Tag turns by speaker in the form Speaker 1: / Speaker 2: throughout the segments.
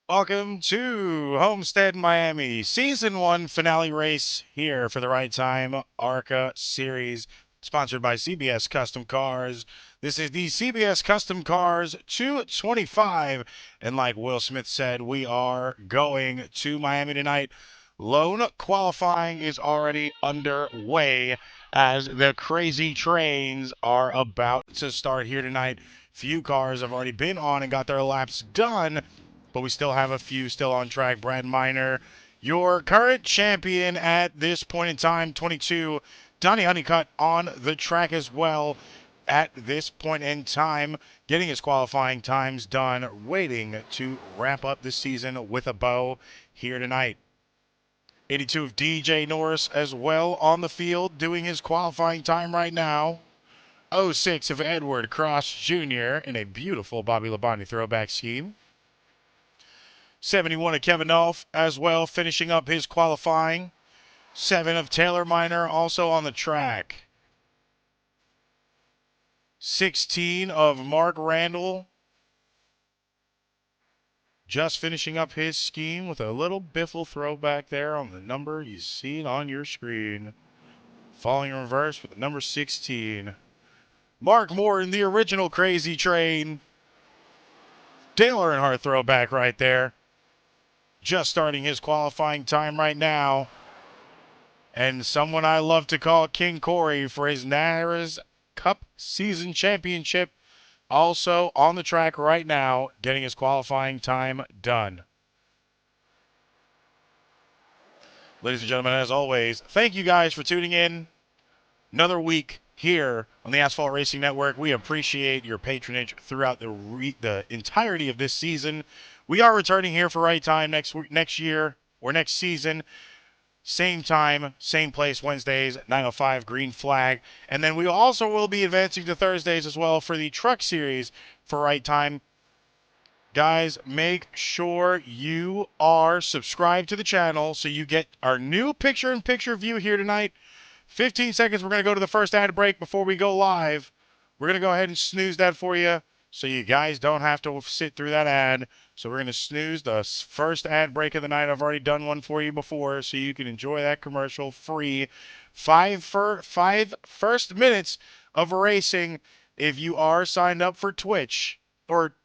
Speaker 1: Welcome to Homestead Miami, Season 1 finale race here for the Right Time ARCA Series, sponsored by CBS Custom Cars. This is the CBS Custom Cars 225, and like Will Smith said, we are going to Miami tonight. Lone qualifying is already underway as the crazy trains are about to start here tonight. Few cars have already been on and got their laps done, but we still have a few still on track. Brad Miner, your current champion at this point in time, 22. Donnie Honeycutt on the track as well at this point in time, getting his qualifying times done, waiting to wrap up this season with a bow here tonight. 82 of DJ Norris as well on the field, doing his qualifying time right now. 06 of Edward Cross Jr. in a beautiful Bobby Labonte throwback scheme. 71 of Kevin Nolf as well, finishing up his qualifying. 7 of Taylor Miner also on the track. 16 of Mark Randall, just finishing up his scheme with a little biffle throwback there on the number you see on your screen. Falling in reverse with the number 16. Mark Morton, the original Crazy Train. Dale Earnhardt throwback right there. Just starting his qualifying time right now. And someone I love to call King Corey for his NARA's Cup Season Championship, also on the track right now, getting his qualifying time done. Ladies and gentlemen, as always, thank you guys for tuning in. Another week here on the Asphalt Racing Network. We appreciate your patronage throughout the entirety of this season. We are returning here for Right Time next year or next season. Same time, same place, Wednesdays, 9:05, green flag. And then we also will be advancing to Thursdays as well for the truck series for Right Time. Guys, make sure you are subscribed to the channel so you get our new picture-in-picture view here tonight. 15 seconds, we're going to go to the first ad break before we go live. We're going to go ahead and snooze that for you so you guys don't have to sit through that ad. So we're going to snooze the first ad break of the night. I've already done one for you before, so you can enjoy that commercial free. Five first minutes of racing if you are signed up for Twitch. Or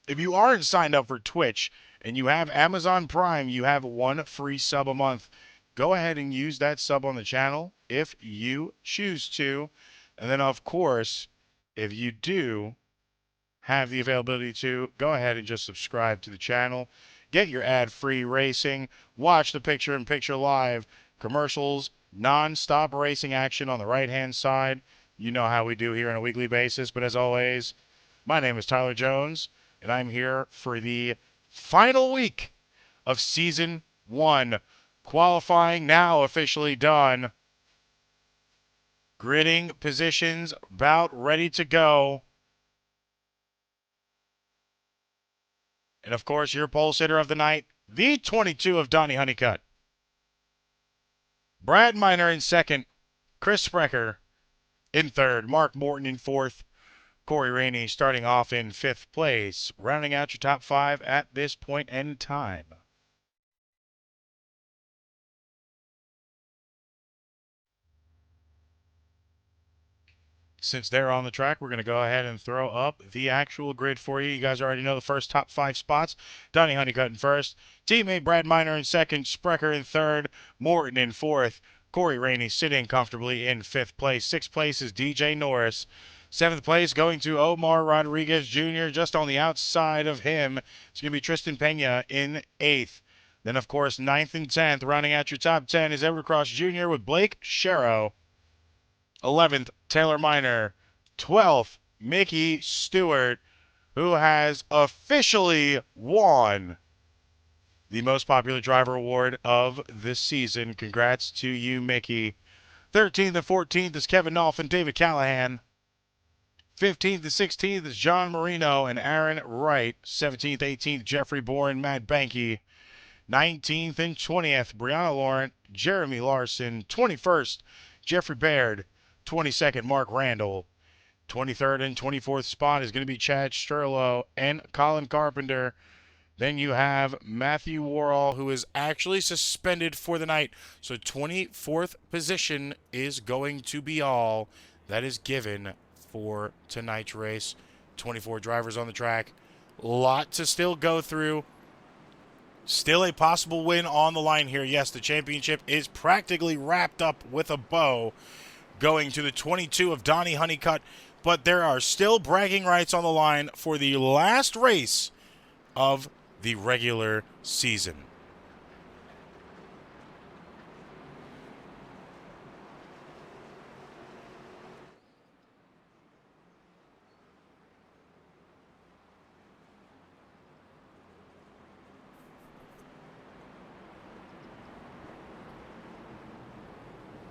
Speaker 1: if you aren't signed up for Twitch and you have Amazon Prime, you have one free sub a month. Go ahead and use that sub on the channel if you choose to. And then, of course, if you do have the availability to, go ahead and just subscribe to the channel. Get your ad-free racing. Watch the picture-in-picture live. Commercials, non-stop racing action on the right-hand side. You know how we do here on a weekly basis. But as always, my name is Tyler Jones, and I'm here for the final week of Season 1. Qualifying now officially done. Gridding positions about ready to go. And of course, your pole sitter of the night, the 22 of Donnie Honeycutt. Brad Miner in second. Chris Sprecher in third. Mark Morton in fourth. Corey Rainey starting off in fifth place. Rounding out your top five at this point in time. Since they're on the track, we're going to go ahead and throw up the actual grid for you. You guys already know the first top five spots. Donnie Honeycutt in first. Teammate Brad Miner in second. Sprecher in third. Morton in fourth. Corey Rainey sitting comfortably in fifth place. Sixth place is DJ Norris. Seventh place going to Omar Rodriguez Jr. Just on the outside of him, it's going to be Tristan Pena in eighth. Then, of course, ninth and 10th, rounding out your top 10 is Edward Cross Jr. with Blake Sharrow. 11th, Taylor Miner. 12th, Mickey Stewart, who has officially won the Most Popular Driver Award of this season. Congrats to you, Mickey. 13th and 14th is Kevin Nolf and David Callahan. 15th and 16th is John Marino and Aaron Wright. 17th, 18th, Jeffrey Bourne, Matt Banky. 19th and 20th, Brianna Laurent, Jeremy Larson. 21st, Jeffrey Baird. 22nd, Mark Randall. 23rd and 24th spot is going to be Chad Sterlo and Colin Carpenter. Then you have Matthew Worrell, who is actually suspended for the night. So 24th position is going to be all that is given for tonight's race. 24 drivers on the track. A lot to still go through. Still a possible win on the line here. Yes, the championship is practically wrapped up with a bow going to the 22 of Donnie Honeycutt. But there are still bragging rights on the line for the last race of the regular season.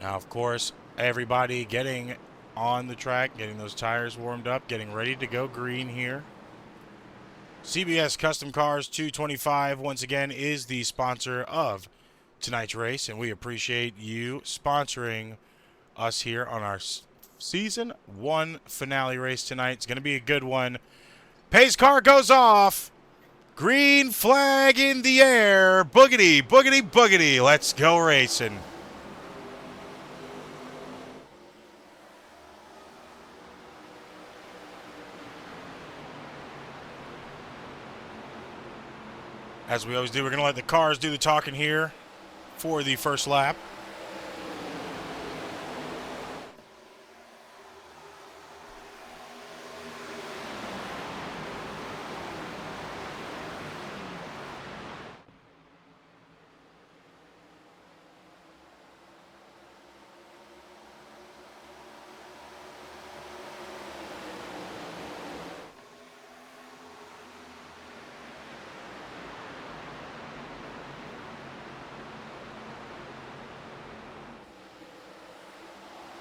Speaker 1: Now, of course, everybody getting on the track, getting those tires warmed up, getting ready to go green here. CBS Custom Cars 225, once again, is the sponsor of tonight's race, and we appreciate you sponsoring us here on our Season 1 finale race tonight. It's going to be a good one. Pace car goes off. Green flag in the air. Boogity, boogity, boogity. Let's go racing. As we always do, we're going to let the cars do the talking here for the first lap.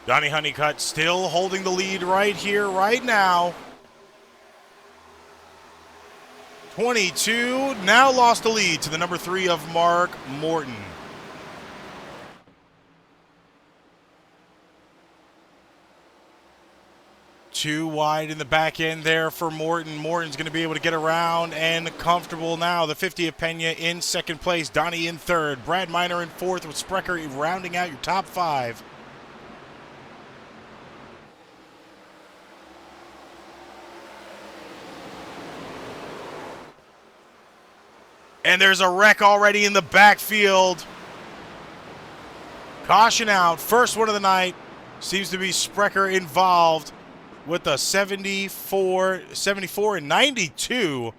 Speaker 1: Donnie Honeycutt still holding the lead right here, right now. 22 now lost the lead to the number 3 of Mark Morton. Too wide in the back end there for Morton. Morton's going to be able to get around and comfortable now. The 50 of Pena in second place. Donnie in third. Brad Miner in fourth with Sprecher rounding out your top 5. And there's a wreck already in the backfield. Caution out. First one of the night. Seems to be Sprecher involved with a 74 and 92.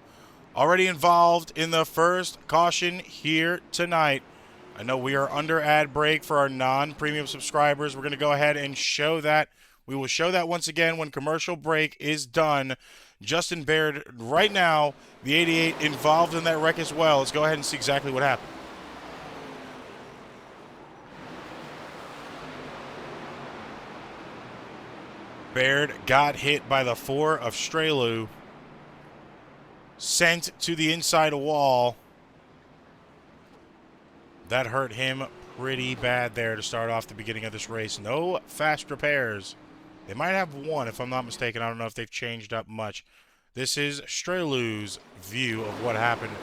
Speaker 1: Already involved in the first caution here tonight. I know we are under ad break for our non-premium subscribers. We're going to go ahead and show that. We will show that once again when commercial break is done. Justin Baird right now, the 88, involved in that wreck as well. Let's go ahead and see exactly what happened. Baird got hit by the 4 of Strelu. Sent to the inside wall. That hurt him pretty bad there to start off the beginning of this race. No fast repairs. They might have one, if I'm not mistaken. I don't know if they've changed up much. This is Strelu's view of what happened.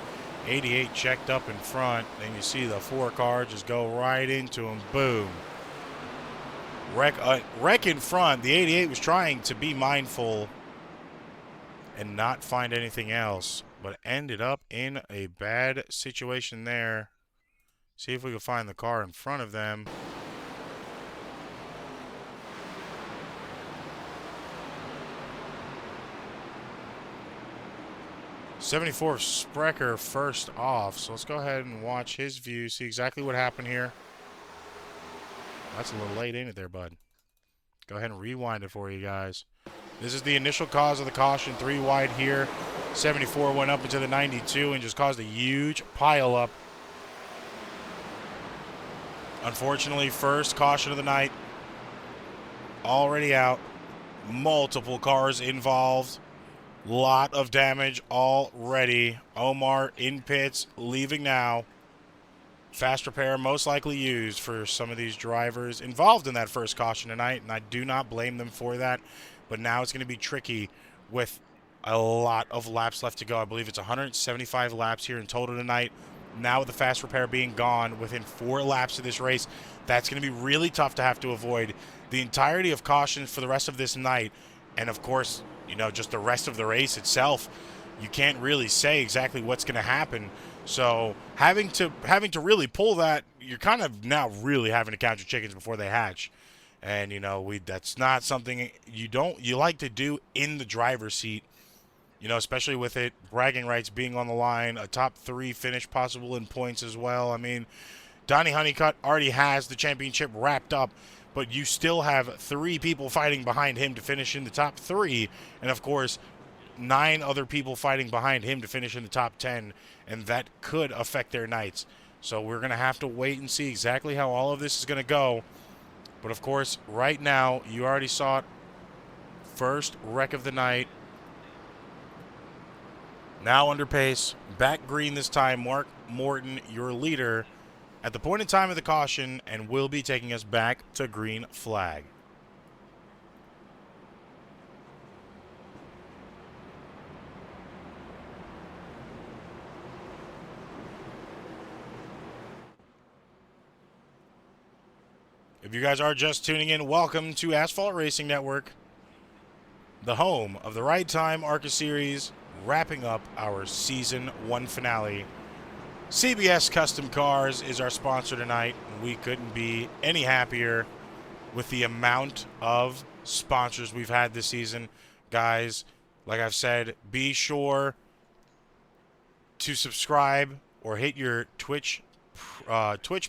Speaker 1: 88 checked up in front. Then you see the 4 car just go right into him. Boom. Wreck in front. The 88 was trying to be mindful and not find anything else, but ended up in a bad situation there. See if we can find the car in front of them. '74 Sprecher first off, so let's go ahead and watch his view, see exactly what happened here. That's a little late, ain't it there, bud? Go ahead and rewind it for you guys. This is the initial cause of the caution, 3 wide here. 74 went up into the 92 and just caused a huge pile up. Unfortunately, first caution of the night already out. Multiple cars involved. Lot of damage already. Omar in pits, leaving now. Fast repair most likely used for some of these drivers involved in that first caution tonight, and I do not blame them for that. But now it's going to be tricky with a lot of laps left to go. I believe it's 175 laps here in total tonight. Now with the fast repair being gone within 4 laps of this race, that's going to be really tough to have to avoid the entirety of cautions for the rest of this night. And of course, you know, just the rest of the race itself, you can't really say exactly what's going to happen. So having to really pull that, you're kind of now really having to count your chickens before they hatch. And you know, that's not something you like to do in the driver's seat. You know, especially with it bragging rights being on the line, a top 3 finish possible in points as well. I mean, Donnie Honeycutt already has the championship wrapped up, but you still have 3 people fighting behind him to finish in the top 3, and of course 9 other people fighting behind him to finish in the top 10, and that could affect their nights. So we're going to have to wait and see exactly how all of this is going to go. But of course, right now, you already saw it. First wreck of the night. Now under pace. Back green this time. Mark Morton, your leader, at the point in time of the caution, and will be taking us back to green flag. If you guys are just tuning in, welcome to Asphalt Racing Network, the home of the Right Time ARCA Series, wrapping up our Season 1 finale. CBS Custom Cars is our sponsor tonight, and we couldn't be any happier with the amount of sponsors we've had this season. Guys, like I've said, be sure to subscribe or hit your Twitch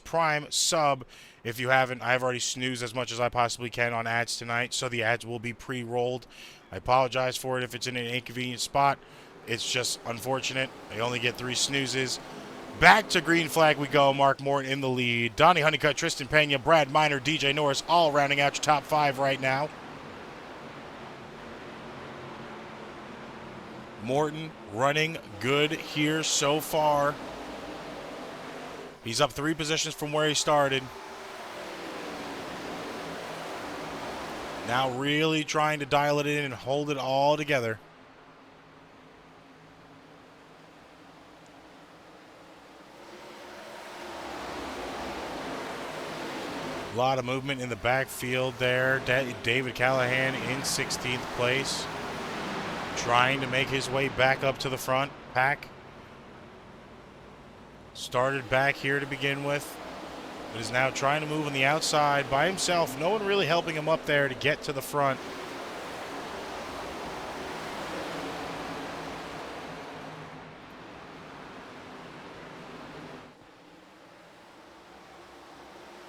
Speaker 1: Prime sub if you haven't. I've already snoozed as much as I possibly can on ads tonight, so the ads will be pre-rolled. I apologize for it if it's in an inconvenient spot. It's just unfortunate. I only get 3 snoozes. Back to green flag we go. Mark Morton in the lead. Donnie Honeycutt, Tristan Pena, Brad Miner, DJ Norris all rounding out your top 5 right now. Morton running good here so far. He's up 3 positions from where he started. Now really trying to dial it in and hold it all together. A lot of movement in the backfield there. David Callahan in 16th place, trying to make his way back up to the front pack. Started back here to begin with, but is now trying to move on the outside by himself. No one really helping him up there to get to the front.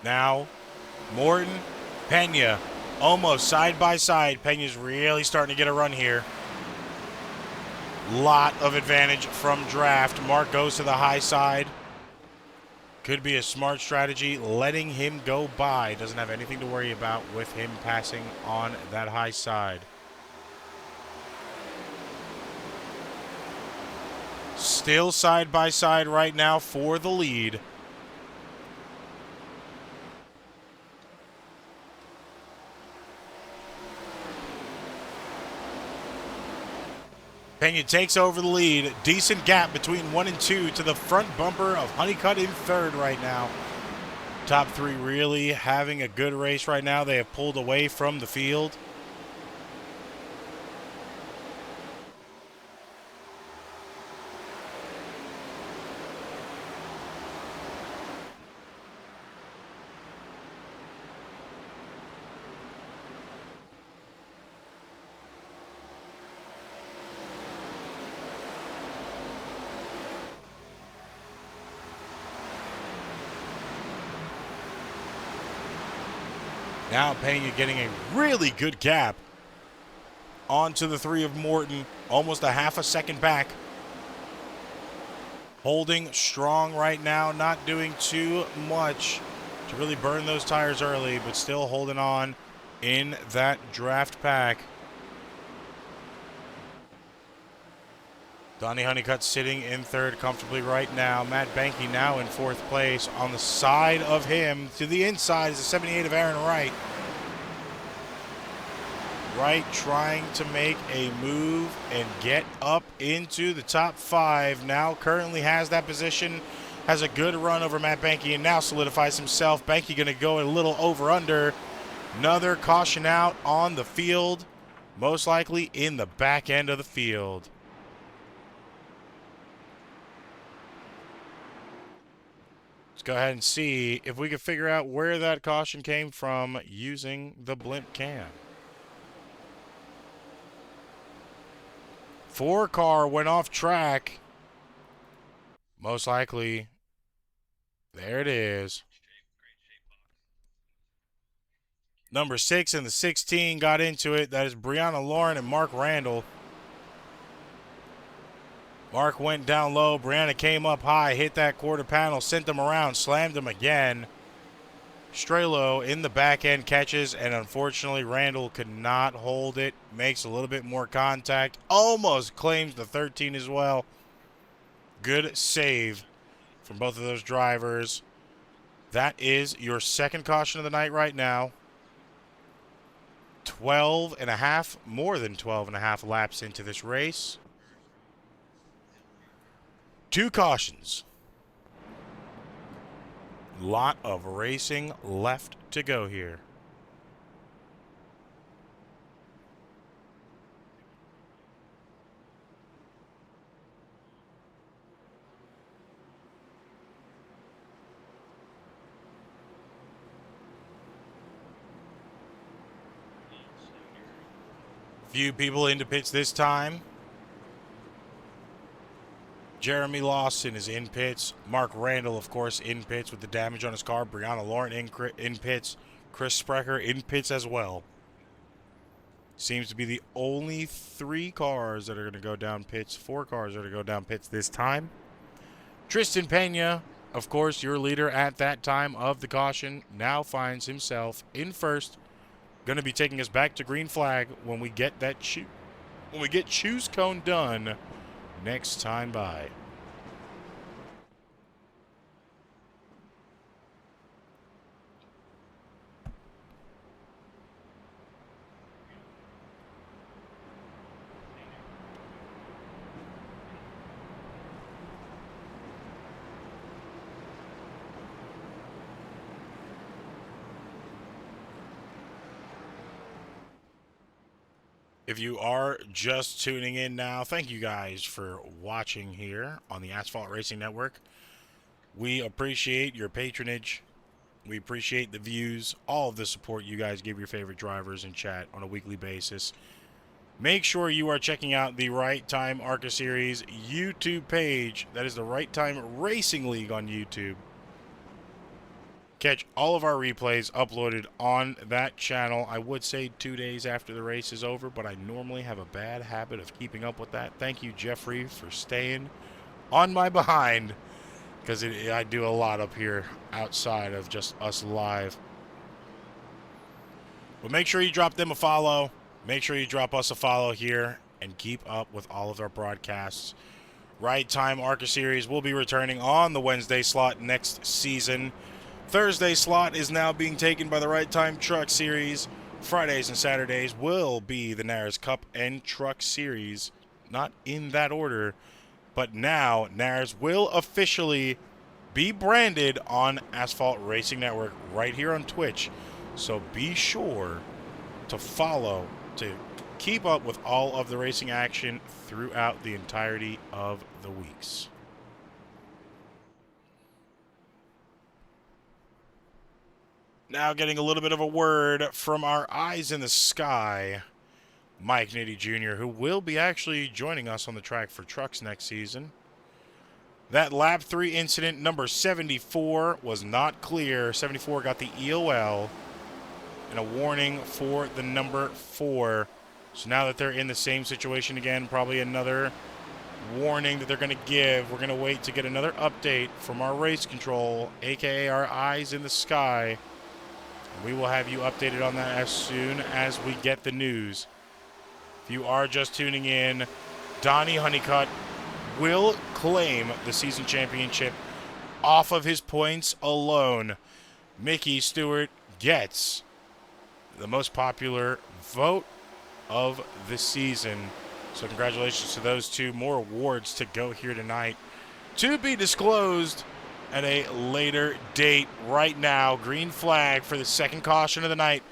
Speaker 1: Now, Morton, Pena, almost side by side. Pena's really starting to get a run here. Lot of advantage from draft. Mark goes to the high side. Could be a smart strategy, letting him go by. Doesn't have anything to worry about with him passing on that high side. Still side by side right now for the lead. Pena takes over the lead. Decent gap between 1 and 2 to the front bumper of Honeycutt in 3rd right now. Top 3 really having a good race right now. They have pulled away from the field. Now Pena getting a really good gap onto the 3 of Morton, almost a half a second back. Holding strong right now, not doing too much to really burn those tires early, but still holding on in that draft pack. Donnie Honeycutt sitting in 3rd comfortably right now. Matt Banky now in 4th place. On the side of him, to the inside, is the 78 of Aaron Wright. Wright trying to make a move and get up into the top 5. Now currently has that position, has a good run over Matt Banky, and now solidifies himself. Banky going to go a little over under. Another caution out on the field, most likely in the back end of the field. Let's go ahead and see if we can figure out where that caution came from using the blimp cam. 4 car went off track. Most likely, there it is. Number 6 and the 16 got into it. That is Brianna Lauren and Mark Randall. Mark went down low. Brianna came up high, hit that quarter panel, sent them around, slammed them again. Strelo in the back end catches, and unfortunately Randall could not hold it. Makes a little bit more contact. Almost claims the 13 as well. Good save from both of those drivers. That is your second caution of the night right now. 12 and a half, more than 12 and a half laps into this race. 2 cautions. Lot of racing left to go here. Few people into pits this time. Jeremy Lawson is in pits. Mark Randall, of course, in pits with the damage on his car. Brianna Lauren in pits. Chris Sprecher in pits as well. Seems to be the only 3 cars that are going to go down pits. 4 cars are going to go down pits this time. Tristan Pena, of course, your leader at that time of the caution, now finds himself in first. Going to be taking us back to green flag when we get that choose cone done next time by. If you are just tuning in now, thank you guys for watching here on the Asphalt Racing Network. We appreciate your patronage. We appreciate the views, all of the support you guys give your favorite drivers in chat on a weekly basis. Make sure you are checking out the Right Time ARCA Series YouTube page. That is the Right Time Racing League on YouTube. Catch all of our replays uploaded on that channel. I would say 2 days after the race is over, but I normally have a bad habit of keeping up with that. Thank you, Jeffrey, for staying on my behind, because I do a lot up here outside of just us live. But make sure you drop them a follow. Make sure you drop us a follow here and keep up with all of our broadcasts. Right Time ARCA Series will be returning on the Wednesday slot next season. Thursday slot is now being taken by the Right Time Truck Series. Fridays and Saturdays will be the NARS Cup and Truck Series. Not in that order, but now NARS will officially be branded on Asphalt Racing Network right here on Twitch. So be sure to follow to keep up with all of the racing action throughout the entirety of the weeks. Now getting a little bit of a word from our eyes in the sky, Mike Nitti Jr., who will be actually joining us on the track for trucks next season. That lap 3 incident, number 74, was not clear. 74 got the EOL and a warning for the number 4. So now that they're in the same situation again, probably another warning that they're going to give. We're going to wait to get another update from our race control, aka our eyes in the sky. We will have you updated on that as soon as we get the news. If you are just tuning in, Donnie Honeycutt will claim the season championship off of his points alone. Mickey Stewart gets the most popular vote of the season. So congratulations to those two. More awards to go here tonight, to be disclosed at a later date. Right now, green flag for the second caution of the night.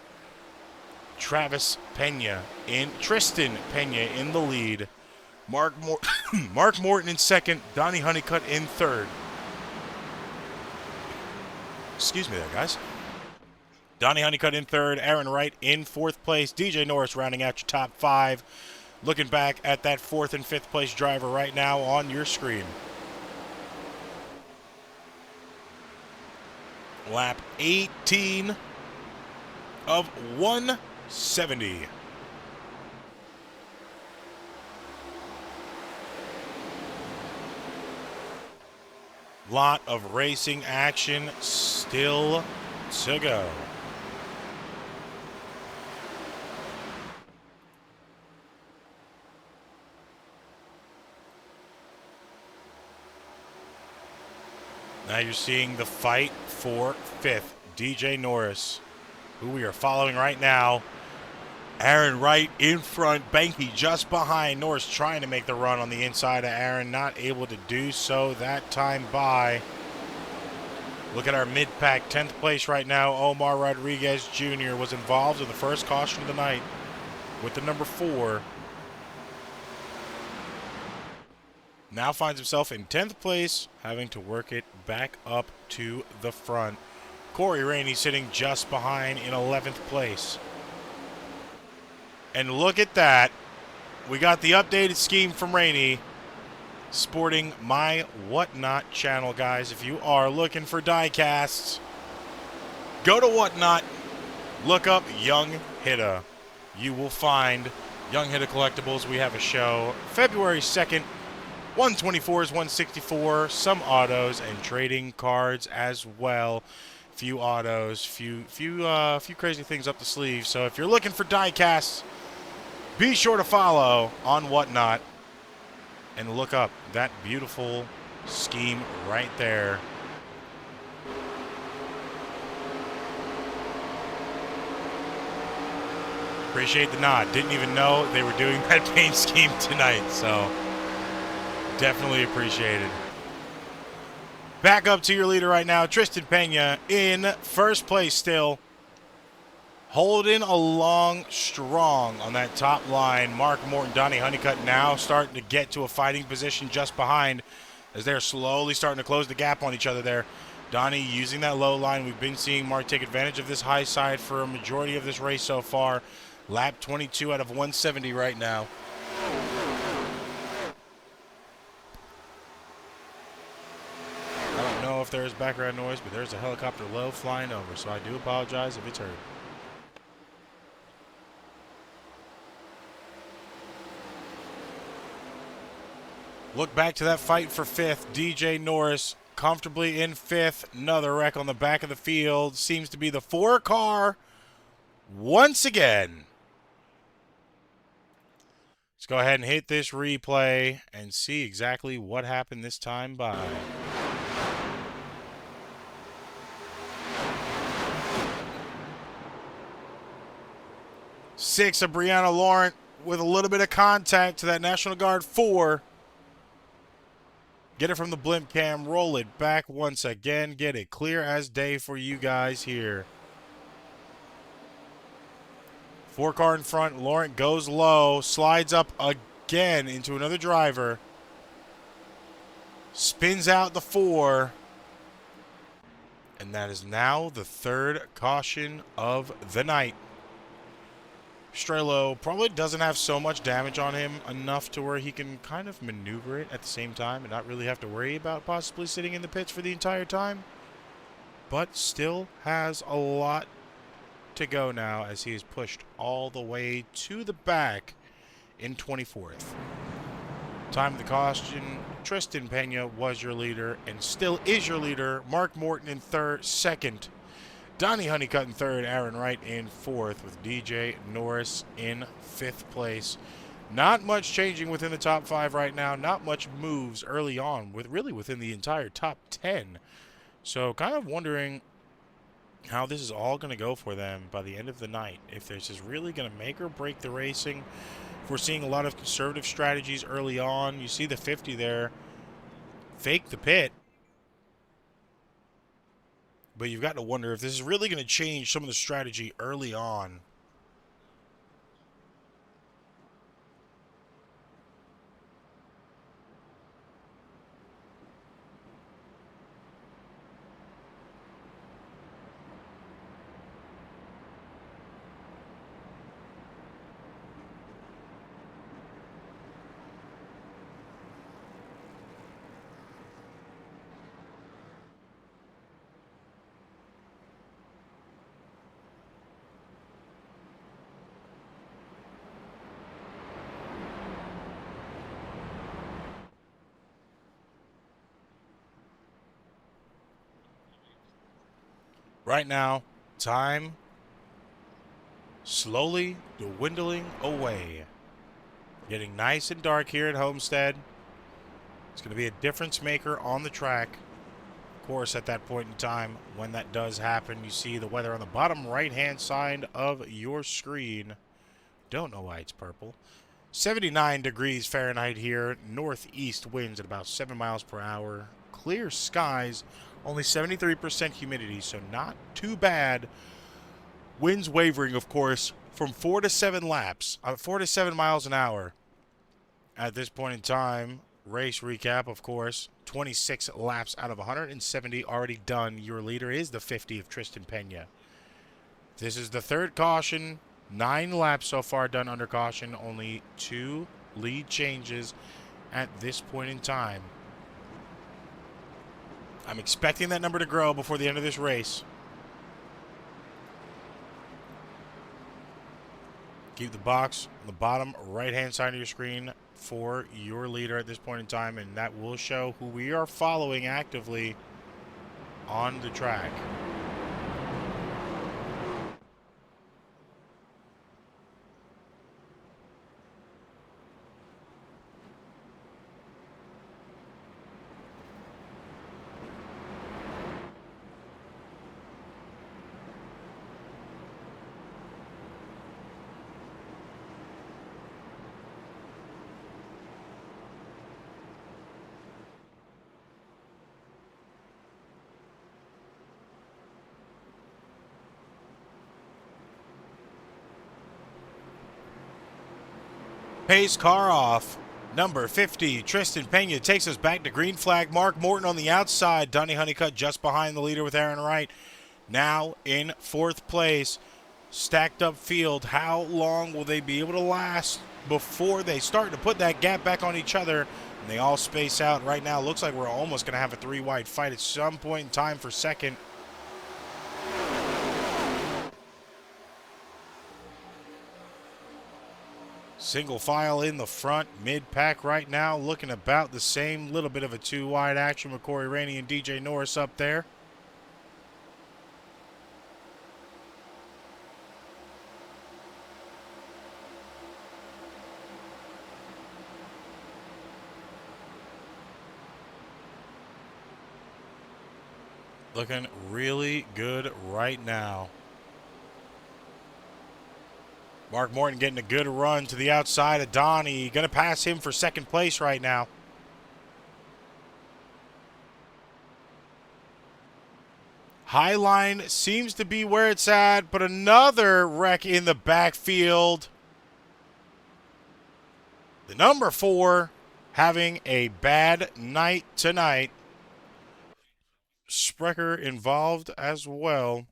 Speaker 1: Tristan Pena in the lead. Mark Morton in second. Donnie Honeycutt in third. Excuse me there, guys. Donnie Honeycutt in third. Aaron Wright in fourth place. DJ Norris rounding out your top five. Looking back at that fourth and fifth place driver right now on your screen. Lap 18 of 170. Lot of racing action still to go. Now you're seeing the fight for fifth. DJ Norris, who we are following right now. Aaron Wright in front. Banky just behind. Norris trying to make the run on the inside of Aaron. Not able to do so that time by. Look at our mid-pack. 10th place right now. Omar Rodriguez Jr. was involved in the first caution of the night with the number 4. Now finds himself in 10th place, having to work it back up to the front. Corey Rainey sitting just behind in 11th place. And look at that. We got the updated scheme from Rainey, sporting my Whatnot channel, guys. If you are looking for die casts, go to Whatnot, look up Young Hitta. You will find Young Hitta Collectibles. We have a show February 2nd. 124s, 164, some autos, and trading cards as well. Few autos, few crazy things up the sleeve. So if you're looking for die casts, be sure to follow on Whatnot and look up that beautiful scheme right there. Appreciate the nod. Didn't even know they were doing that paint scheme tonight, so definitely appreciated. Back up to your leader right now, Tristan Pena in first place still. Holding along strong on that top line. Mark Morton, Donnie Honeycutt now starting to get to a fighting position just behind as they're slowly starting to close the gap on each other there. Donnie using that low line. We've been seeing Mark take advantage of this high side for a majority of this race so far. Lap 22 out of 170 right now. I don't know if there's background noise, but there's a helicopter low flying over, so I do apologize if it's heard. Look back to that fight for fifth. DJ Norris comfortably in fifth. Another wreck on the back of the field. Seems to be the 4 car once again. Let's go ahead and hit this replay and see exactly what happened this time by. Six of Brianna Laurent with a little bit of contact to that National Guard 4. Get it from the blimp cam, roll it back once again, get it clear as day for you guys here. 4 car in front, Laurent goes low, slides up again into another driver. Spins out the 4. And that is now the 3rd caution of the night. Strelo probably doesn't have so much damage on him, enough to where he can kind of maneuver it at the same time and not really have to worry about possibly sitting in the pits for the entire time. But still has a lot to go now as he is pushed all the way to the back in 24th. Time of the caution, Tristan Pena was your leader and still is your leader. Mark Morton in second. Donnie Honeycutt in third, Aaron Wright in fourth, with DJ Norris in 5th place. Not much changing within the top 5 right now. Not much moves early on, with really within the entire top 10. So kind of wondering how this is all going to go for them by the end of the night. If this is really going to make or break the racing. If we're seeing a lot of conservative strategies early on. You see the 50 there. Fake the pit. But you've got to wonder if this is really going to change some of the strategy early on. Right now, time slowly dwindling away. Getting nice and dark here at Homestead. It's going to be a difference maker on the track. Of course, at that point in time, when that does happen, you see the weather on the bottom right-hand side of your screen. Don't know why it's purple. 79 degrees Fahrenheit here. Northeast winds at about 7 miles per hour. Clear skies. Only 73% humidity, so not too bad. Winds wavering, of course, from 4 to 7 laps. 4 to 7 miles an hour. At this point in time, race recap, of course. 26 laps out of 170 already done. Your leader is the 50 of Tristan Pena. This is the third caution. 9 laps so far done under caution. Only 2 lead changes at this point in time. I'm expecting that number to grow before the end of this race. Keep the box on the bottom right-hand side of your screen for your leader at this point in time, and that will show who we are following actively on the track. Pace car off. Number 50, Tristan Pena takes us back to green flag. Mark Morton on the outside. Donnie Honeycutt just behind the leader with Aaron Wright. Now in 4th place. Stacked up field. How long will they be able to last before they start to put that gap back on each other? And they all space out right now. Looks like we're almost going to have a 3-wide fight at some point in time for second. Single file in the front, mid-pack right now, looking about the same. Little bit of a 2-wide action with Corey Rainey and DJ Norris up there. Looking really good right now. Mark Morton getting a good run to the outside of Donnie. Going to pass him for second place right now. Highline seems to be where it's at, but another wreck in the backfield. The number 4 having a bad night tonight. Sprecher involved as well.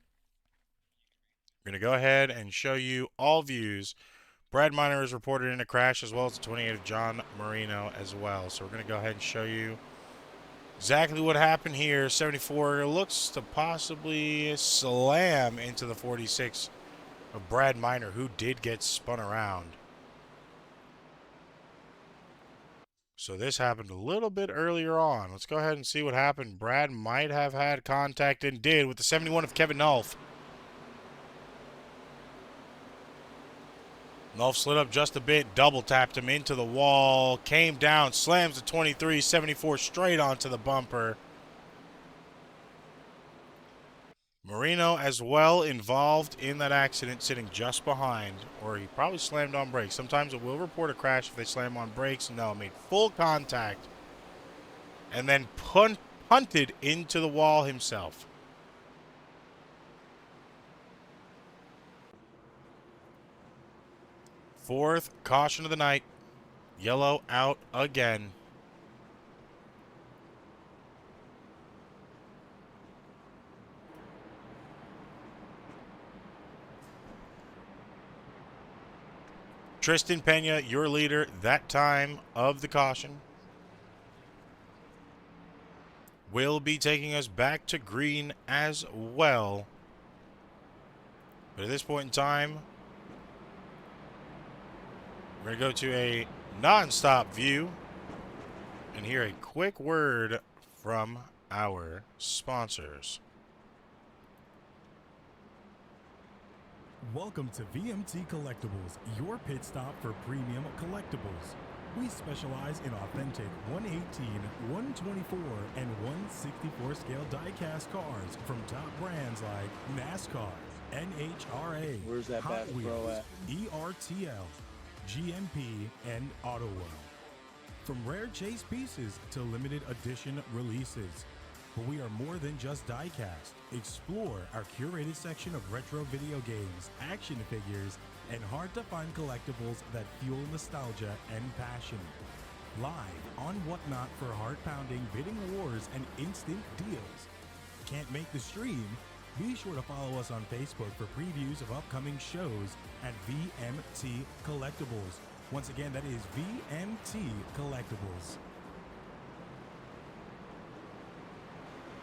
Speaker 1: We're going to go ahead and show you all views. Brad Miner is reported in a crash, as well as the 28 of John Marino as well. So we're going to go ahead and show you exactly what happened here. 74 looks to possibly slam into the 46 of Brad Miner, who did get spun around. So this happened a little bit earlier on. Let's go ahead and see what happened. Brad might have had contact and did with the 71 of Kevin Nolf. Nolf slid up just a bit, double tapped him into the wall, came down, slams the 23, 74 straight onto the bumper. Marino as well involved in that accident, sitting just behind, or he probably slammed on brakes. Sometimes it will report a crash if they slam on brakes. No, made full contact and then punted into the wall himself. Fourth caution of the night. Yellow out again. Tristan Pena, your leader that time of the caution, will be taking us back to green as well. But at this point in time, we're going to go to a non-stop view and hear a quick word from our sponsors.
Speaker 2: Welcome to VMT Collectibles, your pit stop for premium collectibles. We specialize in authentic 118, 124, and 164 scale die-cast cars from top brands like NASCAR, NHRA,
Speaker 3: Where's that
Speaker 2: Hot
Speaker 3: Bass
Speaker 2: Wheels,
Speaker 3: Pro at?
Speaker 2: ERTL, GMP, and Auto World. From rare chase pieces to limited edition releases. But we are more than just die-cast. Explore our curated section of retro video games, action figures, and hard-to-find collectibles that fuel nostalgia and passion. Live on Whatnot for heart-pounding bidding wars and instant deals. Can't make the stream? Be sure to follow us on Facebook for previews of upcoming shows at VMT Collectibles. Once again, that is VMT Collectibles.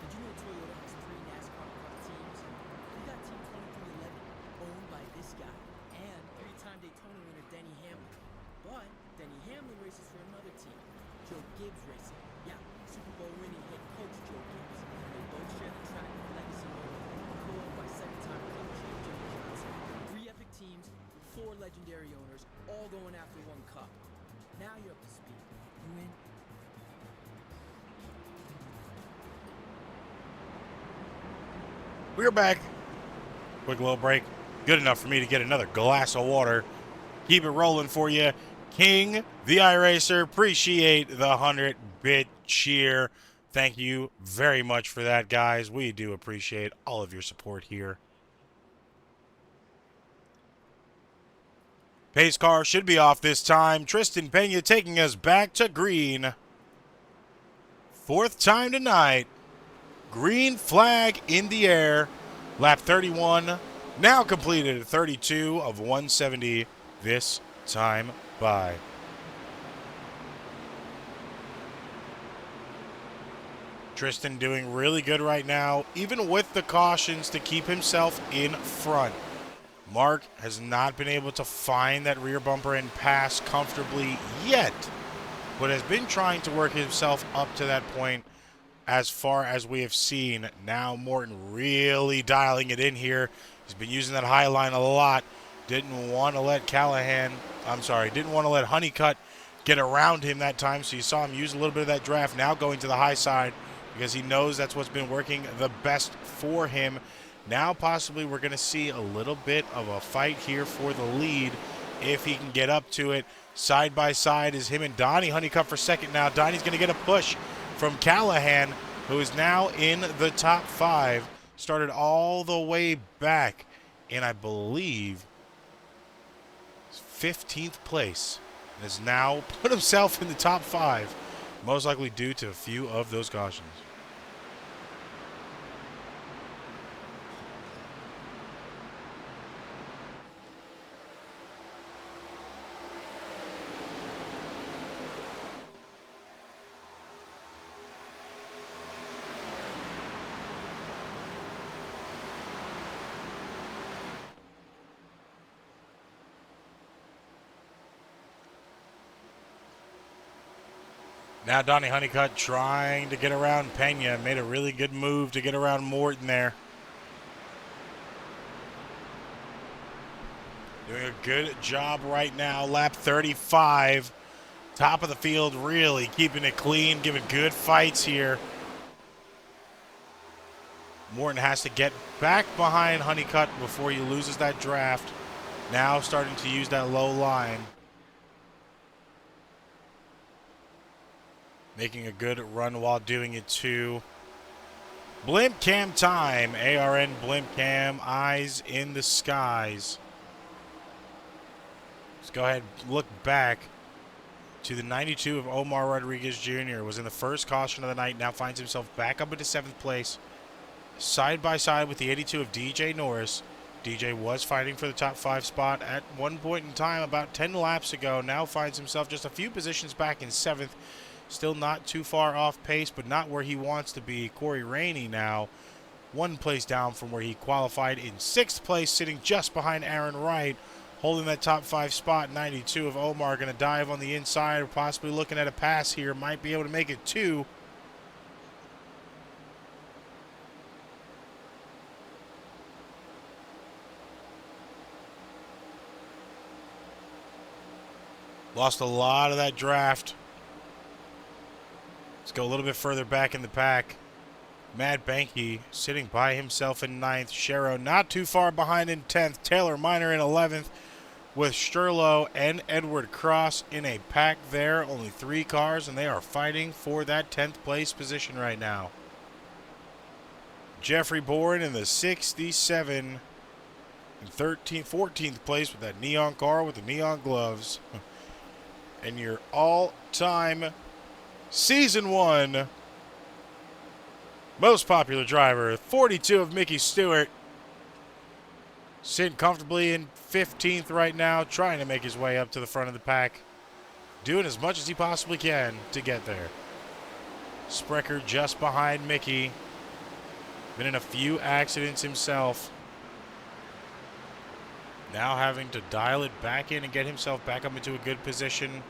Speaker 4: Did you know Toyota has 3 NASCAR Cup teams? We got Team 2311, owned by this guy, and 3-time Daytona winner Denny Hamlin. But Denny Hamlin races for another team, Joe Gibbs Racing. Yeah, Super Bowl winning head coach Joe Gibbs. They both share the track with Legacy Motor, co-owned by 7-time Cup champ Jimmy Johnson. 3 epic teams, 4 legendary owners, all going after 1 cup. Now you're up to speed. You in?
Speaker 1: We're back. Quick little break. Good enough for me to get another glass of water. Keep it rolling for you. King, the iRacer, appreciate the 100-bit cheer. Thank you very much for that, guys. We do appreciate all of your support here. Pace car should be off this time. Tristan Pena taking us back to green. 4th time tonight. Green flag in the air. Lap 31 now completed at 32 of 170 this time by. Tristan doing really good right now, even with the cautions to keep himself in front. Mark has not been able to find that rear bumper and pass comfortably yet, but has been trying to work himself up to that point. As far as we have seen, now Morton really dialing it in here. He's been using that high line a lot. Didn't want to let didn't want to let Honeycutt get around him that time, so you saw him use a little bit of that draft, now going to the high side because he knows that's what's been working the best for him. Now possibly we're going to see a little bit of a fight here for the lead if he can get up to it. Side by side is him and Donnie. Honeycutt for second now. Donnie's going to get a push from Callahan, who is now in the top 5. Started all the way back in, I believe, 15th place. And has now put himself in the top 5, most likely due to a few of those cautions. Now Donnie Honeycutt trying to get around Pena. Made a really good move to get around Morton there. Doing a good job right now. Lap 35. Top of the field, really keeping it clean, giving good fights here. Morton has to get back behind Honeycutt before he loses that draft. Now starting to use that low line. Making a good run while doing it too. Blimp cam time. ARN blimp cam. Eyes in the skies. Let's go ahead and look back to the 92 of Omar Rodriguez Jr. Was in the first caution of the night. Now finds himself back up into 7th place. Side by side with the 82 of DJ Norris. DJ was fighting for the top 5 spot at one point in time about 10 laps ago. Now finds himself just a few positions back in 7th. Still not too far off pace, but not where he wants to be. Corey Rainey now 1 place down from where he qualified in 6th place, sitting just behind Aaron Wright, holding that top 5 spot. 92 of Omar going to dive on the inside, possibly looking at a pass here. Might be able to make it 2. Lost a lot of that draft. Let's go a little bit further back in the pack. Matt Banky sitting by himself in 9th. Sherrow not too far behind in 10th. Taylor Miner in 11th with Sturlo and Edward Cross in a pack there. Only 3 cars, and they are fighting for that 10th place position right now. Jeffrey Bourne in the 67 and 14th place with that neon car with the neon gloves. And your all-time Season 1 most popular driver, 42 of Mickey Stewart, sitting comfortably in 15th right now, trying to make his way up to the front of the pack, doing as much as he possibly can to get there. Sprecher just behind Mickey, been in a few accidents himself, now having to dial it back in and get himself back up into a good position.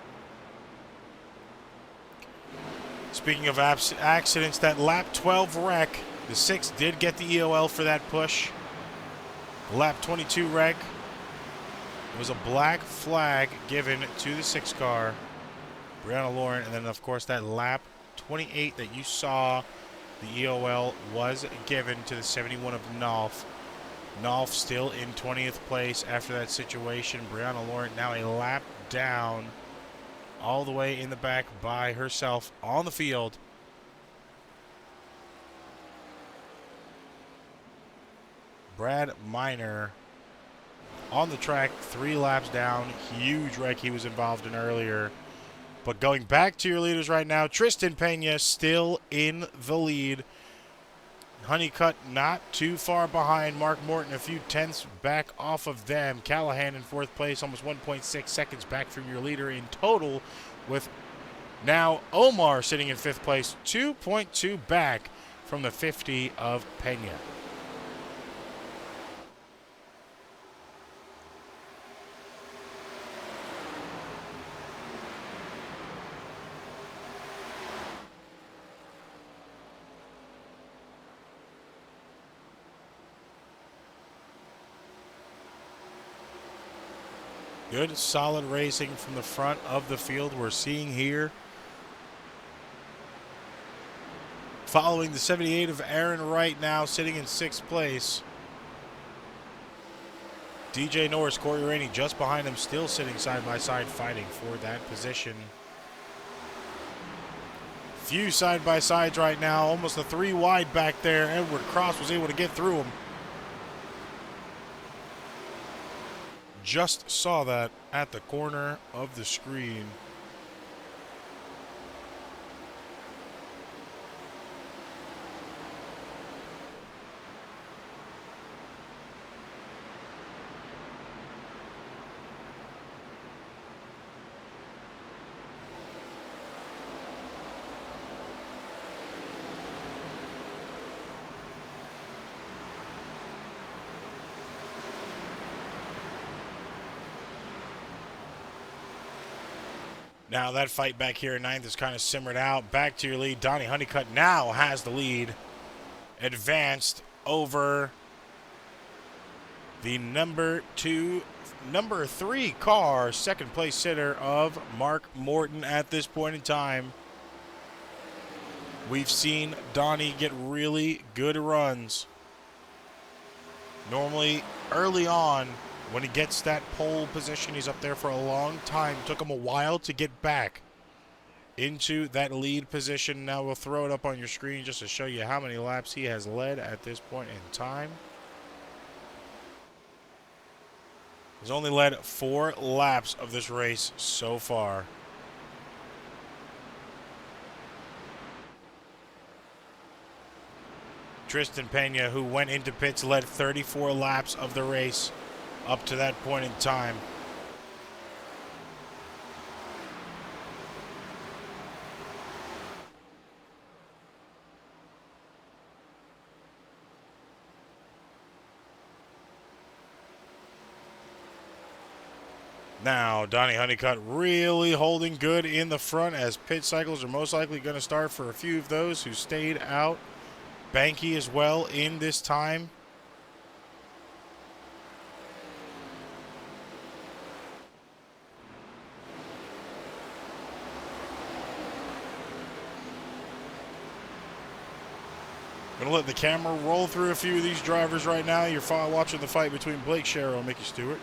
Speaker 1: Speaking of accidents, that lap 12 wreck, the 6 did get the EOL for that push. The lap 22 wreck was a black flag given to the 6 car, Brianna Lauren, and then of course that lap 28 that you saw, the EOL was given to the 71 of Nolf. Nolf still in 20th place after that situation. Brianna Lauren now a lap down, all the way in the back by herself on the field. Brad Miner on the track, 3 laps down. Huge wreck he was involved in earlier. But going back to your leaders right now, Tristan Pena still in the lead. Honeycutt not too far behind. Mark Morton a few tenths back off of them. Callahan in 4th place, almost 1.6 seconds back from your leader in total, with now Omar sitting in 5th place, 2.2 back from the 50 of Pena. Good, solid racing from the front of the field we're seeing here. Following the 78 of Aaron Wright now sitting in 6th place. DJ Norris, Corey Rainey just behind him, still sitting side by side fighting for that position. Few side by sides right now, almost a 3 wide back there. Edward Cross was able to get through him. Just saw that at the corner of the screen. Now that fight back here in 9th is kind of simmered out. Back to your lead. Donnie Honeycutt now has the lead. Advanced over the number 3 car, 2nd place sitter of Mark Morton at this point in time. We've seen Donnie get really good runs Normally, early on, when he gets that pole position, he's up there for a long time. Took him a while to get back into that lead position. Now we'll throw it up on your screen just to show you how many laps he has led at this point in time. He's only led 4 laps of this race so far. Tristan Pena, who went into pits, led 34 laps of the race up to that point in time. Now, Donnie Honeycutt really holding good in the front, as pit cycles are most likely going to start for a few of those who stayed out. Banky as well in this time. Going to let the camera roll through a few of these drivers right now. You're watching the fight between Blake Sherrill and Mickey Stewart.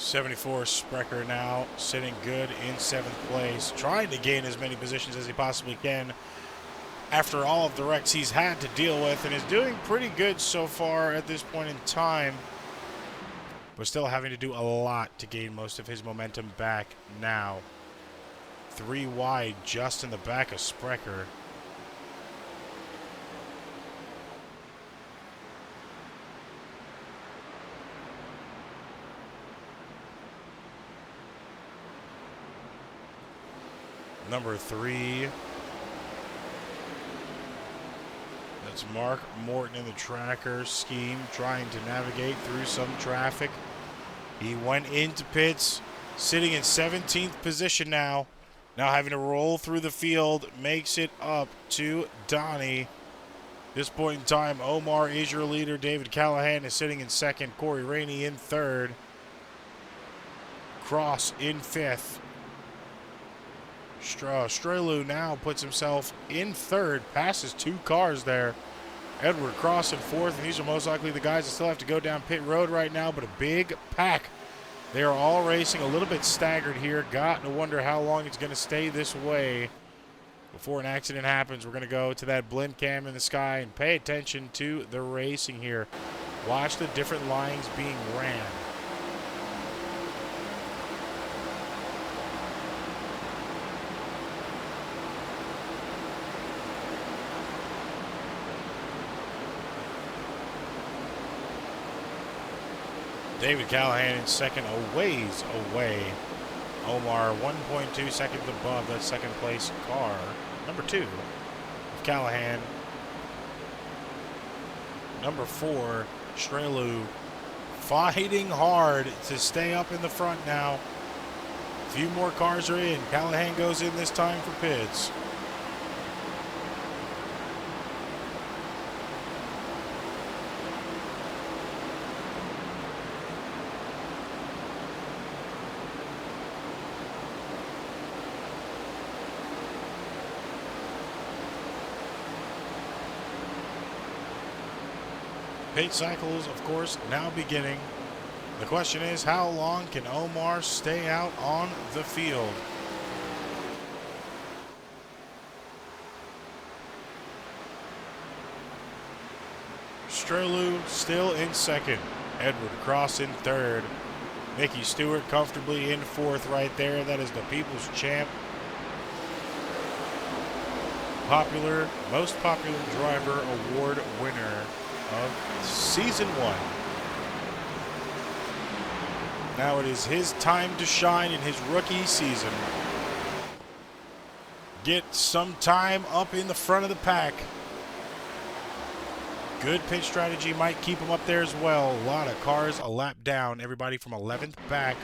Speaker 1: '74 Sprecher now sitting good in 7th place, trying to gain as many positions as he possibly can after all of the wrecks he's had to deal with, and is doing pretty good so far at this point in time, but still having to do a lot to gain most of his momentum back now. 3 wide just in the back of Sprecher. Number 3. That's Mark Morton in the tracker scheme, trying to navigate through some traffic. He went into pits, sitting in 17th position now. Now having to roll through the field, makes it up to Donnie. This point in time, Omar is your leader. David Callahan is sitting in 2nd. Corey Rainey in 3rd. Cross in 5th. Strelu now puts himself in 3rd, passes 2 cars there. Edward Cross in 4th, and these are most likely the guys that still have to go down pit road right now, but a big pack. They are all racing a little bit staggered here. Got to wonder how long it's going to stay this way before an accident happens. We're going to go to that blend cam in the sky and pay attention to the racing here. Watch the different lines being ran. David Callahan in 2nd, a ways away. Omar 1.2 seconds above that 2nd place car. Number 2 of Callahan. Number 4, Strelu, fighting hard to stay up in the front now. A few more cars are in. Callahan goes in this time for pits. Pit cycles, of course, now beginning. The question is, how long can Omar stay out on the field? Strelu still in 2nd. Edward Cross in 3rd. Mickey Stewart comfortably in 4th right there. That is the People's Champ. Most popular driver award winner of season 1. Now it is his time to shine in his rookie season. Get some time up in the front of the pack. Good pitch strategy might keep him up there as well. A lot of cars a lap down. Everybody from 11th back,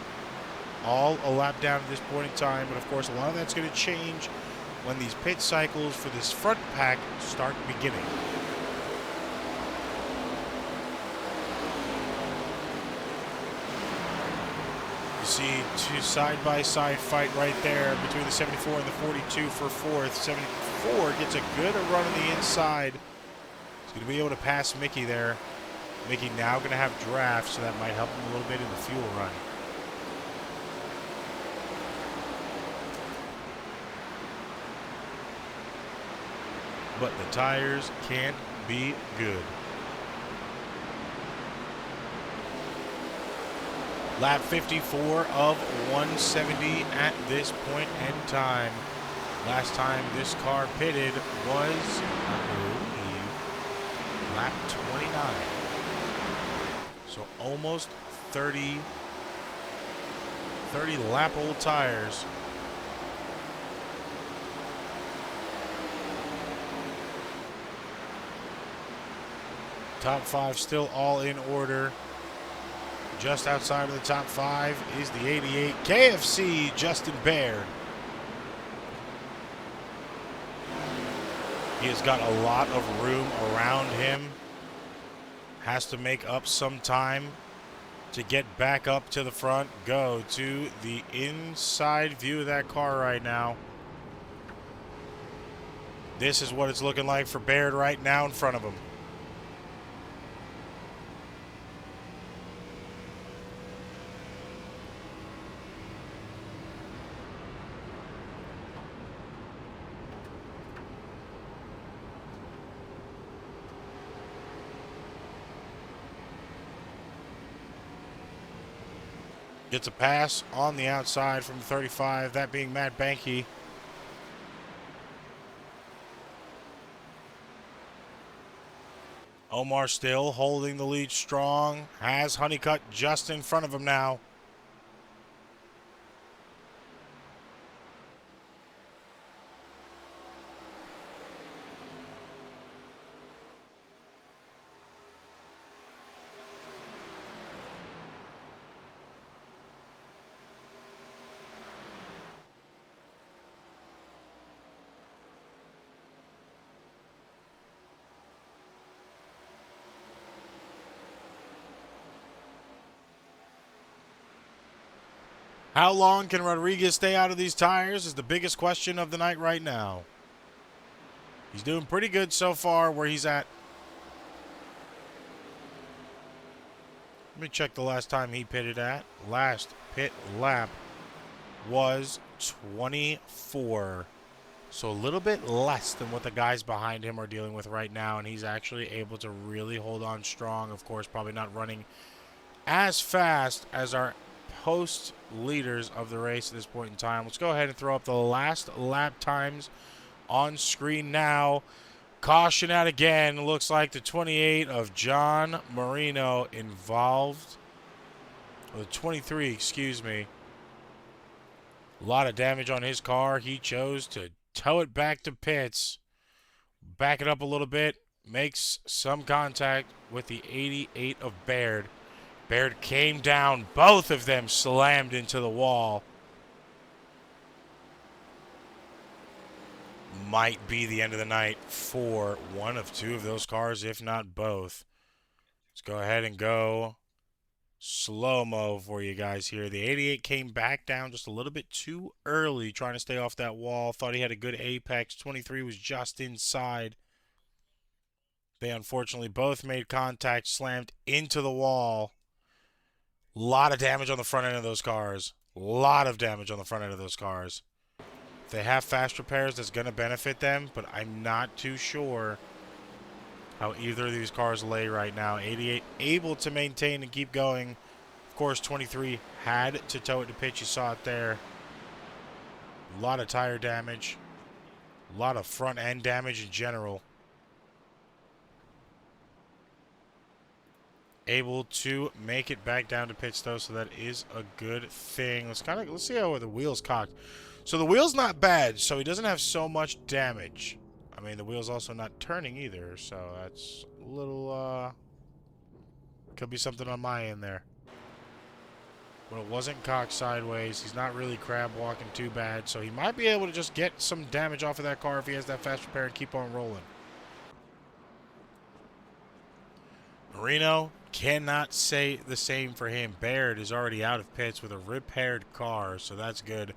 Speaker 1: all a lap down at this point in time. But of course, a lot of that's going to change when these pit cycles for this front pack start beginning. You see two side-by-side fight right there between the 74 and the 42 for fourth. 74 gets a good run on the inside. He's going to be able to pass Mickey there. Mickey now going to have draft, so that might help him a little bit in the fuel run. But the tires can't be good. Lap 54 of 170 at this point in time. Last time this car pitted was, I believe, lap 29. So almost 30 lap old tires. Top 5 still all in order. Just outside of the top 5 is the 88 KFC Justin Baird. He has got a lot of room around him. Has to make up some time to get back up to the front. Go to the inside view of that car right now. This is what it's looking like for Baird right now in front of him. Gets a pass on the outside from 35, that being Matt Banky. Omar still holding the lead strong. Has Honeycutt just in front of him now. How long can Rodriguez stay out of these tires is the biggest question of the night right now. He's doing pretty good so far where he's at. Let me check the last time he pitted at. Last pit lap was 24. So a little bit less than what the guys behind him are dealing with right now, and he's actually able to really hold on strong. Of course, probably not running as fast as our post leaders of the race at this point in time. Let's go ahead and throw up the last lap times on screen now. Caution out again. Looks like the 28 of John Marino involved. Or the 23, excuse me. A lot of damage on his car. He chose to tow it back to pits. Back it up a little bit. Makes some contact with the 88 of Baird. Baird came down. Both of them slammed into the wall. Might be the end of the night for one of two of those cars, if not both. Let's go ahead and go slow-mo for you guys here. The 88 came back down just a little bit too early, trying to stay off that wall. Thought he had a good apex. 23 was just inside. They unfortunately both made contact, slammed into the wall. A lot of damage on the front end of those cars. A lot of damage on the front end of those cars. If they have fast repairs, that's going to benefit them, but I'm not too sure how either of these cars lay right now. 88 able to maintain and keep going. Of course, 23 had to tow it to pitch. You saw it there. A lot of tire damage. A lot of front end damage in general. Able to make it back down to pits though, so that is a good thing. Let's see how the wheels cocked. So the wheel's not bad, so he doesn't have so much damage. I mean, the wheel's also not turning either, so that's a little could be something on my end there. but it wasn't cocked sideways. He's not really crab walking too bad, so he might be able to just get some damage off of that car if he has that fast repair and keep on rolling. Marino cannot say the same for him. Baird is already out of pits with a repaired car, so that's good.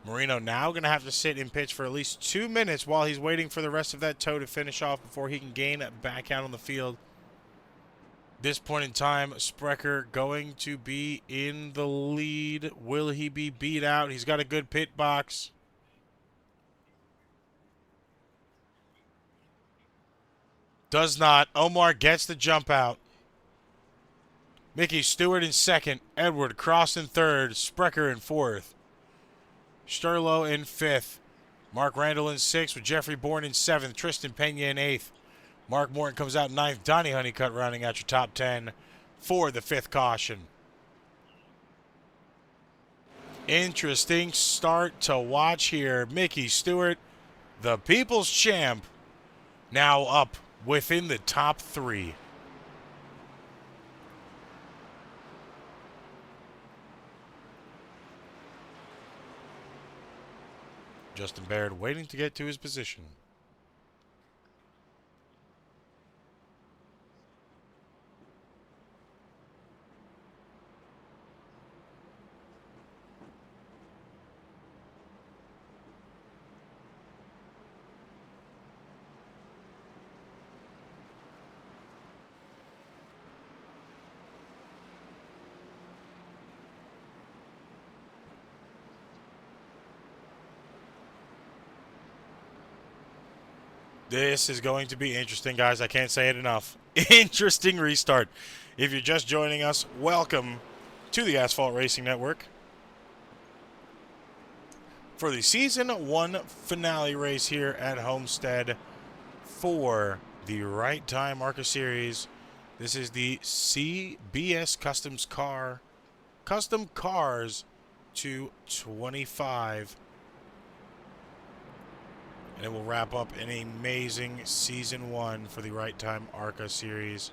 Speaker 1: Marino now going to have to sit in pits for at least 2 minutes while he's waiting for the rest of that tow to finish off before he can gain back out on the field. This point in time, Sprecher going to be in the lead. Will he be beat out? He's got a good pit box. Does not. Omar gets the jump out. Mickey Stewart in second. Edward Cross in third. Sprecher in fourth. Sturlo in fifth. Mark Randall in sixth with Jeffrey Bourne in seventh. Tristan Pena in eighth. Mark Morton comes out ninth. Donnie Honeycutt rounding out your top 10 for the fifth caution. Interesting start to watch here. Mickey Stewart, the people's champ, now up within the top 3. Justin Baird waiting to get to his position. This is going to be interesting, guys. I can't say it enough. Interesting restart. If you're just joining us, welcome to the Asphalt Racing Network for the Season 1 finale race here at Homestead for the Right Time ARCA Series. This is the CBS Custom Cars 225. And it will wrap up an amazing Season 1 for the Right Time ARCA Series.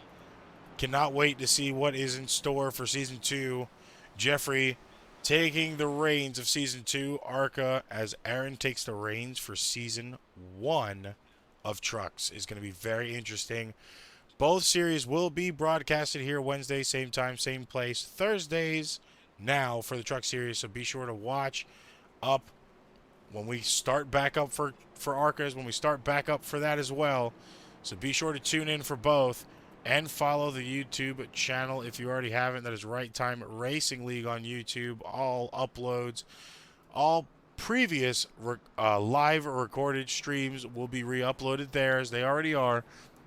Speaker 1: Cannot wait to see what is in store for Season 2. Jeffrey taking the reins of Season 2 ARCA as Aaron takes the reins for Season 1 of Trucks. Is going to be very interesting. Both series will be broadcasted here Wednesday, same time, same place. Thursdays now for the Truck Series, so be sure to watch up when we start back up for ARCAs, when we start back up for that as well. So be sure to tune in for both and follow the YouTube channel if you already haven't. That is Right Time Racing League on YouTube. All uploads, all previous live or recorded streams will be re-uploaded there as they already are.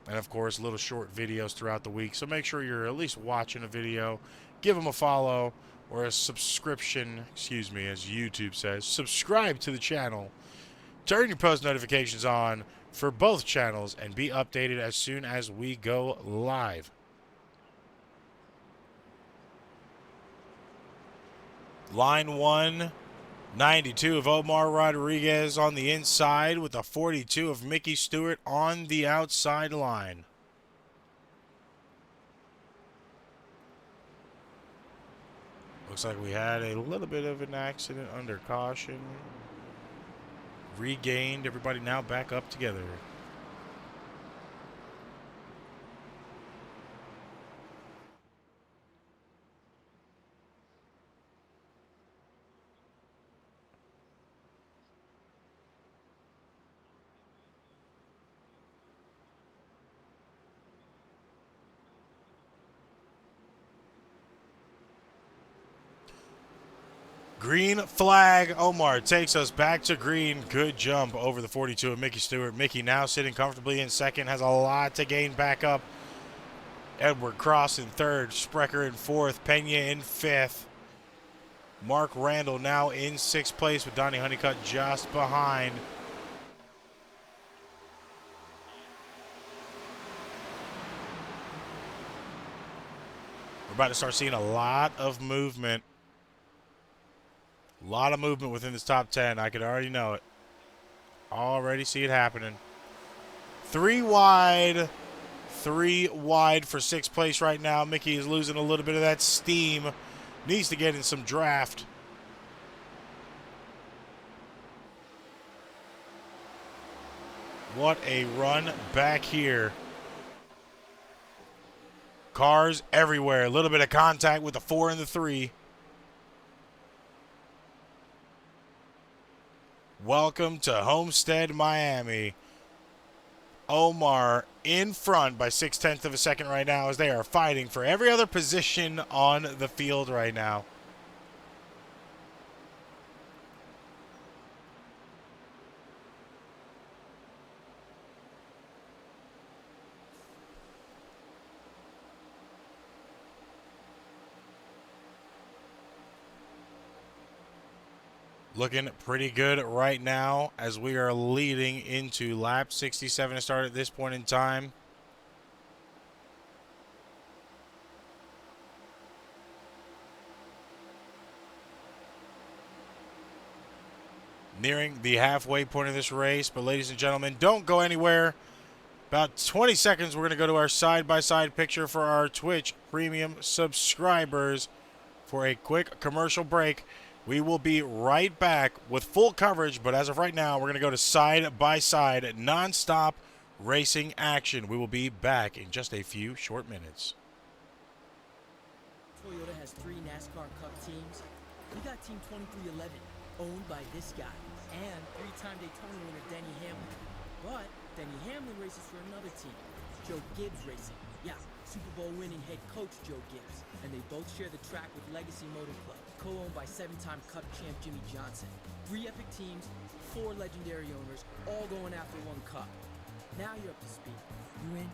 Speaker 1: And, of course, little short videos throughout the week. So make sure you're at least watching a video. Give them a follow or a subscription, excuse me, as YouTube says. Subscribe to the channel. Turn your post notifications on for both channels and be updated as soon as we go live. Line 1, 92 of Omar Rodriguez on the inside with a 42 of Mickey Stewart on the outside line. Looks like we had a little bit of an accident under caution. Regained. Everybody now back up together. Green flag. Omar takes us back to green. Good jump over the 42 of Mickey Stewart. Mickey now sitting comfortably in second. Has a lot to gain back up. Edward Cross in third. Sprecher in fourth. Pena in fifth. Mark Randall now in sixth place with Donnie Honeycutt just behind. We're about to start seeing a lot of movement. A lot of movement within this top 10. I could already know it. Already see it happening. 3 wide. 3 wide for sixth place right now. Mickey is losing a little bit of that steam needs to get in some draft. What a run back here. Cars everywhere. A little bit of contact with the 4 and the 3. Welcome to Homestead Miami. Omar in front by 0.6 of a second right now as they are fighting for every other position on the field right now. Looking pretty good right now as we are leading into lap 67 to start at this point in time. Nearing the halfway point of this race, but ladies and gentlemen, don't go anywhere. About 20 seconds, we're going to go to our side-by-side picture for our Twitch premium subscribers for a quick commercial break. We will be right back with full coverage, but as of right now, we're going to go to side-by-side, non-stop racing action. We will be back in just a few short minutes.
Speaker 4: Toyota has 3 NASCAR Cup teams. We got Team 2311, owned by this guy, and 3-time Daytona winner Denny Hamlin. But Denny Hamlin races for another team, Joe Gibbs Racing. Yeah, Super Bowl winning head coach Joe Gibbs. And they both share the track with Legacy Motor Club, co-owned by 7-time Cup champ Jimmy Johnson. 3 epic teams, 4 legendary owners, all going after 1 cup. Now you're up to speed. You in?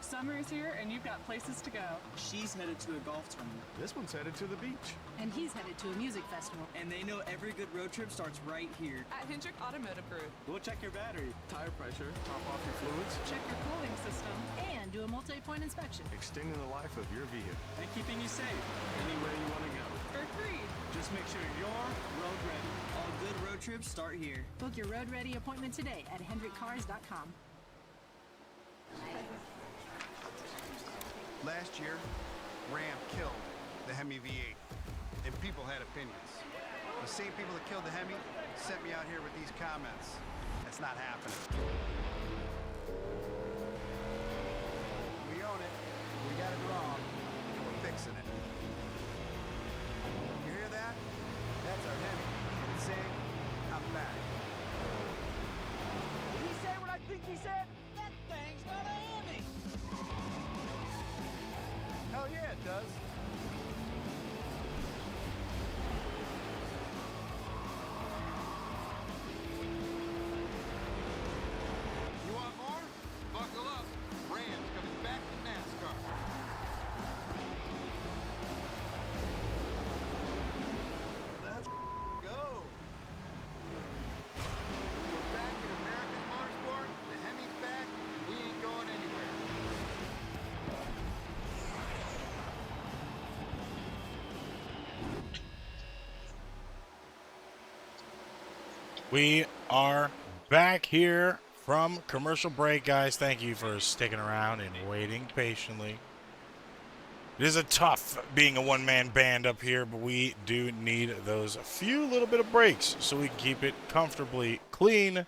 Speaker 3: Summer is here, and you've got places to go.
Speaker 5: She's headed to a golf tournament.
Speaker 6: This one's headed to the beach.
Speaker 3: And he's headed to a music festival.
Speaker 5: And they know every good road trip starts right here.
Speaker 3: At Hendrick Automotive Group.
Speaker 6: We'll check your battery, tire pressure, top off your fluids,
Speaker 3: Check your cooling system. And do a multi-point inspection.
Speaker 6: extending the life of your vehicle.
Speaker 5: And keeping you safe.
Speaker 6: Anywhere you want to go.
Speaker 3: For free.
Speaker 5: Just make sure you're road ready. All good road trips start here.
Speaker 3: Book your road-ready appointment today at hendrickcars.com.
Speaker 7: Last year, Ram killed the Hemi V8, and people had opinions. The same people that killed the Hemi sent me out here with these comments. That's not happening. We own it. We got it wrong, and we're fixing it. You hear that? That's our Hemi. And it's saying, I'm back.
Speaker 8: Did he say what I think he said? That thing's not a Hemi!
Speaker 7: Hell yeah, it does. You want more? Buckle up. Ram's coming back to NASCAR. Let's go. We're back in American motorsport. The Hemi's back. We ain't going anywhere.
Speaker 1: We are back here from commercial break, guys. Thank you for sticking around and waiting patiently. It is a tough being a one-man band up here, but we do need those few little bit of breaks so we can keep it comfortably clean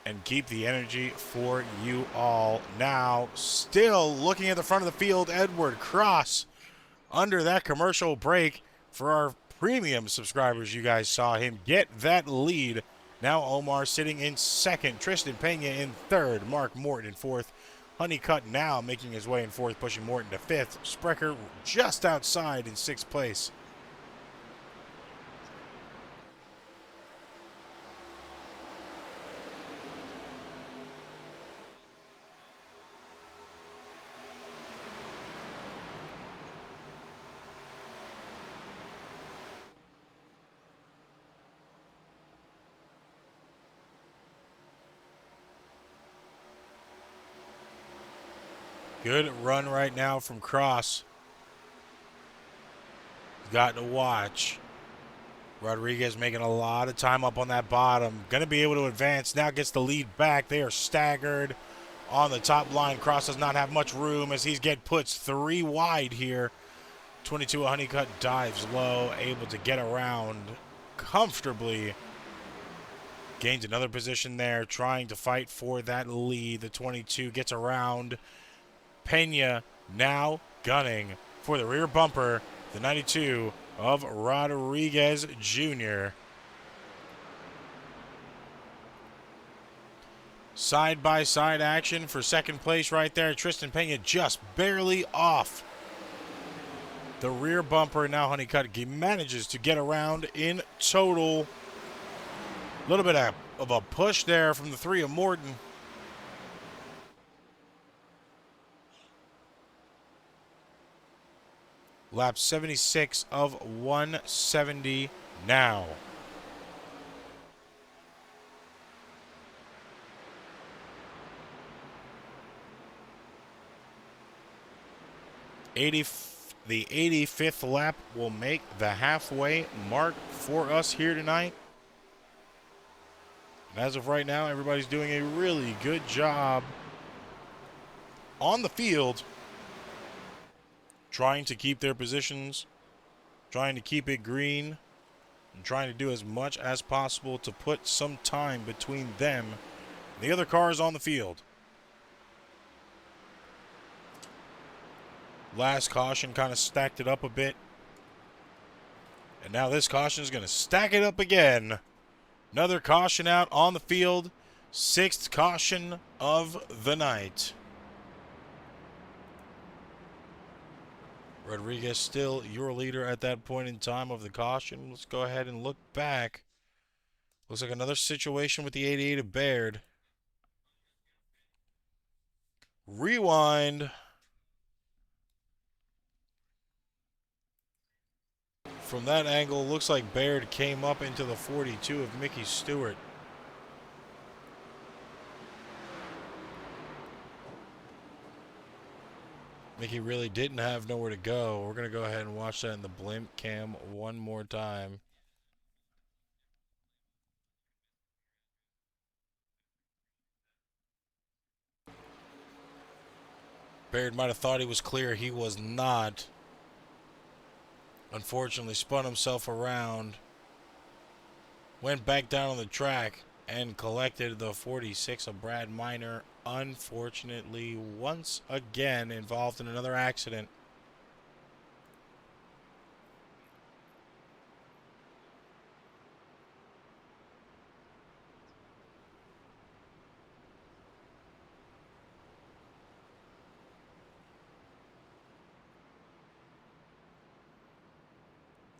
Speaker 1: and keep the energy for you all. Now, still looking at the front of the field, Edward Cross under that commercial break for our premium subscribers. You guys saw him get that lead. Now Omar sitting in second, Tristan Pena in third, Mark Morton in fourth, Honeycutt now making his way in fourth, pushing Morton to fifth. Sprecher just outside in sixth place. Good run right now from Cross. Got to watch. Rodriguez making a lot of time up on that bottom. Going to be able to advance. Now gets the lead back. They are staggered on the top line. Cross does not have much room as he's puts 3 wide here. 22 Honeycutt dives low, able to get around comfortably. Gains another position there, trying to fight for that lead. The 22 gets around. Pena now gunning for the rear bumper. The 92 of Rodriguez Jr. Side-by-side action for second place right there. Tristan Pena just barely off the rear bumper. Now Honeycutt manages to get around in total. A little bit of a push there from the 3 of Morton. Lap 76 of 170 now. The 85th lap will make the halfway mark for us here tonight. And as of right now, everybody's doing a really good job on the field, trying to keep their positions, trying to keep it green, and trying to do as much as possible to put some time between them and the other cars on the field. Last caution kind of stacked it up a bit. And now this caution is going to stack it up again. Another caution out on the field. 6th caution of the night. Rodriguez still your leader at that point in time of the caution. Let's go ahead and look back. Looks like another situation with the 88 of Baird. Rewind. From that angle, looks like Baird came up into the 42 of Mickey Stewart. Mickey really didn't have nowhere to go. We're going to go ahead and watch that in the blimp cam one more time. Baird might have thought he was clear. He was not. Unfortunately, spun himself around, went back down on the track, and collected the 46 of Brad Miner. Unfortunately, once again involved in another accident.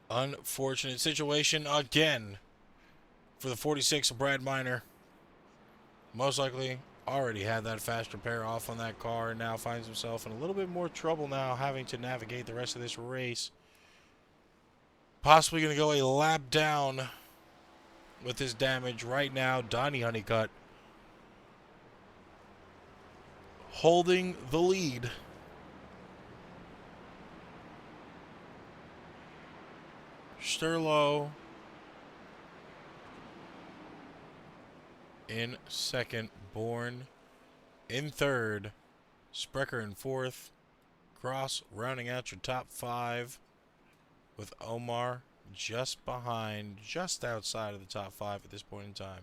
Speaker 1: Unfortunate situation again for the 46 of Brad Miner. Most likely already had that fast repair off on that car and now finds himself in a little bit more trouble now, having to navigate the rest of this race. Possibly going to go a lap down with this damage right now. Donnie Honeycutt holding the lead. Sterlo in second, Bourne in third, Sprecher in fourth, Cross rounding out your top 5 with Omar just behind, just outside of the top 5 at this point in time.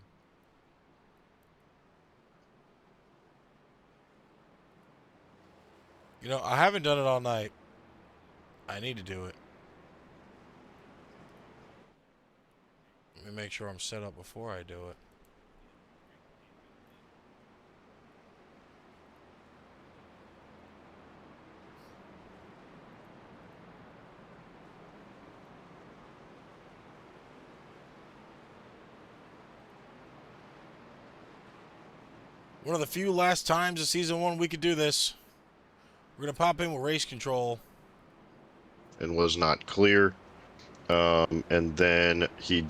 Speaker 1: You know, I haven't done it all night. I need to do it. Let me make sure I'm set up before I do it. One of the few last times of season 1 we could do this. We're going to pop in with race control.
Speaker 9: And was not clear. And then he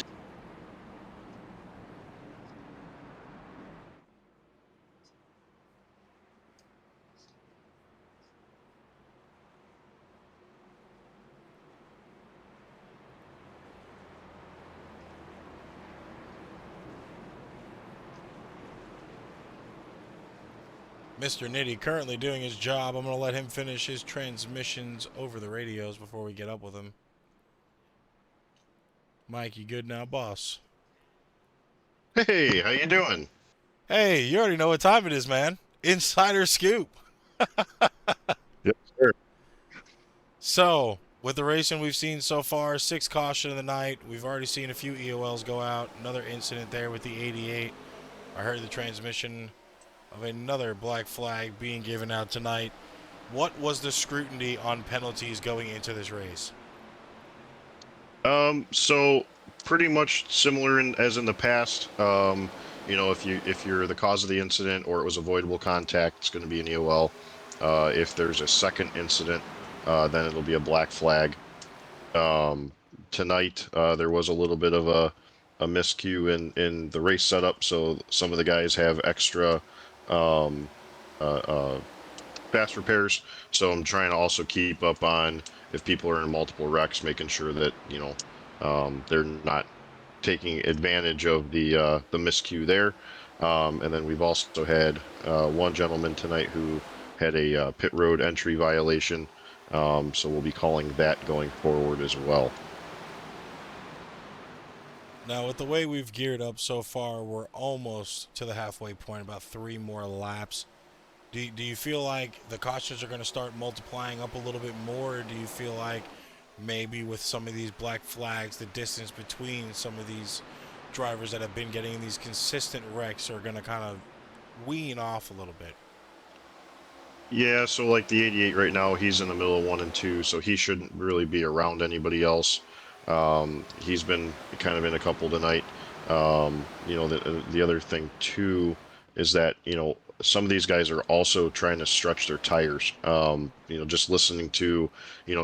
Speaker 1: Mr. Nitty currently doing his job. I'm going to let him finish his transmissions over the radios before we get up with him. Mike, you good now, boss?
Speaker 9: Hey, how you doing?
Speaker 1: Hey, you already know what time it is, man. Insider scoop.
Speaker 9: Yes, sir.
Speaker 1: So, with the racing we've seen so far, 6 caution of the night. We've already seen a few EOLs go out. Another incident there with the 88. I heard the transmission of another black flag being given out tonight. What was the scrutiny on penalties going into this race?
Speaker 9: So pretty much similar as in the past. If you're the cause of the incident or it was avoidable contact, it's going to be an EOL. If there's a second incident, then it'll be a black flag. Tonight, there was a little bit of a miscue in the race setup, so some of the guys have extra um, fast repairs. So I'm trying to also keep up on if people are in multiple wrecks, making sure that they're not taking advantage of the miscue there. And then we've also had one gentleman tonight who had a pit road entry violation. So we'll be calling that going forward as well.
Speaker 1: Now, with the way we've geared up so far, we're almost to the halfway point, about 3 more laps. Do you feel like the cautions are going to start multiplying up a little bit more, or do you feel like maybe with some of these black flags, the distance between some of these drivers that have been getting these consistent wrecks are going to kind of wean off a little bit?
Speaker 9: Yeah, so like the 88 right now, he's in the middle of 1 and 2, so he shouldn't really be around anybody else. He's been kind of in a couple tonight. The other thing too is that some of these guys are also trying to stretch their tires. Just listening to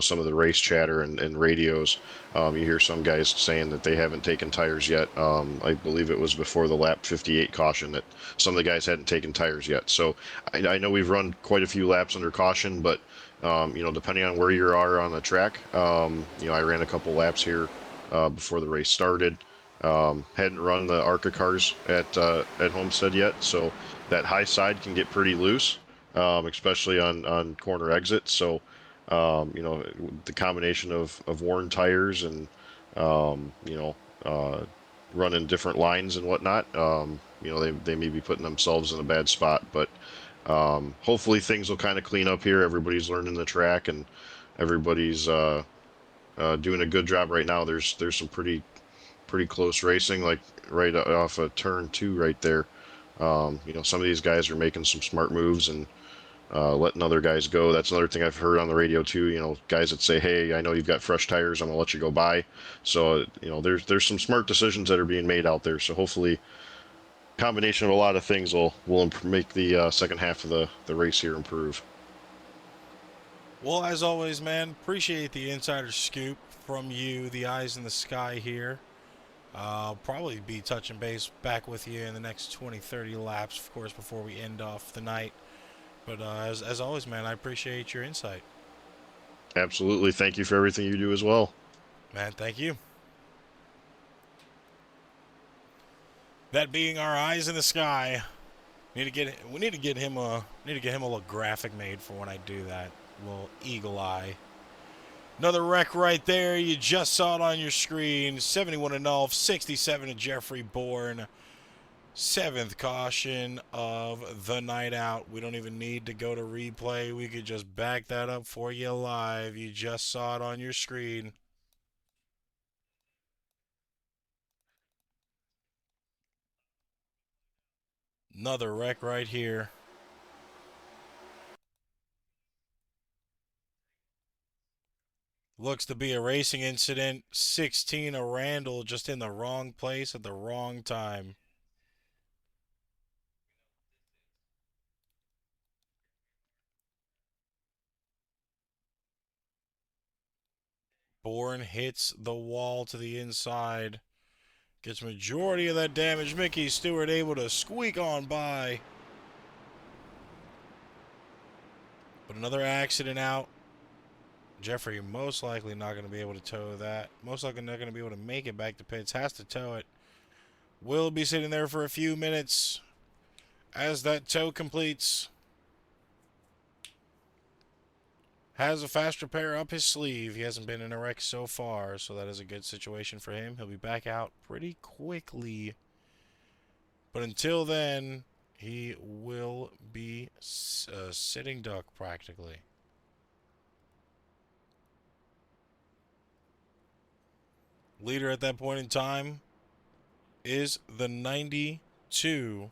Speaker 9: some of the race chatter and radios, you hear some guys saying that they haven't taken tires yet. I believe it was before the lap 58 caution that some of the guys hadn't taken tires yet. So I know we've run quite a few laps under caution, but depending on where you are on the track, I ran a couple laps here before the race started. Hadn't run the ARCA cars at Homestead yet, so that high side can get pretty loose, especially on corner exits. So, the combination of worn tires and running different lines and whatnot, they may be putting themselves in a bad spot. But hopefully things will kind of clean up here. Everybody's learning the track and everybody's doing a good job right now. There's some pretty close racing, like right off of turn 2 right there. Some of these guys are making some smart moves and letting other guys go. That's another thing I've heard on the radio too. Guys that say, "Hey, I know you've got fresh tires. I'm gonna let you go by." So there's some smart decisions that are being made out there. So hopefully, combination of a lot of things will make the second half of the race here improve.
Speaker 1: Well, as always, man, appreciate the insider scoop from you, the eyes in the sky here. I'll probably be touching base back with you in the next 20, 30 laps, of course, before we end off the night. But as always, man, I appreciate your insight.
Speaker 9: Absolutely. Thank you for everything you do as well.
Speaker 1: Man, thank you. That being our eyes in the sky, we need to get him a little graphic made for when I do that. A little eagle eye. Another wreck right there. You just saw it on your screen. 71 to Nulf, 67 to Jeffrey Bourne. 7th caution of the night out. We don't even need to go to replay. We could just back that up for you live. You just saw it on your screen. Another wreck right here. Looks to be a racing incident. 16 a Randall, just in the wrong place at the wrong time. Bourne hits the wall to the inside. Gets majority of that damage. Mickey Stewart able to squeak on by. But another accident out. Jeffrey most likely not going to be able to tow that. Most likely not going to be able to make it back to pits. Has to tow it. Will be sitting there for a few minutes as that tow completes. Has a fast repair up his sleeve. He hasn't been in a wreck so far, so that is a good situation for him. He'll be back out pretty quickly. But until then, he will be a sitting duck practically. Leader at that point in time is the 92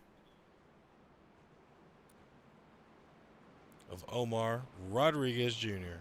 Speaker 1: of Omar Rodriguez Jr.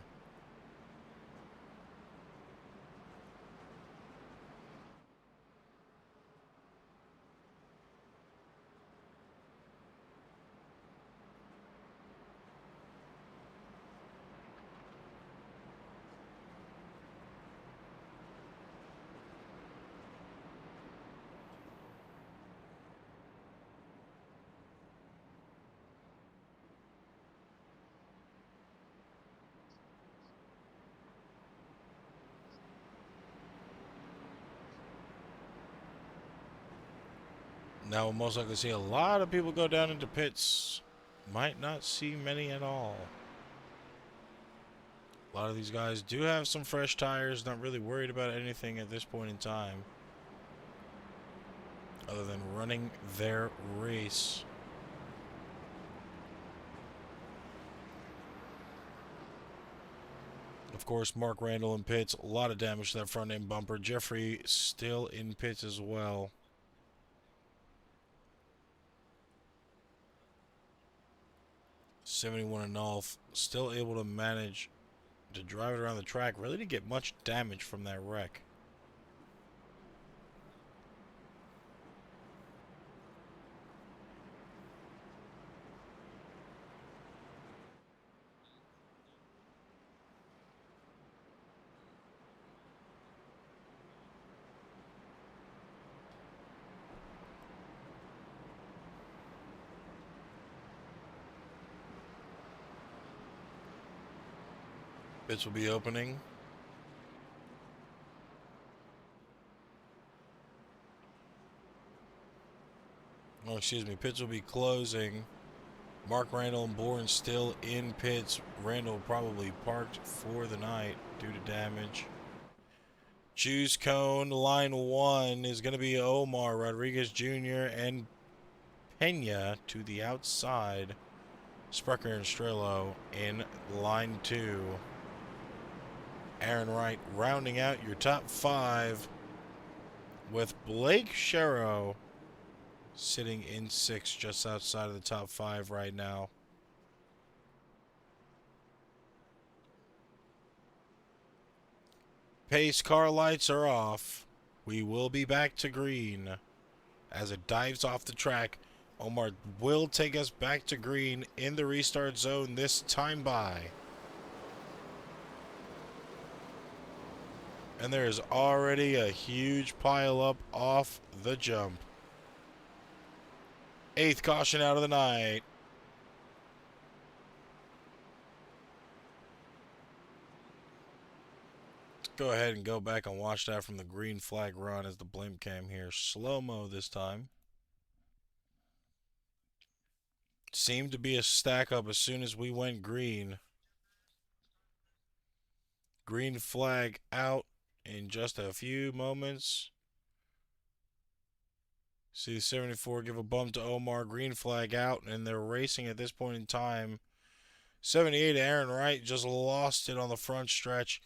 Speaker 1: Now we'll most likely see a lot of people go down into pits. Might not see many at all. A lot of these guys do have some fresh tires. Not really worried about anything at this point in time, other than running their race. Of course, Mark Randall in pits. A lot of damage to that front end bumper. Jeffrey still in pits as well. 71 and Nolf still able to manage to drive it around the track. Really didn't get much damage from that wreck. Pits will be opening. Oh, excuse me. Pits will be closing. Mark Randall and Bourne still in pits. Randall probably parked for the night due to damage. Choose cone. Line 1 is going to be Omar Rodriguez Jr. and Pena to the outside. Sprecher and Strillo in line 2. Aaron Wright rounding out your top 5 with Blake Sherrow sitting in 6, just outside of the top 5 right now. Pace car lights are off. We will be back to green as it dives off the track. Omar will take us back to green in the restart zone this time by. And there is already a huge pile up off the jump. 8th caution out of the night. Let's go ahead and go back and watch that from the green flag run as the blimp cam here. Slow-mo this time. Seemed to be a stack up as soon as we went green. Green flag out in just a few moments. See 74 give a bump to Omar. Green flag out, and they're racing at this point in time. 78 Aaron Wright just lost it on the front stretch.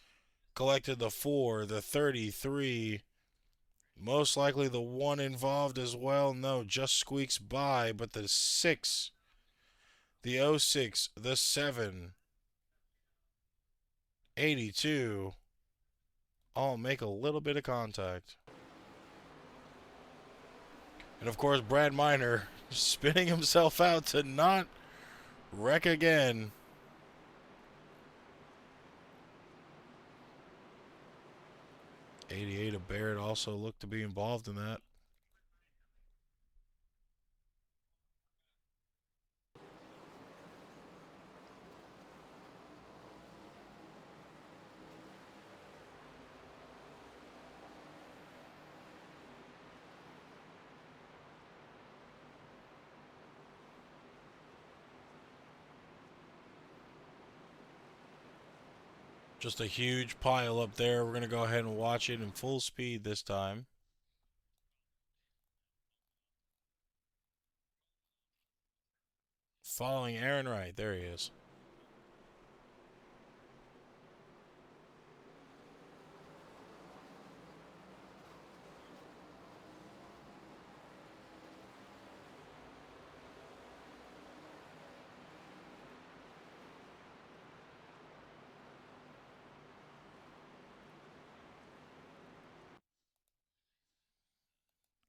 Speaker 1: Collected the 4, the 33. Most likely the 1 involved as well. No, just squeaks by, but the 6, the 06, the 7, 82 all make a little bit of contact. And of course, Brad Miner spinning himself out to not wreck again. 88 of Barrett also looked to be involved in that. Just a huge pile up there. We're going to go ahead and watch it in full speed this time. Following Aaron Wright. There he is.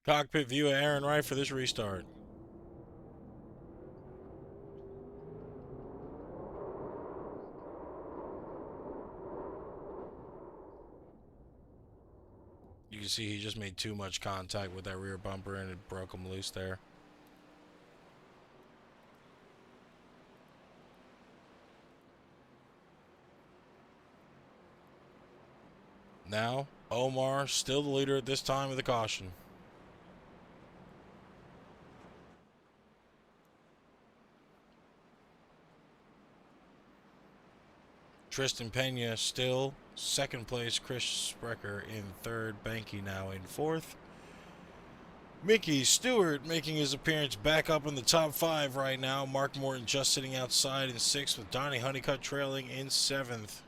Speaker 1: Cockpit view of Aaron Wright for this restart. You can see he just made too much contact with that rear bumper and it broke him loose there. Now, Omar still the leader at this time with a caution. Tristan Pena still second place. Chris Sprecher in third. Banky now in fourth. Mickey Stewart making his appearance back up in the top 5 right now. Mark Morton just sitting outside in 6th with Donnie Honeycutt trailing in 7th.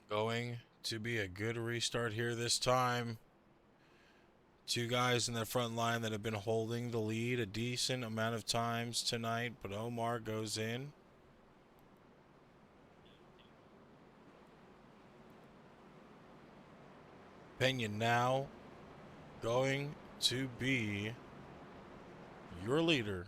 Speaker 1: Going to be a good restart here this time. Two guys in that front line that have been holding the lead a decent amount of times tonight, but Omar goes in. Pena now going to be your leader.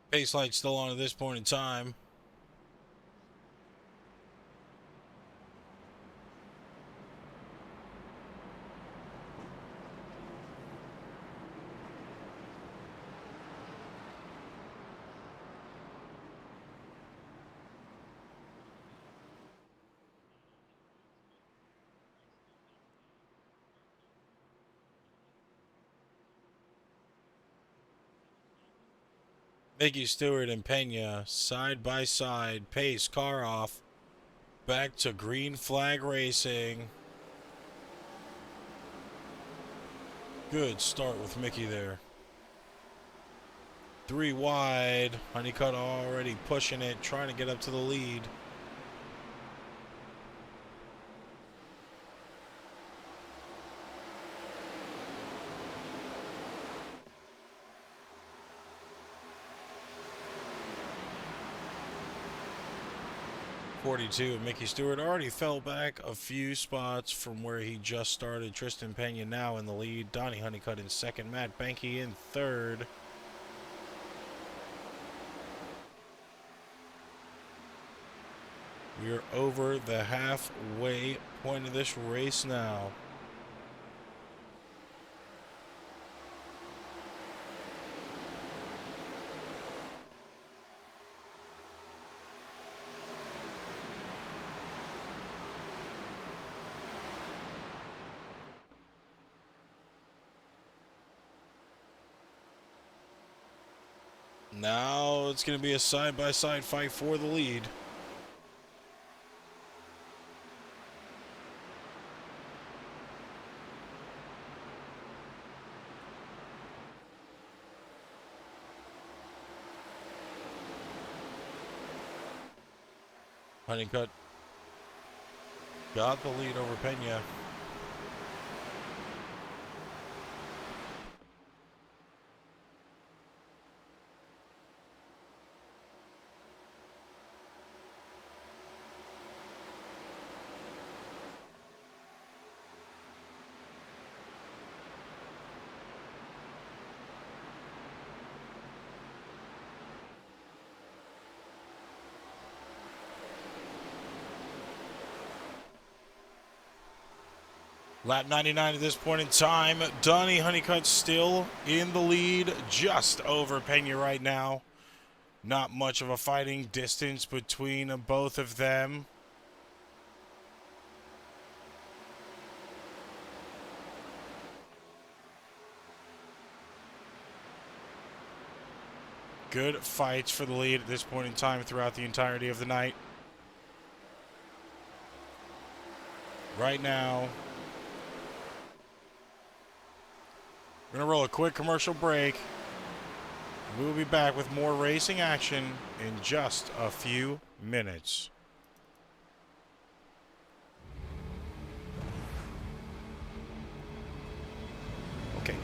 Speaker 1: Pace light still on at this point in time. Mickey Stewart and Pena side by side. Pace, car off. Back to green flag racing. Good start with Mickey there. 3 wide. Honeycutt already pushing it, trying to get up to the lead. And Mickey Stewart already fell back a few spots from where he just started. Tristan Pena now in the lead. Donnie Honeycutt in second. Matt Banky in third. We are over the halfway point of this race now. Now it's going to be a side-by-side fight for the lead. Honeycutt got the lead over Pena. Lap 99 at this point in time. Donnie Honeycutt still in the lead, just over Pena right now. Not much of a fighting distance between both of them. Good fights for the lead at this point in time throughout the entirety of the night. Right now, we're going to roll a quick commercial break. We will be back with more racing action in just a few minutes. Okay.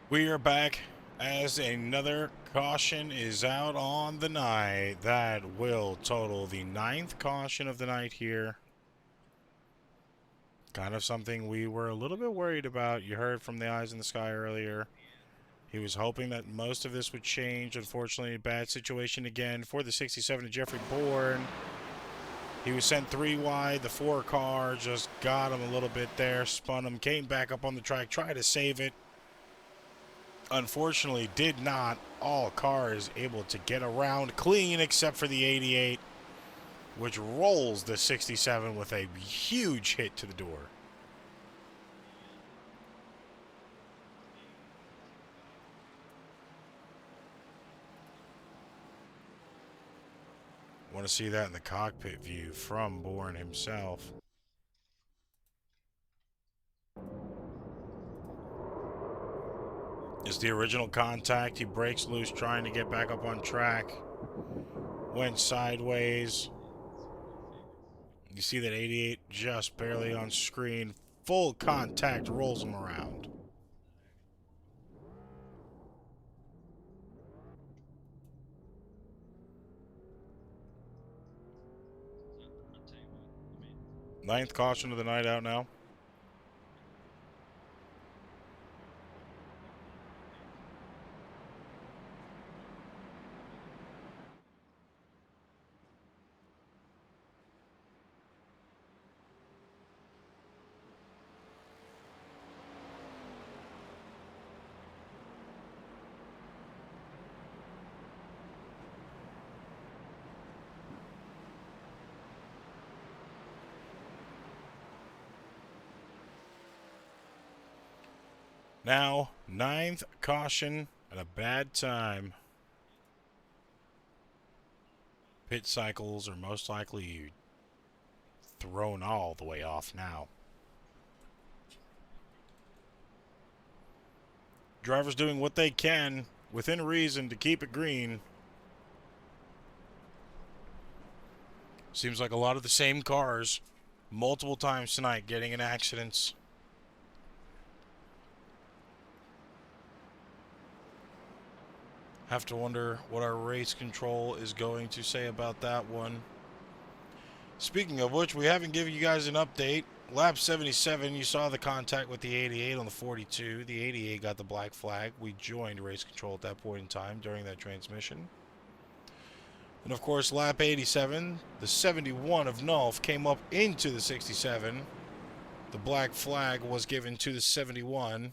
Speaker 1: We are back as another caution is out on the night. That will total the 9th caution of the night here. Kind of something we were a little bit worried about. You heard from the eyes in the sky earlier. He was hoping that most of this would change. Unfortunately, a bad situation again for the 67 to Jeffrey Bourne. He was sent 3 wide. The 4 car just got him a little bit there, spun him, came back up on the track, tried to save it. Unfortunately, did not. All cars able to get around clean except for the 88, which rolls the 67 with a huge hit to the door. Want to see that in the cockpit view from Bourne himself. It's the original contact. He breaks loose trying to get back up on track. Went sideways. You see that 88 just barely on screen. Full contact rolls him around. Ninth caution of the night out now. Now, 9th caution at a bad time. Pit cycles are most likely thrown all the way off now. Drivers doing what they can within reason to keep it green. Seems like a lot of the same cars multiple times tonight getting in accidents. Have to wonder what our race control is going to say about that one. Speaking of which, we haven't given you guys an update. Lap 77, you saw the contact with the 88 on the 42. The 88 got the black flag. We joined race control at that point in time during that transmission. And of course, lap 87, the 71 of Nulf came up into the 67. The black flag was given to the 71.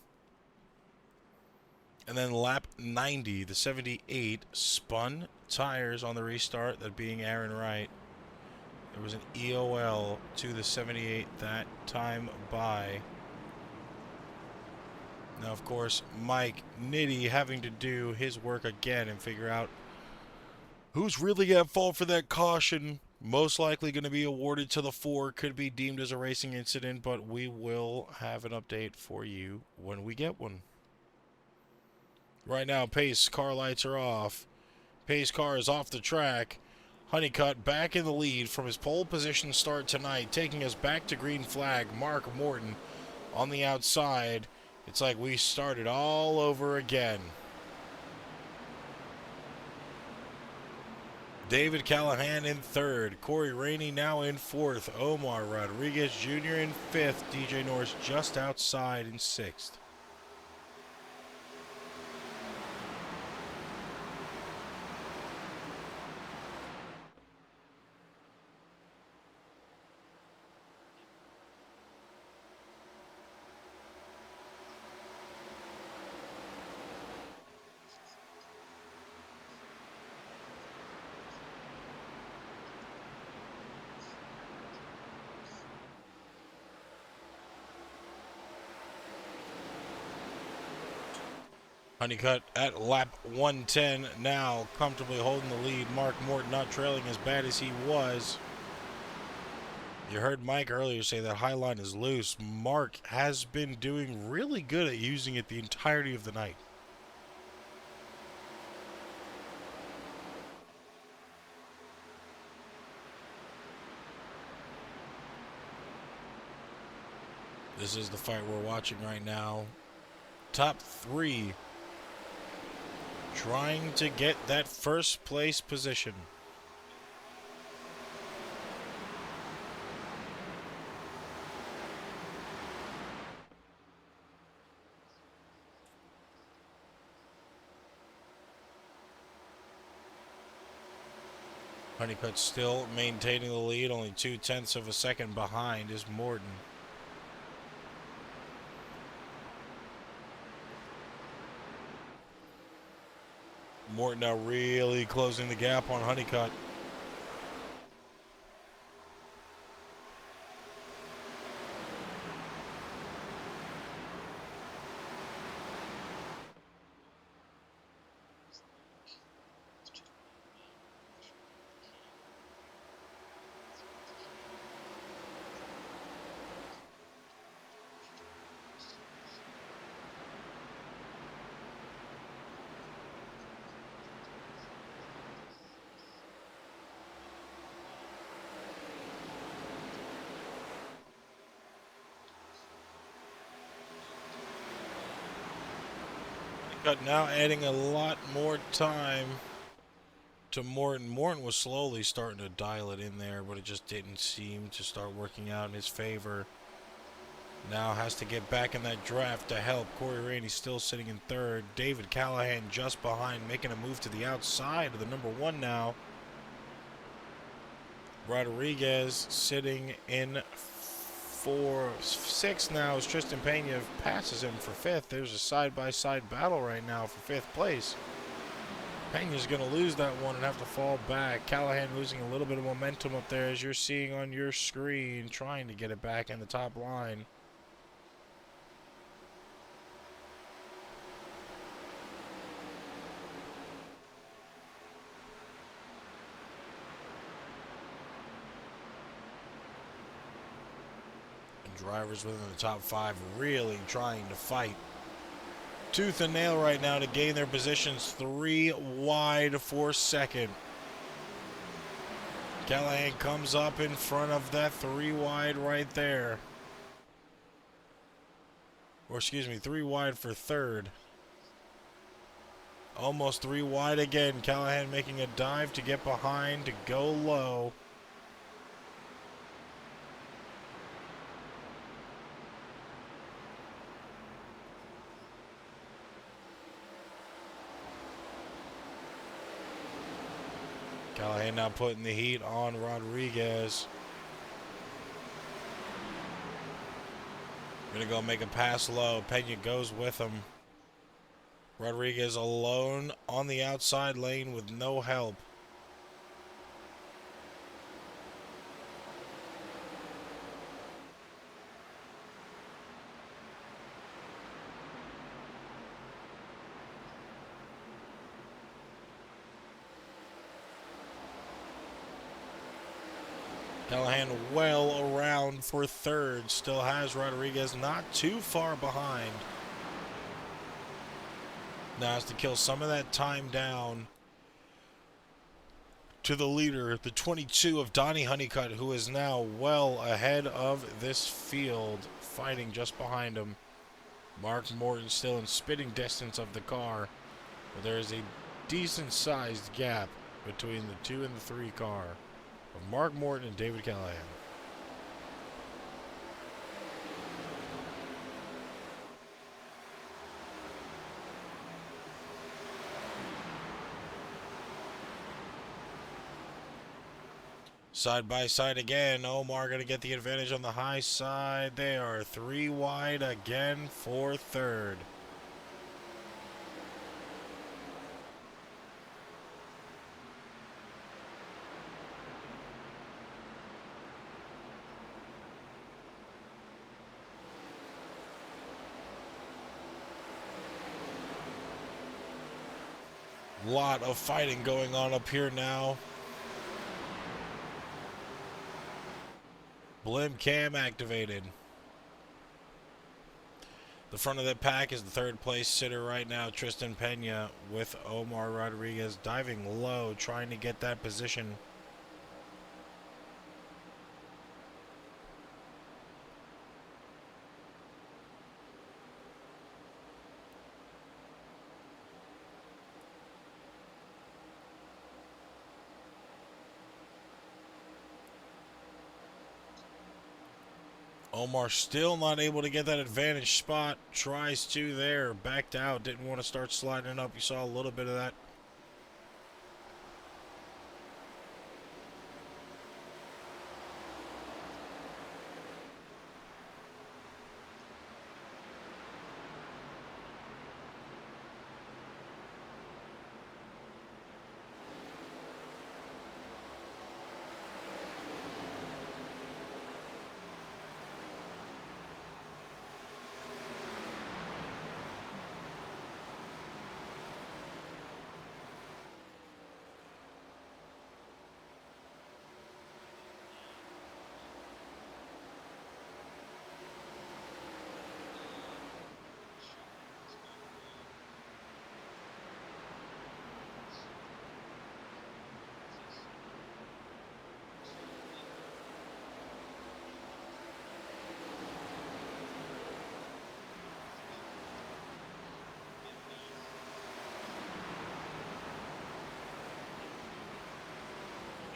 Speaker 1: And then lap 90, the 78 spun tires on the restart, that being Aaron Wright. There was an EOL to the 78 that time by. Now, of course, Mike Nitty having to do his work again and figure out who's really at fault for that caution. Most likely going to be awarded to the 4. Could be deemed as a racing incident, but we will have an update for you when we get one. Right now, Pace car lights are off. Pace car is off the track. Honeycutt back in the lead from his pole position start tonight, taking us back to green flag. Mark Morton on the outside. It's like we started all over again. David Callahan in 3rd. Corey Rainey now in 4th. Omar Rodriguez Jr. in 5th. DJ Norris just outside in 6th. Honeycutt at lap 110 now, comfortably holding the lead. Mark Morton not trailing as bad as he was. You heard Mike earlier say that high line is loose. Mark has been doing really good at using it the entirety of the night. This is the fight we're watching right now. Top 3 trying to get that first place position. Honeycutt still maintaining the lead, only 0.2 of a second behind is Morton. Morton now really closing the gap on Honeycutt. Now adding a lot more time to Morton. Morton was slowly starting to dial it in there, but it just didn't seem to start working out in his favor. Now has to get back in that draft to help. Corey Rainey still sitting in third. David Callahan just behind, making a move to the outside of the number one now. Rodriguez sitting in sixth now as Tristan Pena passes him for fifth. There's a side-by-side battle right now for fifth place. Pena's going to lose that one and have to fall back. Callahan losing a little bit of momentum up there as you're seeing on your screen, trying to get it back in the top line. Drivers within the top five really trying to fight tooth and nail right now to gain their positions. 3 wide for second. Callahan comes up in front of that 3 wide right there. Or excuse me, 3 wide for third. Almost 3 wide again. Callahan making a dive to get behind, to go low. Callahan now putting the heat on Rodriguez. Gonna go make a pass low. Pena goes with him. Rodriguez alone on the outside lane with no help. Callahan well around for third. Still has Rodriguez not too far behind. Now has to kill some of that time down to the leader, the 22 of Donnie Honeycutt, who is now well ahead of this field, fighting just behind him. Mark Morton still in spitting distance of the car, but there is a decent-sized gap between the 2 and the 3 car of Mark Morton and David Callahan. Side by side again. Omar going to get the advantage on the high side. They are 3 wide again for third. Lot of fighting going on up here now. Blim cam activated. The front of the pack is the third place sitter right now, Tristan Pena, with Omar Rodriguez diving low, trying to get that position. Omar still not able to get that advantage spot. Tries to there. Backed out. Didn't want to start sliding up. You saw a little bit of that.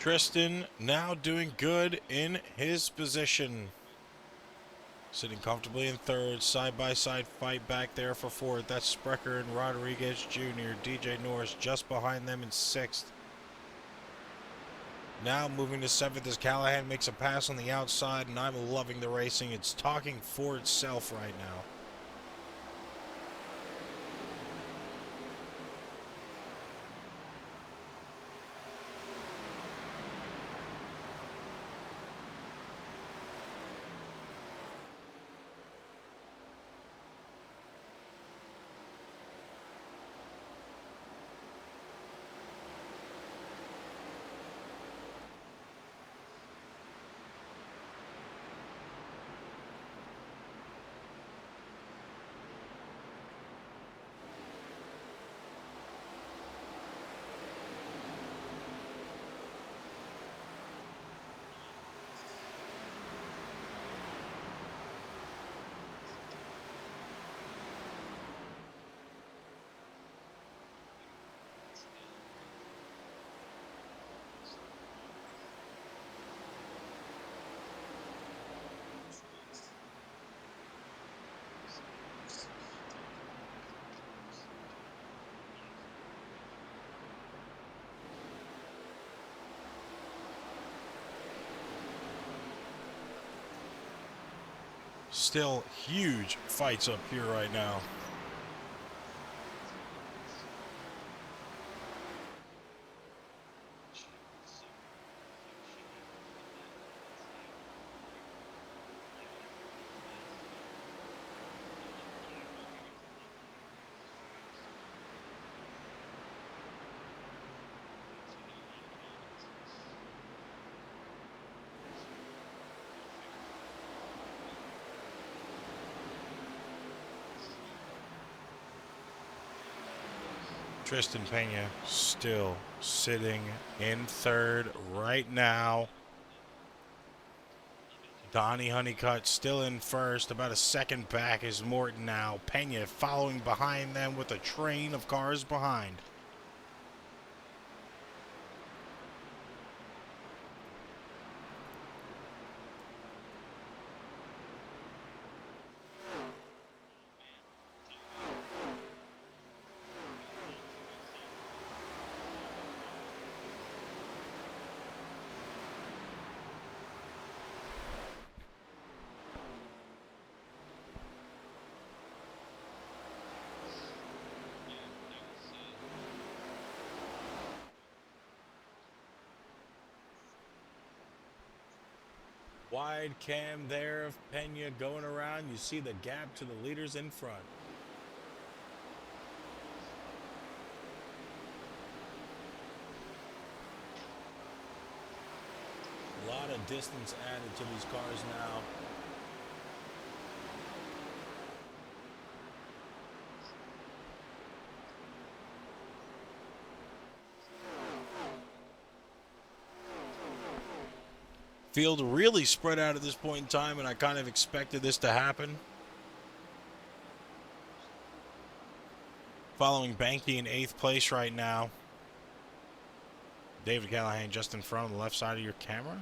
Speaker 1: Tristan now doing good in his position. Sitting comfortably in third, side-by-side fight back there for fourth. That's Sprecher and Rodriguez Jr. DJ Norris just behind them in sixth. Now moving to seventh as Callahan makes a pass on the outside, and I'm loving the racing. It's talking for itself right now. Still huge fights up here right now. Tristan Pena still sitting in third right now. Donnie Honeycutt still in first. About a second back is Morton now. Pena following behind them with a train of cars behind. Wide cam there of Pena going around. You see the gap to the leaders in front. A lot of distance added to these cars now. Field really spread out at this point in time, and I kind of expected this to happen. Following Banky in 8th place right now. David Callahan just in front on the left side of your camera.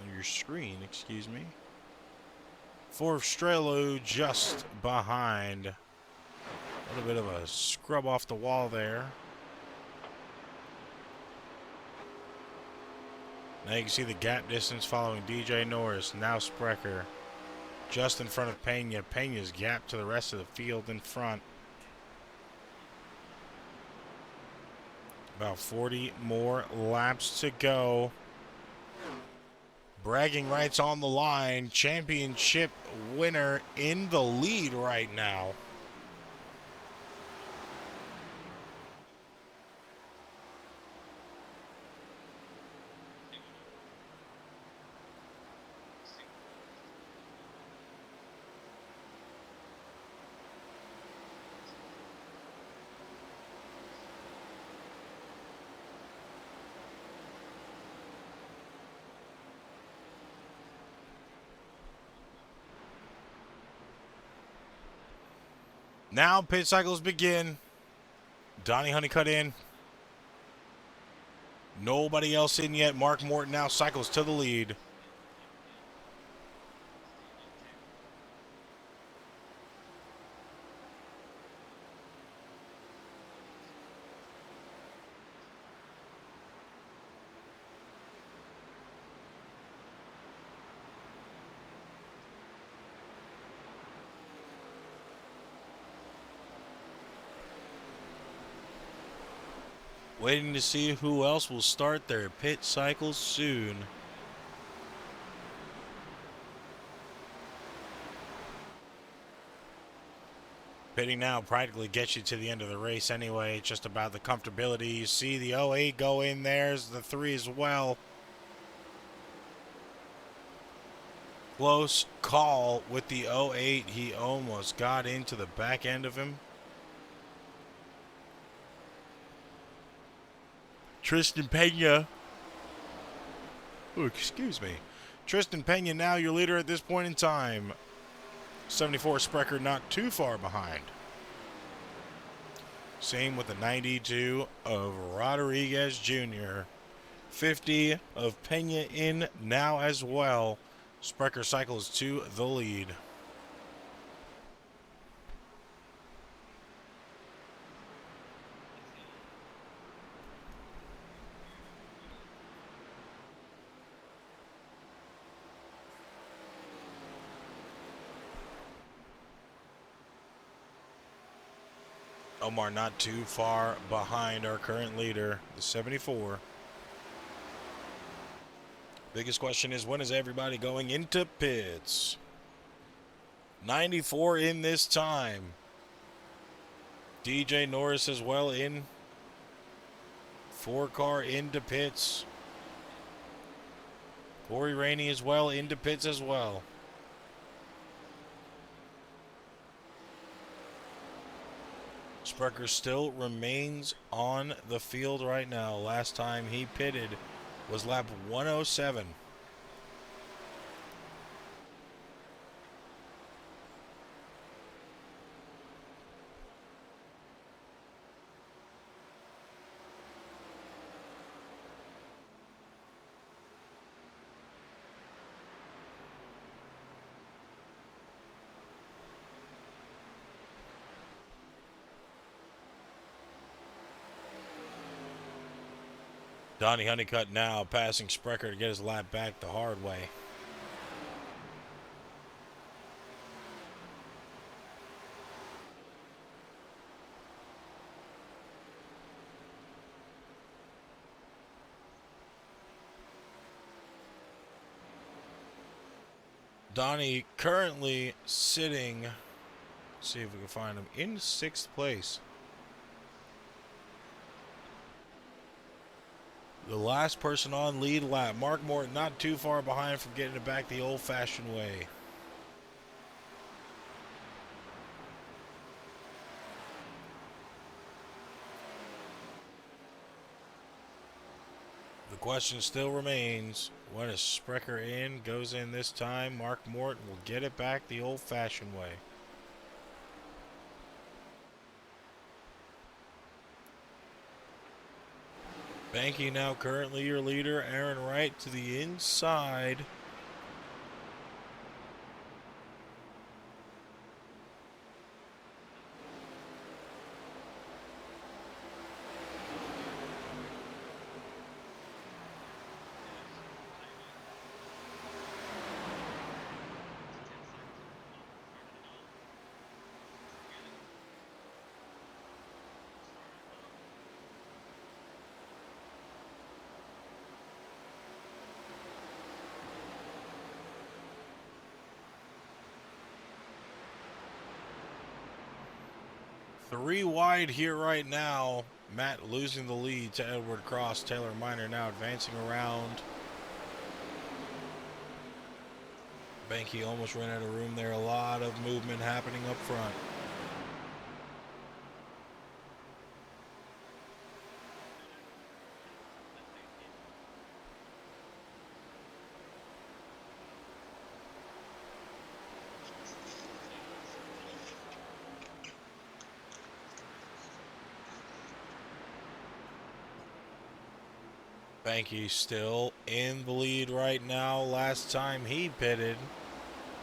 Speaker 1: On your screen, excuse me. For Strelo just behind. A little bit of a scrub off the wall there. Now you can see the gap distance following DJ Norris. Now Sprecher just in front of Pena. Pena's gap to the rest of the field in front. About 40 more laps to go. Bragging rights on the line. Championship winner in the lead right now. Now pit cycles begin. Donnie Honeycutt in. Nobody else in yet. Mark Morton now cycles to the lead. Waiting to see who else will start their pit cycles soon. Pitting now practically gets you to the end of the race anyway. It's just about the comfortability. You see the 08 go in. There's the 3 as well. Close call with the 08. He almost got into the back end of him. Tristan Pena. Oh, excuse me. Tristan Pena now your leader at this point in time. 74 Sprecher not too far behind. Same with the 92 of Rodriguez Jr. 50 of Pena in now as well. Sprecher cycles to the lead. Omar not too far behind our current leader, the 74. Biggest question is, when is everybody going into pits? 94 in this time. DJ Norris as well in. 4-car into pits. Corey Rainey as well into pits as well. Sprecher still remains on the field right now. Last time he pitted was lap 107. Donnie Honeycutt now passing Sprecher to get his lap back the hard way. Donnie currently sitting, let's see if we can find him, in 6th place. The last person on lead lap. Mark Morton not too far behind from getting it back the old-fashioned way. The question still remains, when is Sprecher in? Goes in this time. Mark Morton will get it back the old-fashioned way. Banky now currently your leader. Aaron Wright to the inside. Three wide here right now. Matt losing the lead to Edward Cross. Taylor Miner now advancing around. Banky almost ran out of room there. A lot of movement happening up front.
Speaker 10: Banky still in the lead right now. Last time he pitted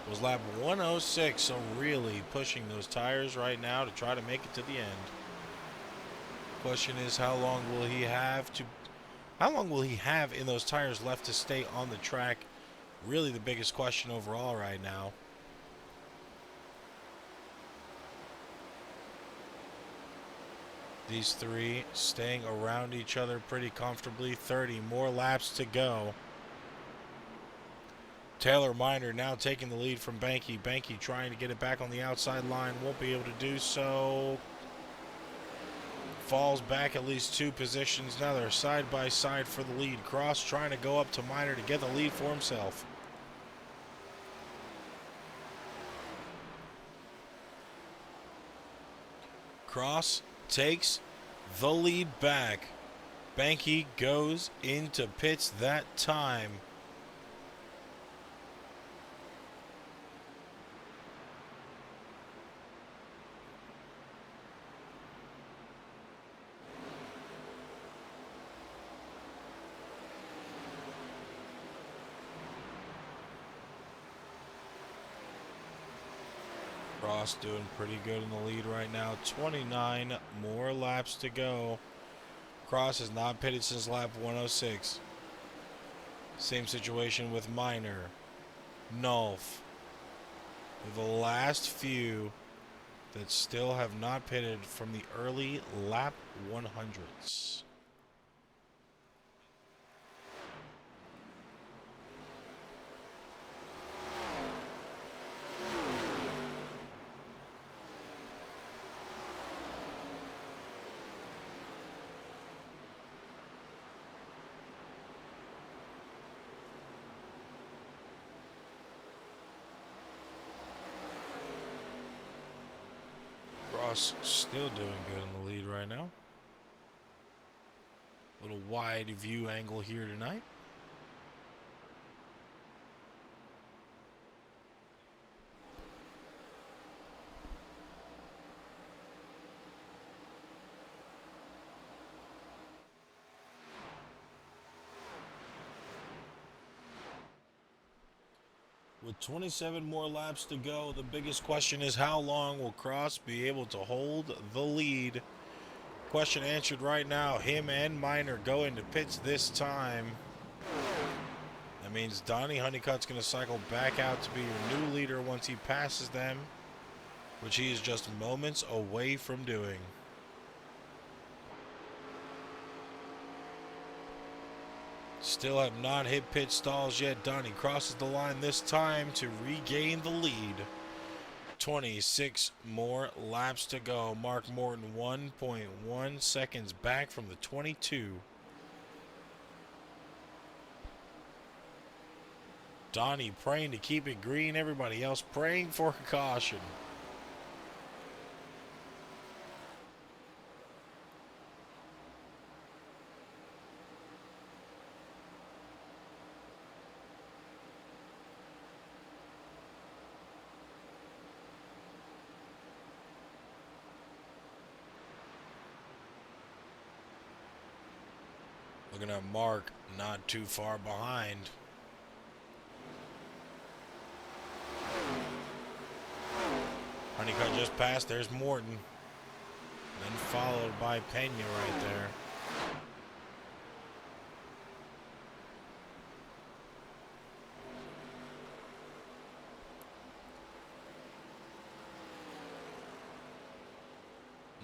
Speaker 10: was lap 106, so really pushing those tires right now to try to make it to the end. Question is, how long will he have in those tires left to stay on the track? Really the biggest question overall right now. These three staying around each other pretty comfortably. 30 more laps to go. Taylor Miner now taking the lead from Banky. Banky trying to get it back on the outside line. Won't be able to do so. Falls back at least 2 positions. Now they're side by side for the lead. Cross trying to go up to Miner to get the lead for himself. Cross takes the lead back. Banky goes into pits that time. Cross doing pretty good in the lead right now. 29 more laps to go. Cross has not pitted since lap 106. Same situation with Miner. Nulf. The last few that still have not pitted from the early lap 100s. Still doing good in the lead right now. Little wide view angle here tonight. With 27 more laps to go, the biggest question is, how long will Cross be able to hold the lead? Question answered right now. Him and Miner go into pits this time. That means Donnie Honeycutt's going to cycle back out to be your new leader once he passes them, which he is just moments away from doing. Still have not hit pit stalls yet. Donnie crosses the line this time to regain the lead. 26 more laps to go. Mark Morton 1.1 seconds back from the 22. Donnie praying to keep it green. Everybody else praying for a caution. Looking at Mark, not too far behind. Honeycutt just passed. There's Morton. Then followed by Pena right there.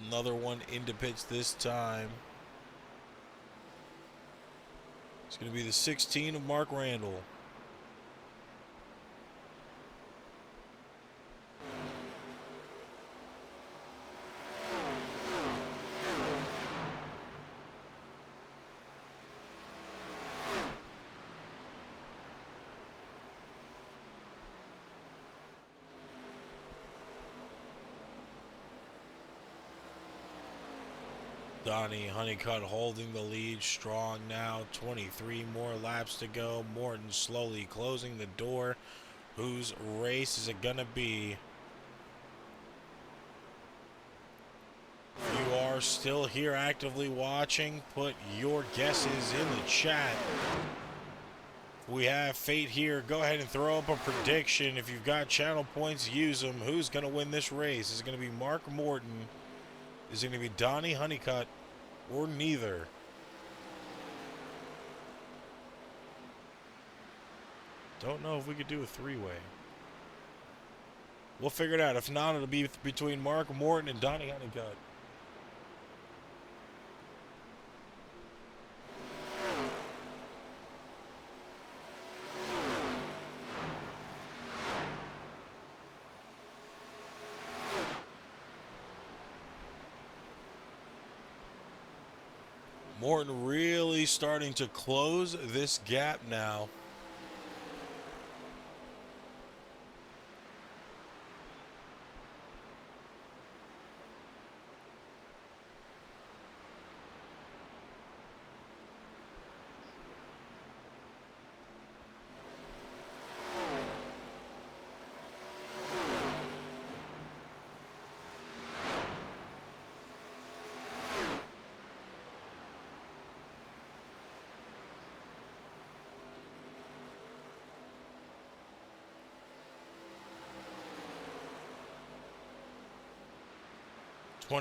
Speaker 10: Another one into pits this time. It's going to be the 16 of Mark Randall. Donnie Honeycutt holding the lead strong now. 23 more laps to go. Morton slowly closing the door. Whose race is it gonna be? Few you are still here actively watching, put your guesses in the chat. We have Fate here. Go ahead and throw up a prediction. If you've got channel points, use them. Who's going to win this race? Is it going to be Mark Morton? Is it going to be Donnie Honeycutt? Or neither? Don't know if we could do a three-way. We'll figure it out. If not, it'll be between Mark Morton and Donnie Honeycutt. Morton really starting to close this gap now.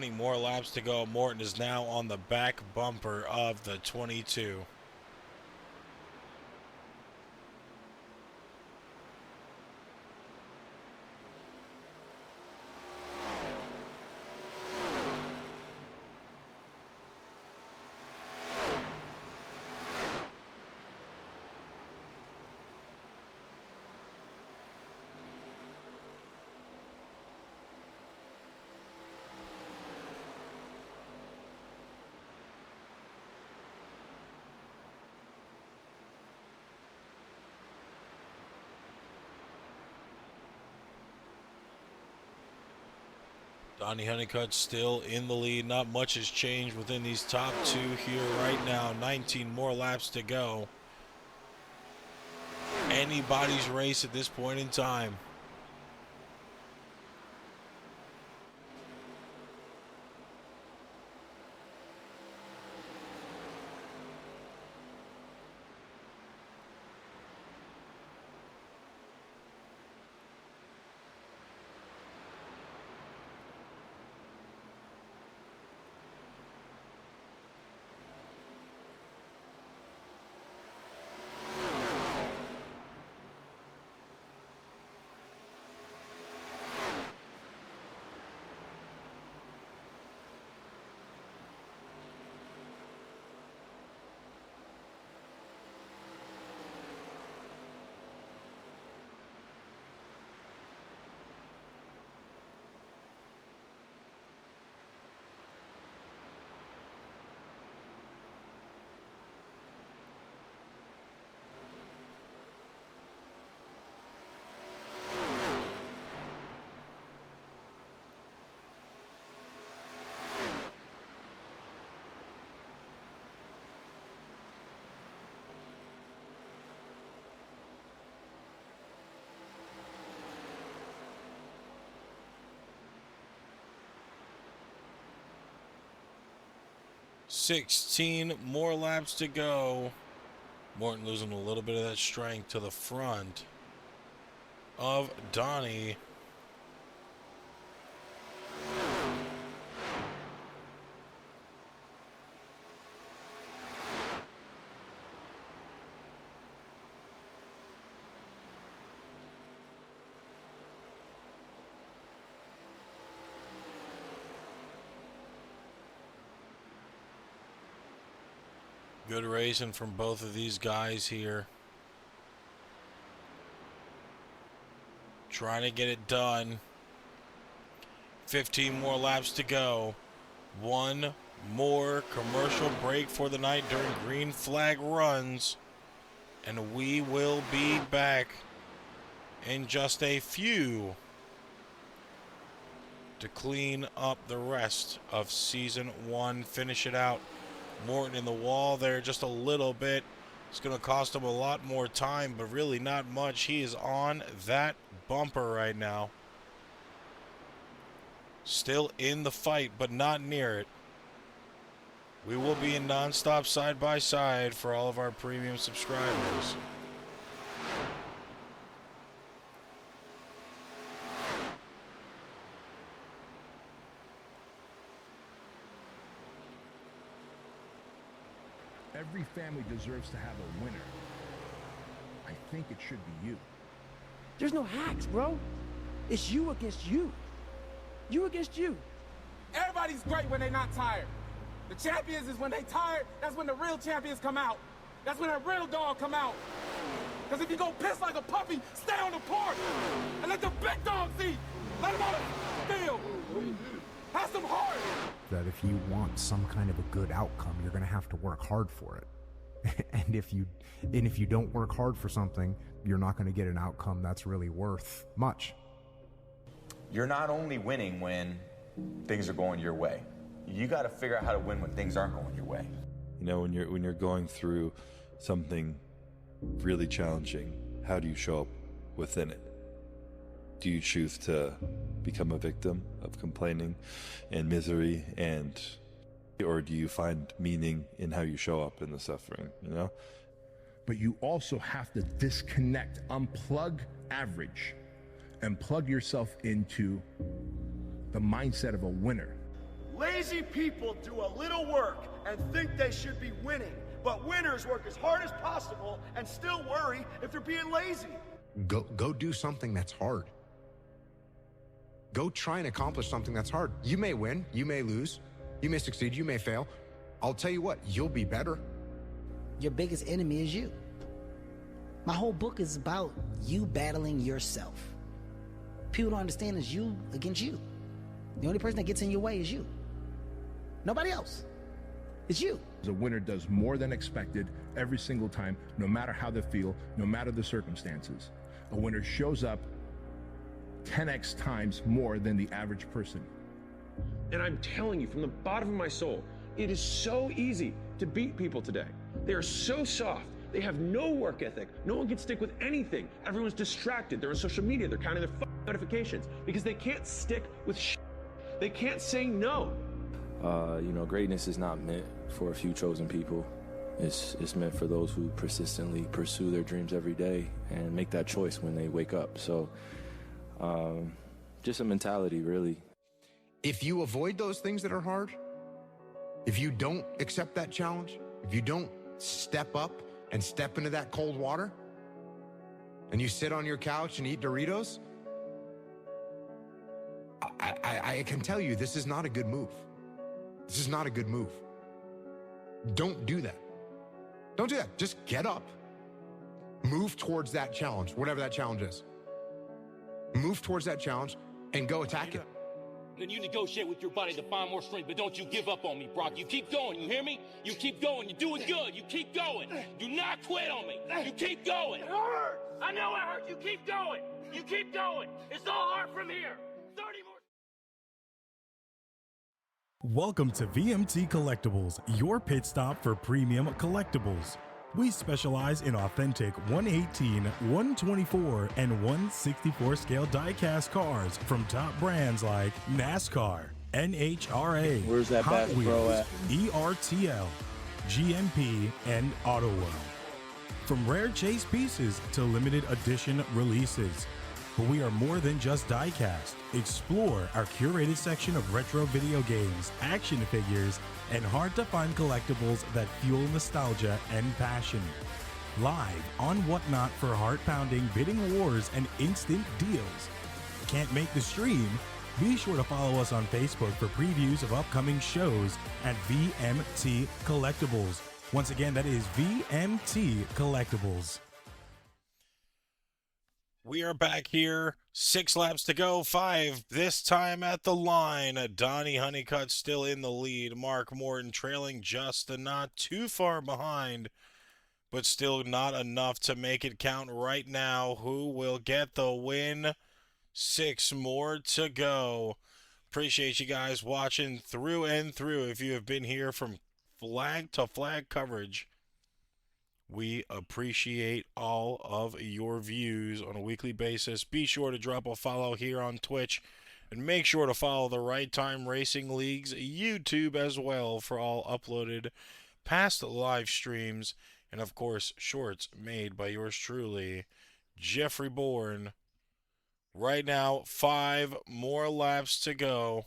Speaker 10: More laps to go. Morton is now on the back bumper of the 22. Donnie Honeycutt still in the lead. Not much has changed within these top two here right now. 19 more laps to go. Anybody's race at this point in time. $16 more laps to go. Morton losing a little bit of that strength to the front of Donnie. Good racing from both of these guys here. Trying to get it done. 15 more laps to go. One more commercial break for the night during green flag runs. And we will be back in just a few to clean up the rest of season one. Finish it out. Morton in the wall there just a little bit. It's going to cost him a lot more time, but really not much. He is on that bumper right now. Still in the fight, but not near it. We will be in nonstop side by side for all of our premium subscribers.
Speaker 11: Every family deserves to have a winner. I think it should be you.
Speaker 8: There's no hacks, bro. It's you against you. You against you.
Speaker 12: Everybody's great when they're not tired. The champions is when they tired, that's when the real champions come out. That's when a real dog come out. Because if you go piss like a puppy, stay on the porch and let the big dogs eat. Let them on the field. Have some heart.
Speaker 13: That if you want some kind of a good outcome, you're going to have to work hard for it. and if you don't work hard for something, you're not going to get an outcome that's really worth much.
Speaker 14: You're not only winning when things are going your way. You got to figure out how to win when things aren't going your way.
Speaker 15: You know, when you're going through something really challenging, how do you show up within it? Do you choose to become a victim of complaining and misery, or do you find meaning in how you show up in the suffering, you know?
Speaker 11: But you also have to disconnect, unplug average, and plug yourself into the mindset of a winner.
Speaker 5: Lazy people do a little work and think they should be winning, but winners work as hard as possible and still worry if they're being lazy.
Speaker 13: Go do something that's hard. Go try and accomplish something that's hard. You may win, you may lose, you may succeed, you may fail. I'll tell you what, you'll be better.
Speaker 4: Your biggest enemy is you. My whole book is about you battling yourself. People don't understand it's you against you. The only person that gets in your way is you. Nobody else. It's you.
Speaker 11: A winner does more than expected every single time, no matter how they feel, no matter the circumstances. A winner shows up 10x times more than the average person.
Speaker 16: And I'm telling you from the bottom of my soul, it is so easy to beat people today. They are so soft. They have no work ethic. No one can stick with anything. Everyone's distracted. They're on social media. They're counting their notifications because they can't stick with They can't say no.
Speaker 17: You know, greatness is not meant for a few chosen people. It's meant for those who persistently pursue their dreams every day and make that choice when they wake up. So, just a mentality, really.
Speaker 13: If you avoid those things that are hard, if you don't accept that challenge, if you don't step up and step into that cold water, and you sit on your couch and eat Doritos, I can tell you this is not a good move. This is not a good move. Don't do that. Don't do that. Just get up. Move towards that challenge, whatever that challenge is. Move towards that challenge and go attack it.
Speaker 18: Then you negotiate with your body to find more strength, but don't you give up on me, Brock. You keep going, you hear me? You keep going, you're doing good, you keep going. Do not quit on me. You keep going. It hurts. I know it hurts. You keep going. You keep going. It's all hard from here. 30 more.
Speaker 2: Welcome to VMT Collectibles, your pit stop for premium collectibles. We specialize in authentic 118, 124, and 164 scale die-cast cars from top brands like NASCAR, NHRA,
Speaker 17: Where's that
Speaker 2: Hot
Speaker 17: Bass Pro
Speaker 2: Wheels,
Speaker 17: at?
Speaker 2: ERTL, GMP, and Auto World. From rare chase pieces to limited edition releases. But we are more than just die-cast. Explore our curated section of retro video games, action figures, and hard-to-find collectibles that fuel nostalgia and passion. Live on Whatnot for heart-pounding bidding wars and instant deals. Can't make the stream? Be sure to follow us on Facebook for previews of upcoming shows at VMT Collectibles. Once again, that is VMT Collectibles.
Speaker 10: We are back here. 6 laps to go. 5 this time at the line. Donnie Honeycutt still in the lead. Mark Morton trailing just not too far behind, but still not enough to make it count right now. Who will get the win? 6 more to go. Appreciate you guys watching through and through. If you have been here from flag to flag coverage, we appreciate all of your views on a weekly basis. Be sure to drop a follow here on Twitch And make sure to follow the Right Time Racing League's YouTube as well for all uploaded past live streams and, of course, shorts made by yours truly, Jeffrey Bourne. Right now, 5 more laps to go.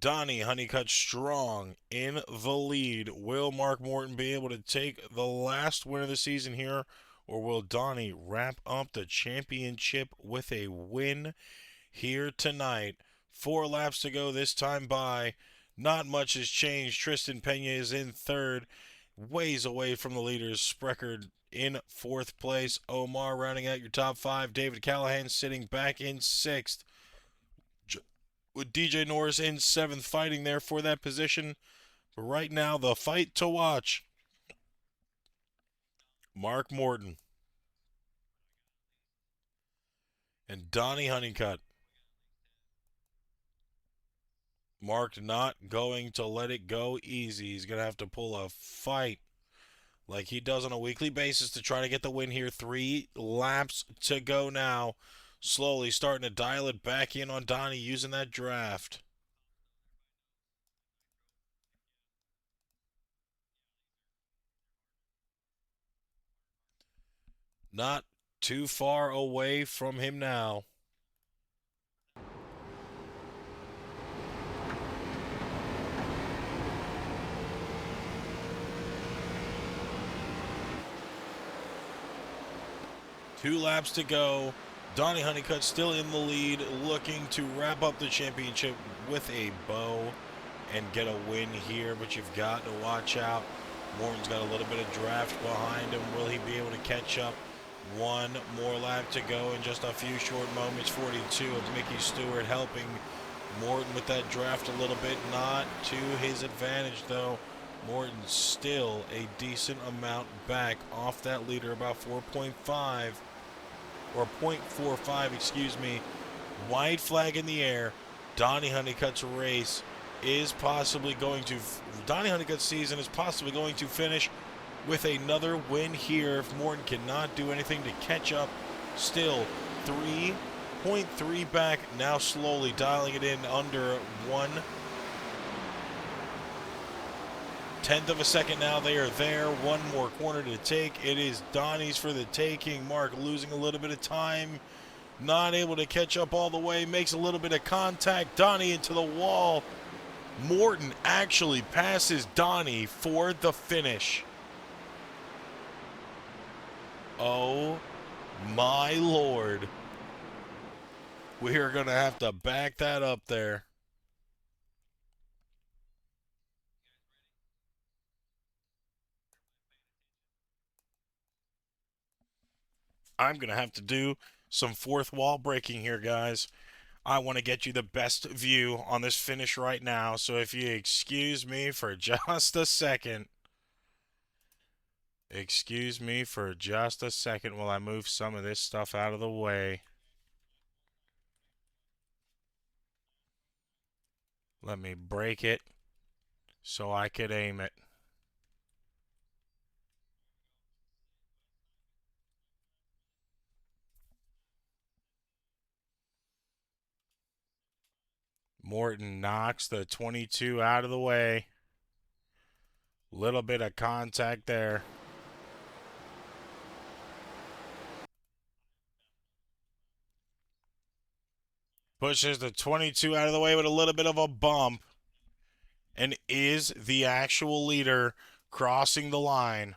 Speaker 10: Donnie Honeycutt strong in the lead. Will Mark Morton be able to take the last win of the season here, or will Donnie wrap up the championship with a win here tonight? 4 laps to go this time by. Not much has changed. Tristan Pena is in third, ways away from the leaders. Sprecher in fourth place. Omar rounding out your top 5. David Callahan sitting back in sixth, with DJ Norris in 7th, fighting there for that position. But right now, the fight to watch, Mark Morton and Donnie Honeycutt. Mark not going to let it go easy. He's going to have to pull a fight like he does on a weekly basis to try to get the win here. 3 laps to go now. Slowly starting to dial it back in on Donnie using that draft. Not too far away from him now. Two laps to go. Donnie Honeycutt still in the lead, looking to wrap up the championship with a bow and get a win here, but you've got to watch out. Morton's got a little bit of draft behind him. Will he be able to catch up? 1 more lap to go in just a few short moments. 42 of Mickey Stewart helping Morton with that draft a little bit. Not to his advantage, though. Morton still a decent amount back off that leader, about 4.5 or 0.45, excuse me. White flag in the air. Donnie Honeycutt's race is possibly going to, Donnie Honeycutt's season is possibly going to finish with another win here if Morton cannot do anything to catch up. Still 3.3 back, now slowly dialing it in under 1/10 of a second now. They are there. 1 more corner to take. It is Donnie's for the taking. Mark losing a little bit of time. Not able to catch up all the way. Makes a little bit of contact. Donnie into the wall. Morton actually passes Donnie for the finish. Oh my Lord. We are going to have to back that up there. I'm going to have to do some fourth wall breaking here, guys. I want to get you the best view on this finish right now. So if you excuse me for just a second. Excuse me for just a second while I move some of this stuff out of the way. Let me break it so I could aim it. Morton knocks the 22 out of the way. Little bit of contact there. Pushes the 22 out of the way with a little bit of a bump. And is the actual leader crossing the line.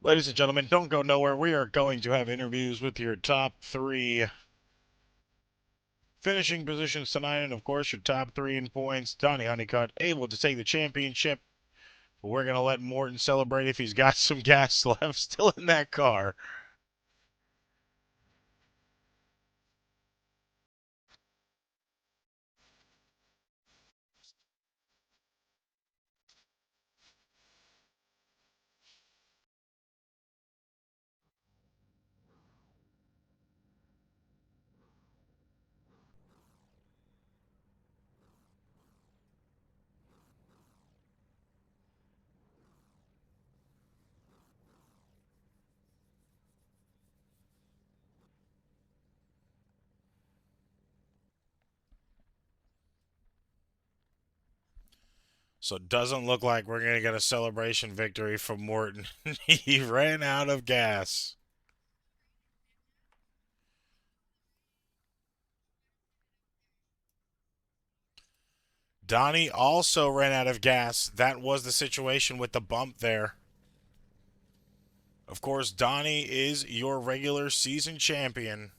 Speaker 10: Ladies and gentlemen, don't go nowhere. We are going to have interviews with your top 3
Speaker 1: finishing positions tonight, and of course your top 3 in points. Donnie Honeycutt able to take the championship. But we're going to let Morton celebrate if he's got some gas left still in that car. So it doesn't look like we're going to get a celebration victory from Morton. He ran out of gas. Donnie also ran out of gas. That was the situation with the bump there. Of course, Donnie is your regular season champion.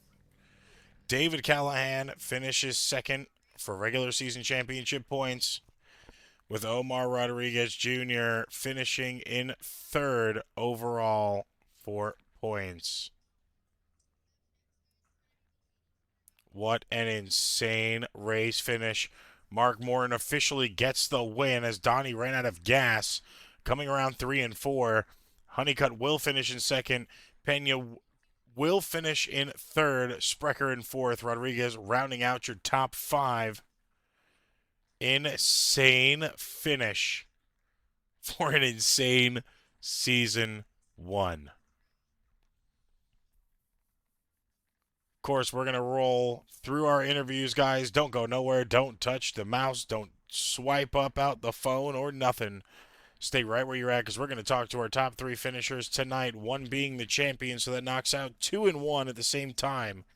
Speaker 1: David Callahan finishes second for regular season championship points, with Omar Rodriguez Jr. finishing in third overall for points. What an insane race finish. Mark Morton officially gets the win as Donnie ran out of gas. Coming around 3 and 4, Honeycutt will finish in second. Pena will finish in third. Sprecher in fourth. Rodriguez rounding out your top 5. Insane finish for an insane season 1. Of course, we're going to roll through our interviews, guys. Don't go nowhere. Don't touch the mouse. Don't swipe up out the phone or nothing. Stay right where you're at because we're going to talk to our top 3 finishers tonight, one being the champion, so that knocks out 2 and 1 at the same time.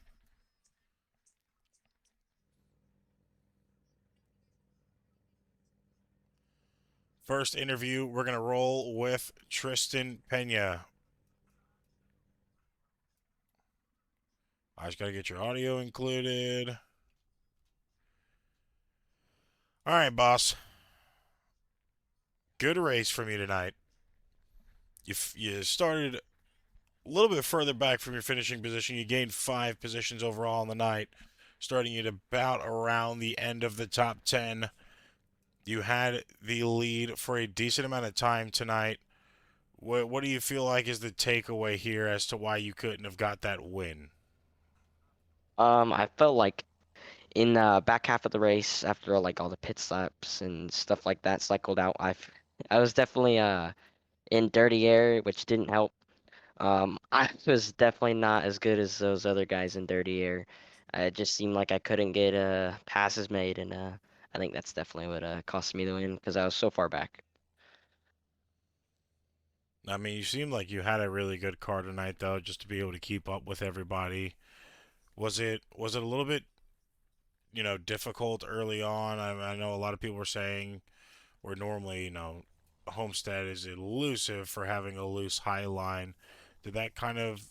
Speaker 1: First interview, we're going to roll with Tristan Pena. I just got to get your audio included. All right, boss. Good race from you tonight. You started a little bit further back from your finishing position. You gained 5 positions overall on the night, starting at about around the end of the top 10. You had the lead for a decent amount of time tonight. What do you feel like is the takeaway here as to why you couldn't have got that win?
Speaker 19: I felt like in the back half of the race, after like all the pit stops and stuff like that cycled out, I was definitely in dirty air, which didn't help. I was definitely not as good as those other guys in dirty air. It just seemed like I couldn't get passes made, and I think that's definitely what cost me the win because I was so far back.
Speaker 1: I mean, you seemed like you had a really good car tonight, though, just to be able to keep up with everybody. Was it a little bit, difficult early on? I know a lot of people were saying, where normally, Homestead is elusive for having a loose high line. Did that kind of,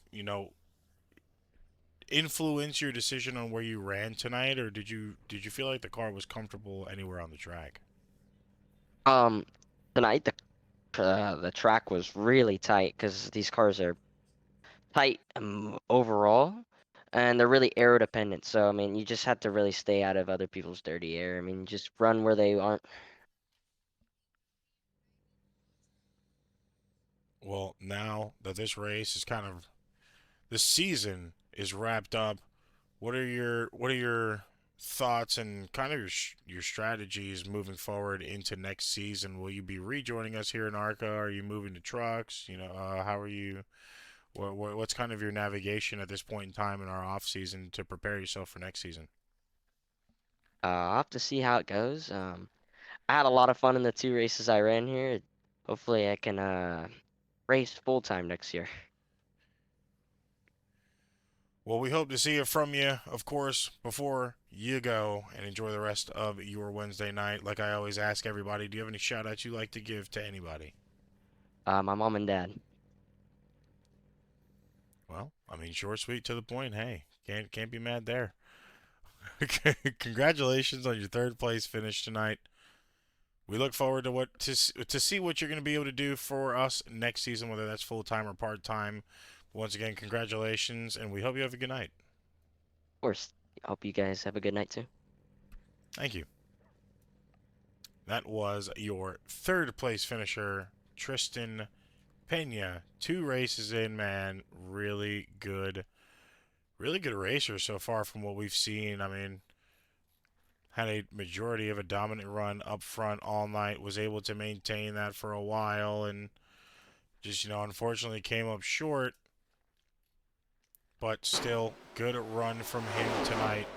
Speaker 1: influence your decision on where you ran tonight, or did you feel like the car was comfortable anywhere on the track?
Speaker 19: Um, Tonight the track was really tight because these cars are tight overall, and they're really aero dependent. So I mean, you just have to really stay out of other people's dirty air. I mean, just run where they aren't.
Speaker 1: Well, now that this race is kind of the season is wrapped up, what are your thoughts and kind of your strategies moving forward into next season? Will you be rejoining us here in ARCA? Are you moving to trucks? How are you? What's kind of your navigation at this point in time in our off season to prepare yourself for next season?
Speaker 19: I'll have to see how it goes. I had a lot of fun in the 2 races I ran here. Hopefully, I can race full time next year.
Speaker 1: Well, we hope to see it from you, of course, before you go and enjoy the rest of your Wednesday night. Like I always ask everybody, do you have any shout outs you'd like to give to anybody?
Speaker 19: My mom and dad.
Speaker 1: Well, I mean, short, sweet, to the point. Hey, can't be mad there.
Speaker 10: Congratulations on your third place finish tonight. We look forward to to see what you're going to be able to do for us next season, whether that's full time or part time. Once again, congratulations, and we hope you have a good night.
Speaker 19: Of course. Hope you guys have a good night too.
Speaker 10: Thank you. That was your third place finisher, Tristan Pena. 2 races in, man. Really good racer so far from what we've seen. I mean, had a majority of a dominant run up front all night, was able to maintain that for a while, and just, unfortunately came up short, but still good run from him tonight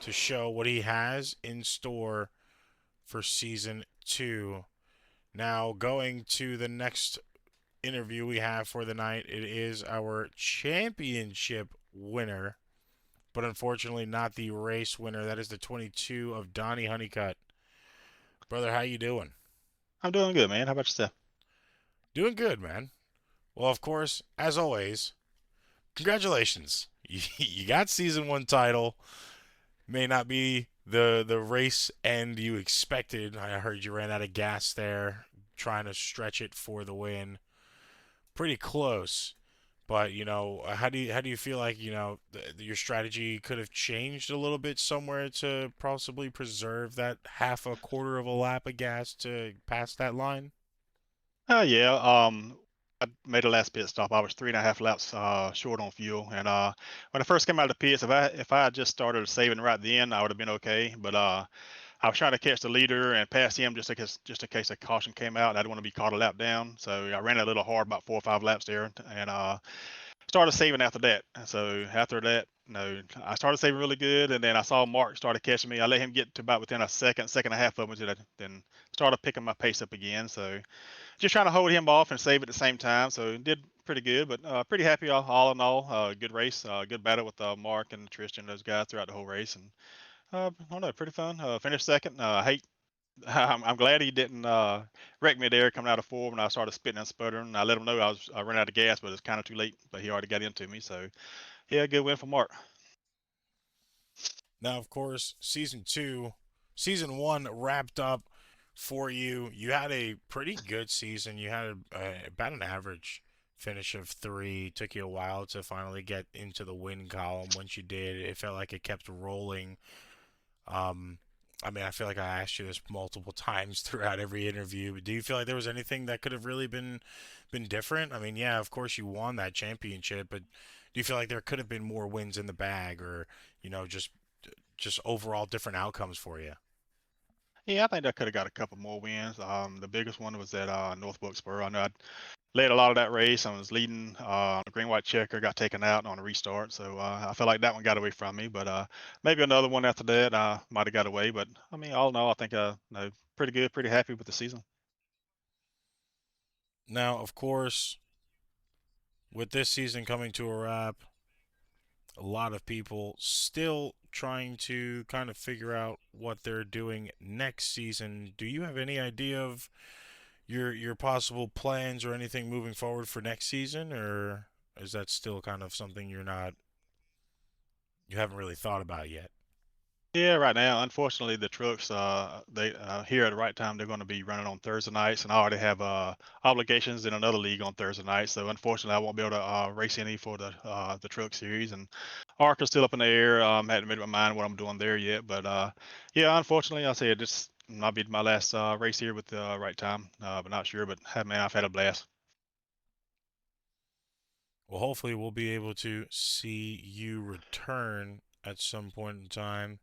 Speaker 10: to show what he has in store for season 2. Now, going to the next interview we have for the night, it is our championship winner, but unfortunately not the race winner. That is the 22 of Donnie Honeycutt. Brother, how you doing?
Speaker 20: I'm doing good, man. How about yourself?
Speaker 10: Doing good, man. Well, of course, as always, congratulations. You got season 1 title. May not be the race end you expected. I heard you ran out of gas there, trying to stretch it for the win. Pretty close. But how do you feel like your strategy could have changed a little bit somewhere to possibly preserve that half a quarter of a lap of gas to pass that line?
Speaker 20: Yeah. I made the last pit stop. I was 3.5 laps short on fuel, and when I first came out of the pits, if I had just started saving right then, I would have been okay. But I was trying to catch the leader and pass him just in case a caution came out. I didn't want to be caught a lap down, so I ran a little hard about 4 or 5 laps there, and started saving after that. So after that, I started saving really good, and then I saw Mark started catching me. I let him get to about within a second and a half of me, then started picking my pace up again. So just trying to hold him off and save at the same time. So did pretty good, but pretty happy all in all. Good race, good battle with Mark and Tristan, those guys throughout the whole race, and I don't know, pretty fun. Finished second. I hate. I'm glad he didn't wreck me there coming out of 4 when I started spitting and sputtering. I let him know I ran out of gas, but it's kind of too late. But he already got into me, so yeah, good win for Mark.
Speaker 10: Now, of course, season 1 wrapped up for you. You had a pretty good season. You had about an average finish of 3. Took you a while to finally get into the win column. Once you did, it felt like it kept rolling. Um, I mean, I feel like I asked you this multiple times throughout every interview. But do you feel like there was anything that could have really been different? I mean, yeah, of course you won that championship, but do you feel like there could have been more wins in the bag, or just overall different outcomes for you?
Speaker 20: Yeah, I think I could have got a couple more wins. The biggest one was at North Wilkesboro. I know I led a lot of that race. I was leading. The green white checker got taken out on a restart, so I felt like that one got away from me. But maybe another one after that might have got away. But I mean, all in all, I think pretty good, pretty happy with the season.
Speaker 10: Now, of course, with this season coming to a wrap, a lot of people still trying to kind of figure out what they're doing next season. Do you have any idea of your possible plans or anything moving forward for next season, or is that still kind of something you haven't really thought about yet?
Speaker 20: Yeah, right now, unfortunately, the trucks they here at the right time they're going to be running on Thursday nights, and I already have obligations in another league on Thursday night. So unfortunately, I won't be able to race any for the truck series. And ARC is still up in the air. Hadn't made up my mind what I'm doing there yet, but yeah, unfortunately, I say it just might be my last race here with the right time, but not sure. But man, I've had a blast.
Speaker 10: Well, hopefully we'll be able to see you return at some point in time.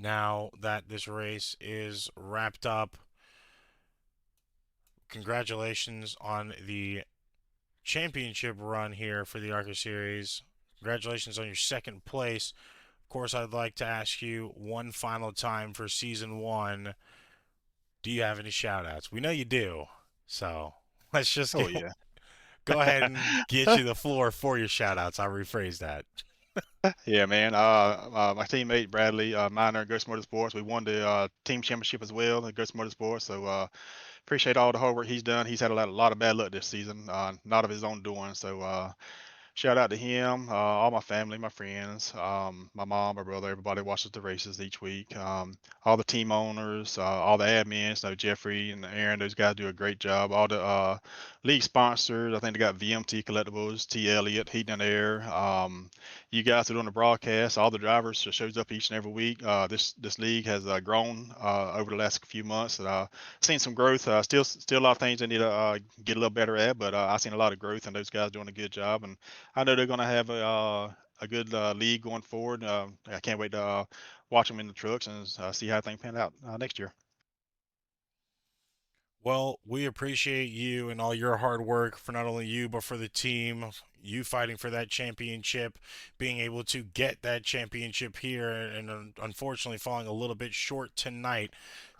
Speaker 10: Now that this race is wrapped up, congratulations on the championship run here for the ARCA Series. Congratulations on your second place. Of course, I'd like to ask you one final time for season 1. Do you have any shout outs? We know you do. So let's just
Speaker 20: Oh yeah.
Speaker 10: go ahead and get you the floor for your shout outs. I'll rephrase that.
Speaker 20: Yeah, man. My teammate Bradley Miner at Ghost Motorsports. We won the team championship as well at Ghost Motorsports. So appreciate all the hard work he's done. He's had a lot of bad luck this season, not of his own doing. So shout out to him, all my family, my friends, my mom, my brother, everybody watches the races each week. All the team owners, all the admins, Jeffrey and Aaron, those guys do a great job. All the league sponsors, I think they got VMT Collectibles, T. Elliott, Heating and Air. You guys are doing the broadcast. All the drivers shows up each and every week. This league has grown over the last few months. Seen some growth. Still a lot of things they need to get a little better at, but I've seen a lot of growth, and those guys doing a good job. And I know they're going to have a good league going forward. I can't wait to watch them in the trucks and see how things pan out next year.
Speaker 10: Well, we appreciate you and all your hard work for not only you, but for the team. You fighting for that championship, being able to get that championship here, and unfortunately falling a little bit short tonight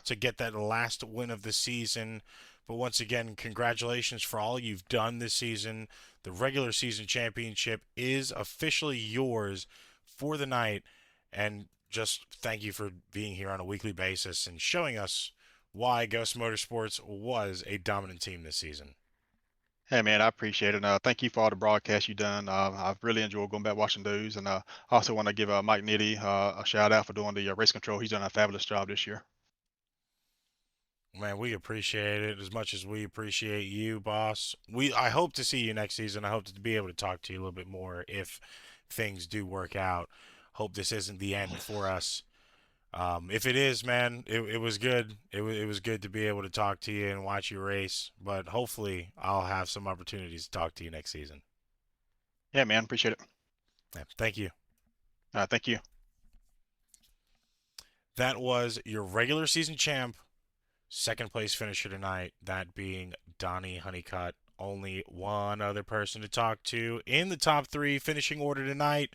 Speaker 10: to get that last win of the season. But once again, congratulations for all you've done this season. The regular season championship is officially yours for the night. And just thank you for being here on a weekly basis and showing us why Ghost Motorsports was a dominant team this season.
Speaker 20: Hey man, I appreciate it. Thank you for all the broadcasts you've done. I've really enjoyed going back watching those, and I also want to give Mike Nitty a shout out for doing the race control. He's done a fabulous job this year.
Speaker 10: Man, we appreciate it as much as we appreciate you, boss. I hope to see you next season. I hope to be able to talk to you a little bit more if things do work out. Hope this isn't the end for us. If it is, man, it was good. It was good to be able to talk to you and watch you race. But hopefully, I'll have some opportunities to talk to you next season.
Speaker 20: Yeah, man, appreciate it.
Speaker 10: Yeah, thank you.
Speaker 20: Thank you.
Speaker 10: That was your regular season champ, second place finisher tonight. That being Donnie Honeycutt. Only one other person to talk to in the top three finishing order tonight.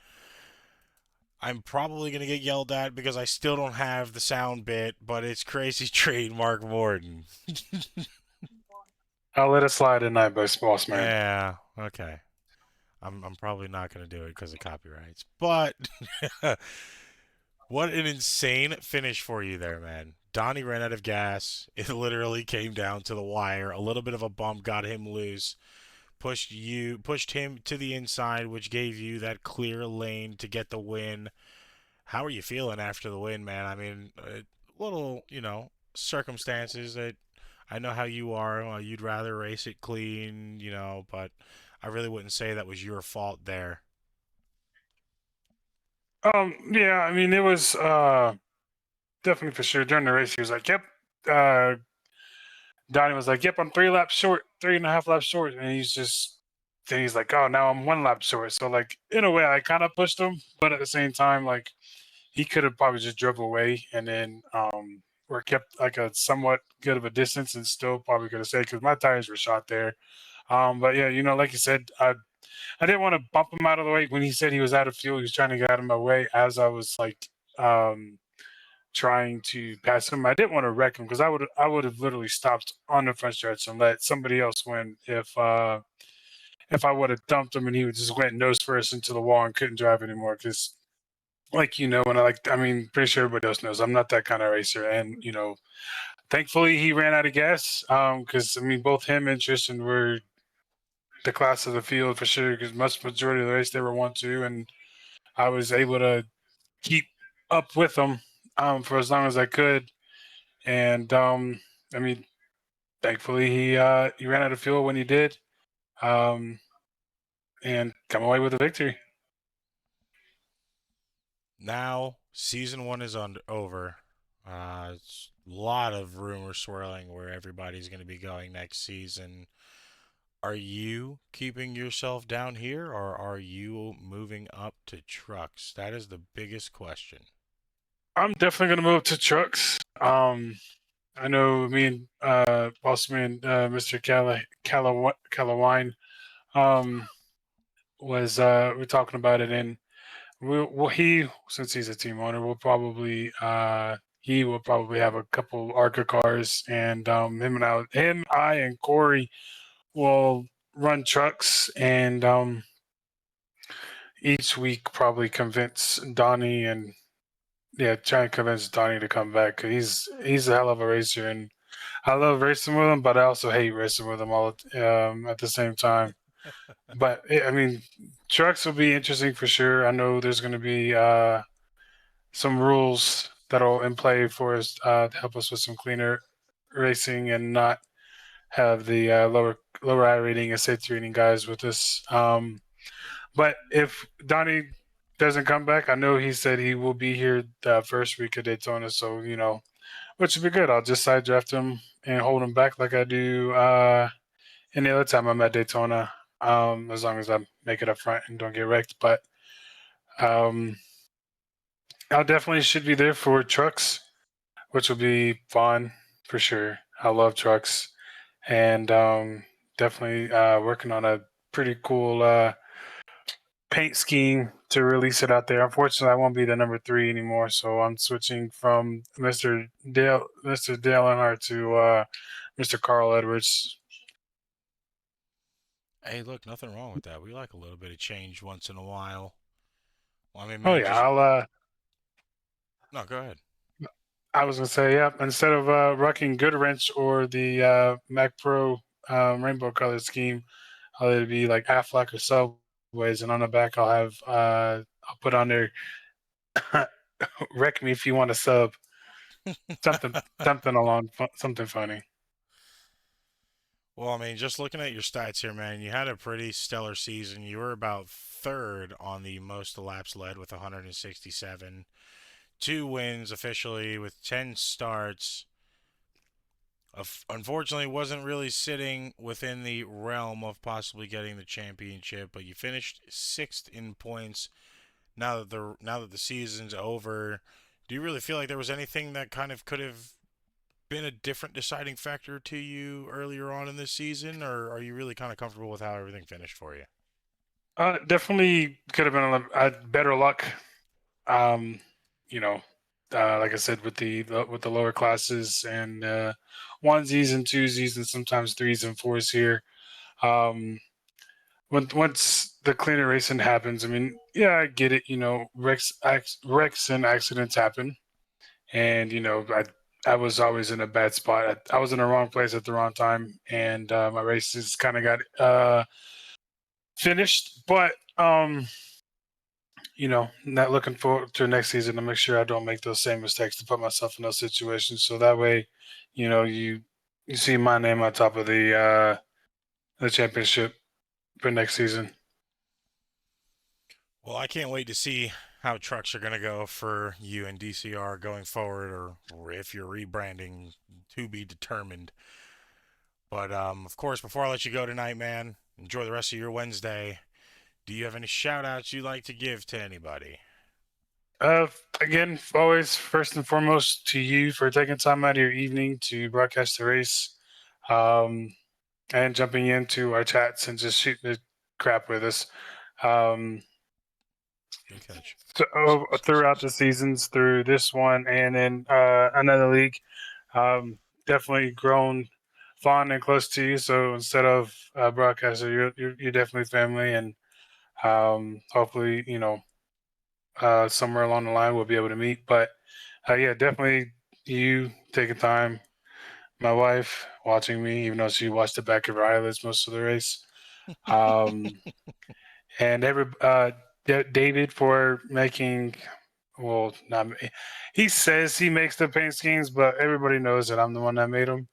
Speaker 10: I'm probably going to get yelled at because I still don't have the sound bit, but it's Crazy Train Mark Morton.
Speaker 21: I'll let it slide tonight, boss man.
Speaker 10: Yeah, okay. I'm probably not going to do it because of copyrights. But what an insane finish for you there, man. Donnie ran out of gas. It literally came down to the wire. A little bit of a bump got him loose. Pushed him to the inside, which gave you that clear lane to get the win. How are you feeling after the win, man? I mean, little, circumstances that I know how you are. You'd rather race it clean, but I really wouldn't say that was your fault there.
Speaker 21: Yeah, I mean, it was definitely for sure. During the race, he was like, yep. Donnie was like, yep, I'm 3.5 laps short. And then he's like, oh, now I'm 1 lap short. So, like, in a way, I kind of pushed him. But at the same time, like, he could have probably just drove away and then or kept like a somewhat good of a distance and still probably could have stayed because my tires were shot there. But yeah, like you said, I didn't want to bump him out of the way. When he said he was out of fuel, he was trying to get out of my way as I was like trying to pass him. I didn't want to wreck him because I would have literally stopped on the front stretch and let somebody else win if I would have dumped him and he would just went nose first into the wall and couldn't drive anymore. Because and pretty sure everybody else knows I'm not that kind of racer. And thankfully he ran out of gas because both him and Tristan were the class of the field for sure. Because majority of the race they were 1-2, and I was able to keep up with them for as long as I could. And thankfully he ran out of fuel when he did, and come away with a victory.
Speaker 10: Now, season 1 is over. It's a lot of rumors swirling where everybody's going to be going next season. Are you keeping yourself down here, or are you moving up to trucks? That is the biggest question.
Speaker 21: I'm definitely going to move to trucks. I know me and Bossman, Mr. Callawine, we're talking about it, and since he's a team owner, he will probably have a couple ARCA cars, and I and Corey will run trucks, and each week probably convince Donnie try and convince Donnie to come back because he's a hell of a racer, and I love racing with him, but I also hate racing with him all at the same time. But I mean, trucks will be interesting for sure. I know there's going to be some rules that'll in play for us to help us with some cleaner racing and not have the lower I rating and safety rating guys with us. But if Donnie doesn't come back, I know he said he will be here the first week of Daytona. So which would be good. I'll just side draft him and hold him back like I do any other time I'm at Daytona. As long as I make it up front and don't get wrecked. But um, I definitely should be there for trucks, which will be fun for sure. I love trucks, and definitely working on a pretty cool paint scheme to release it out there. Unfortunately, I won't be the number 3 anymore, so I'm switching from Mr. Dale Earnhardt to Mr. Carl Edwards.
Speaker 1: Hey, look, nothing wrong with that. We like a little bit of change once in a while. Well, I mean,
Speaker 21: Oh
Speaker 1: man,
Speaker 21: yeah,
Speaker 1: just
Speaker 21: I'll.
Speaker 1: no, go ahead.
Speaker 21: I was gonna say, yeah. Instead of rocking Goodwrench or the Mac Pro rainbow color scheme, I'll either be like Aflac or Subways, and on the back I'll have I'll put on there, wreck me if you want to sub, something along something funny.
Speaker 1: Well, I mean, just looking at your stats here, man, you had a pretty stellar season. You were about third on the most laps led with 167. 2 wins officially with 10 starts. Unfortunately, wasn't really sitting within the realm of possibly getting the championship, but you finished sixth in points. Now that the season's over, do you really feel like there was anything that kind of could have been a different deciding factor to you earlier on in this season, or are you really kind of comfortable with how everything finished for you?
Speaker 21: Definitely could have been better luck. Um, you know, like I said, with the lower classes and onesies and twosies and sometimes threes and fours here. Um, once the cleaner racing happens, I mean, yeah, I get it. Wrecks and accidents happen, and I was always in a bad spot. I was in the wrong place at the wrong time, and my races kind of got finished. But not looking forward to next season to make sure I don't make those same mistakes to put myself in those situations. So that way, you see my name on top of the championship for next season.
Speaker 1: Well, I can't wait to see how trucks are going to go for you and DCR going forward, or if you're rebranding, to be determined. But of course, before I let you go tonight, man, enjoy the rest of your Wednesday. Do you have any shout outs you'd like to give to anybody?
Speaker 21: Again, always first and foremost to you for taking time out of your evening to broadcast the race, and jumping into our chats and just shooting the crap with us.
Speaker 1: Good catch.
Speaker 21: Throughout the seasons, through this one and then another league, definitely grown fond and close to you. So instead of broadcaster, you're definitely family, and hopefully, somewhere along the line we'll be able to meet. But yeah, definitely you taking time. My wife watching me, even though she watched the back of her eyelids most of the race. Um, and David for making. Well, not me. He says he makes the paint schemes, but everybody knows that I'm the one that made them.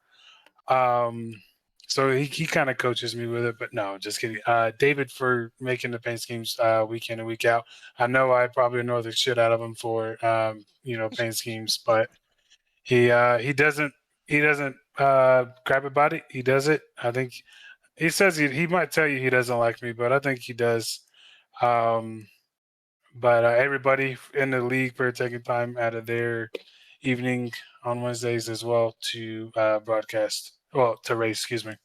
Speaker 21: Um, so he kind of coaches me with it, but no, just kidding. David for making the paint schemes week in and week out. I know I probably annoy the shit out of him for paint schemes, but he doesn't grab about it. He does it. I think he says he might tell you he doesn't like me, but I think he does. Um, but everybody in the league for taking time out of their evening on Wednesdays as well to broadcast. Well, to race, excuse me.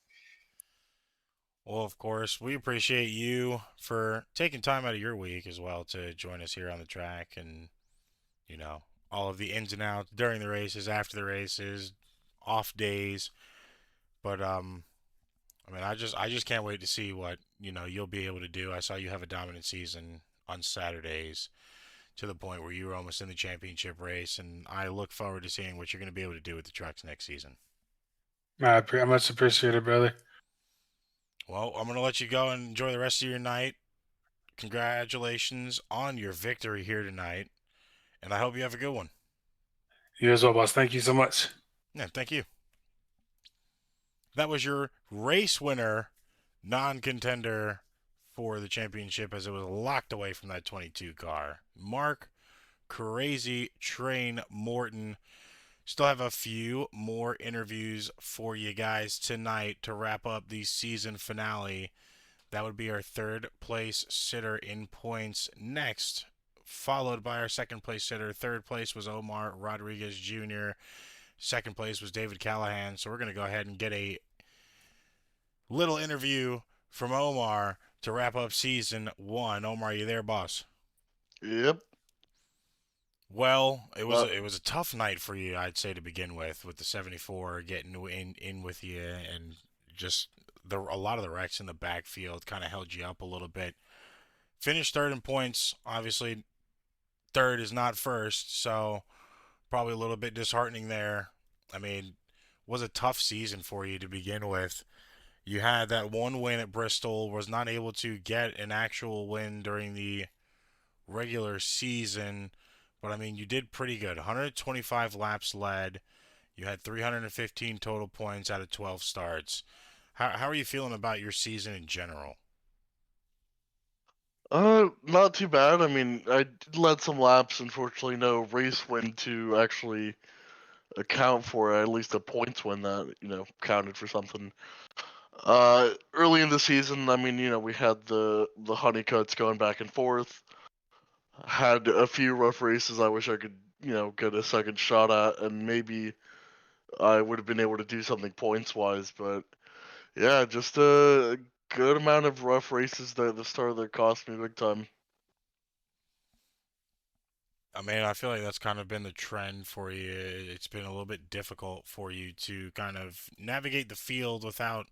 Speaker 1: Well, of course, we appreciate you for taking time out of your week as well to join us here on the track, and you know all of the ins and outs during the races, after the races, off days. But I mean, I just can't wait to see what you'll be able to do. I saw you have a dominant season on Saturdays to the point where you were almost in the championship race, and I look forward to seeing what you're going to be able to do with the trucks next season.
Speaker 21: I much appreciate it, brother.
Speaker 1: Well, I'm going to let you go and enjoy the rest of your night. Congratulations on your victory here tonight, and I hope you have a good one.
Speaker 21: You as well, boss. Thank you so much.
Speaker 1: Yeah, thank you. That was your race winner, non-contender for the championship as it was locked away from that 22 car. Mark Crazy Train Morton. Still have a few more interviews for you guys tonight to wrap up the season finale. That would be our third place sitter in points next, followed by our second place sitter. Third place was Omar Rodriguez Jr. Second place was David Callahan. So we're going to go ahead and get a little interview from Omar to wrap up season one. Omar, you there, boss?
Speaker 6: Yep.
Speaker 1: Well, it was a tough night for you, I'd say, to begin with the 74 getting in with you, and just a lot of the wrecks in the backfield kind of held you up a little bit. Finished third in points. Obviously, third is not first, so probably a little bit disheartening there. I mean, was a tough season for you to begin with. You had that one win at Bristol, was not able to get an actual win during the regular season, but I mean, you did pretty good. 125 laps led. You had 315 total points out of 12 starts. How are you feeling about your season in general?
Speaker 6: Not too bad. I mean, I did led some laps. Unfortunately, no race win to actually account for at least a points win that counted for something. Early in the season, I mean, we had the honeycuts going back and forth. Had a few rough races. I wish I could, get a second shot at, and maybe I would have been able to do something points wise. But yeah, just a good amount of rough races there at the start that cost me big time.
Speaker 1: I mean, I feel like that's kind of been the trend for you. It's been a little bit difficult for you to kind of navigate the field without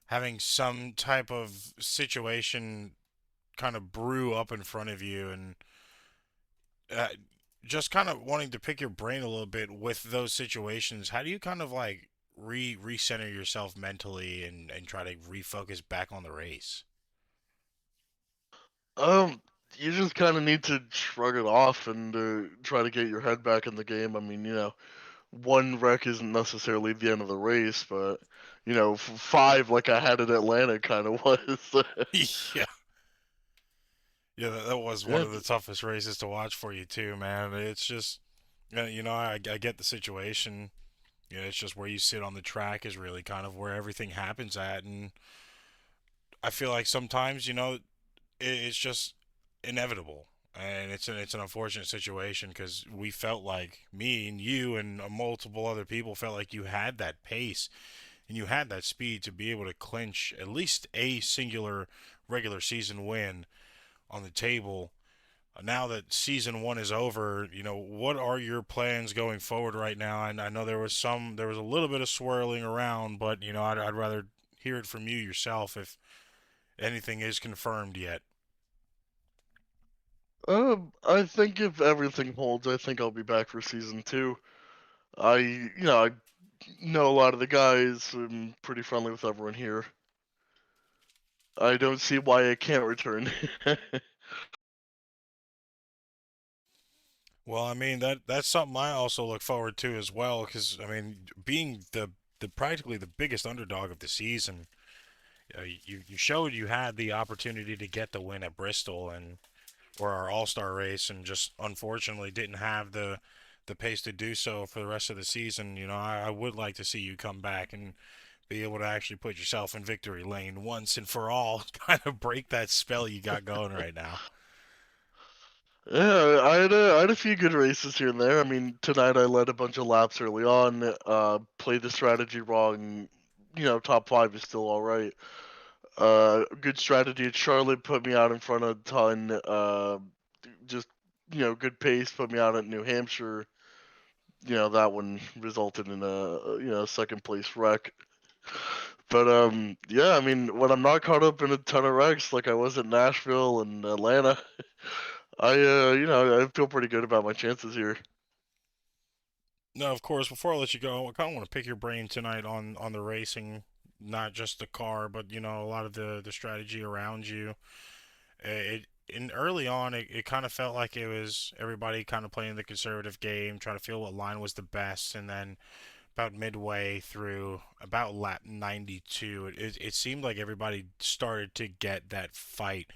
Speaker 1: having some type of situation kind of brew up in front of you, and uh, just kind of wanting to pick your brain a little bit with those situations. How do you kind of like recenter yourself mentally and try to refocus back on the race?
Speaker 6: Um, you just kind of need to shrug it off and try to get your head back in the game. I mean, one wreck isn't necessarily the end of the race, but five like I had at Atlanta kind of was.
Speaker 1: Yeah. Yeah, that was one
Speaker 6: Yeah.
Speaker 1: of the toughest races to watch for you too, man. It's just, I get the situation. It's just where you sit on the track is really kind of where everything happens at, and I feel like sometimes, it's just inevitable, and it's an unfortunate situation because we felt like me and you and multiple other people felt like you had that pace and you had that speed to be able to clinch at least a singular regular season win on the table. Now that season one is over, what are your plans going forward right now? I know there was a little bit of swirling around, but I'd rather hear it from you yourself if anything is confirmed yet.
Speaker 6: I think if everything holds, I think I'll be back for season two. I know a lot of the guys. I'm pretty friendly with everyone here. I don't see why I can't return.
Speaker 1: Well, I mean that's something I also look forward to as well, because I mean, being the practically the biggest underdog of the season, you showed you had the opportunity to get the win at Bristol and or our All Star race, and just unfortunately didn't have the pace to do so for the rest of the season. I would like to see you come back and be able to actually put yourself in victory lane once and for all, kind of break that spell you got going right now.
Speaker 6: Yeah, I had a few good races here and there. I mean, tonight I led a bunch of laps early on. Played the strategy wrong. Top five is still all right. Good strategy at Charlotte put me out in front of a ton. Just good pace put me out at New Hampshire. That one resulted in a second place wreck. But yeah, I mean, when I'm not caught up in a ton of wrecks like I was at Nashville and Atlanta, I feel pretty good about my chances here.
Speaker 1: Now, of course, before I let you go, I kind of want to pick your brain tonight on the racing.
Speaker 10: not just the car, but a lot of the strategy around you. It in early on, it kind of felt like it was everybody kind of playing the conservative game, trying to feel what line was the best, and then about midway through, about lap 92, it seemed like everybody started to get that fight.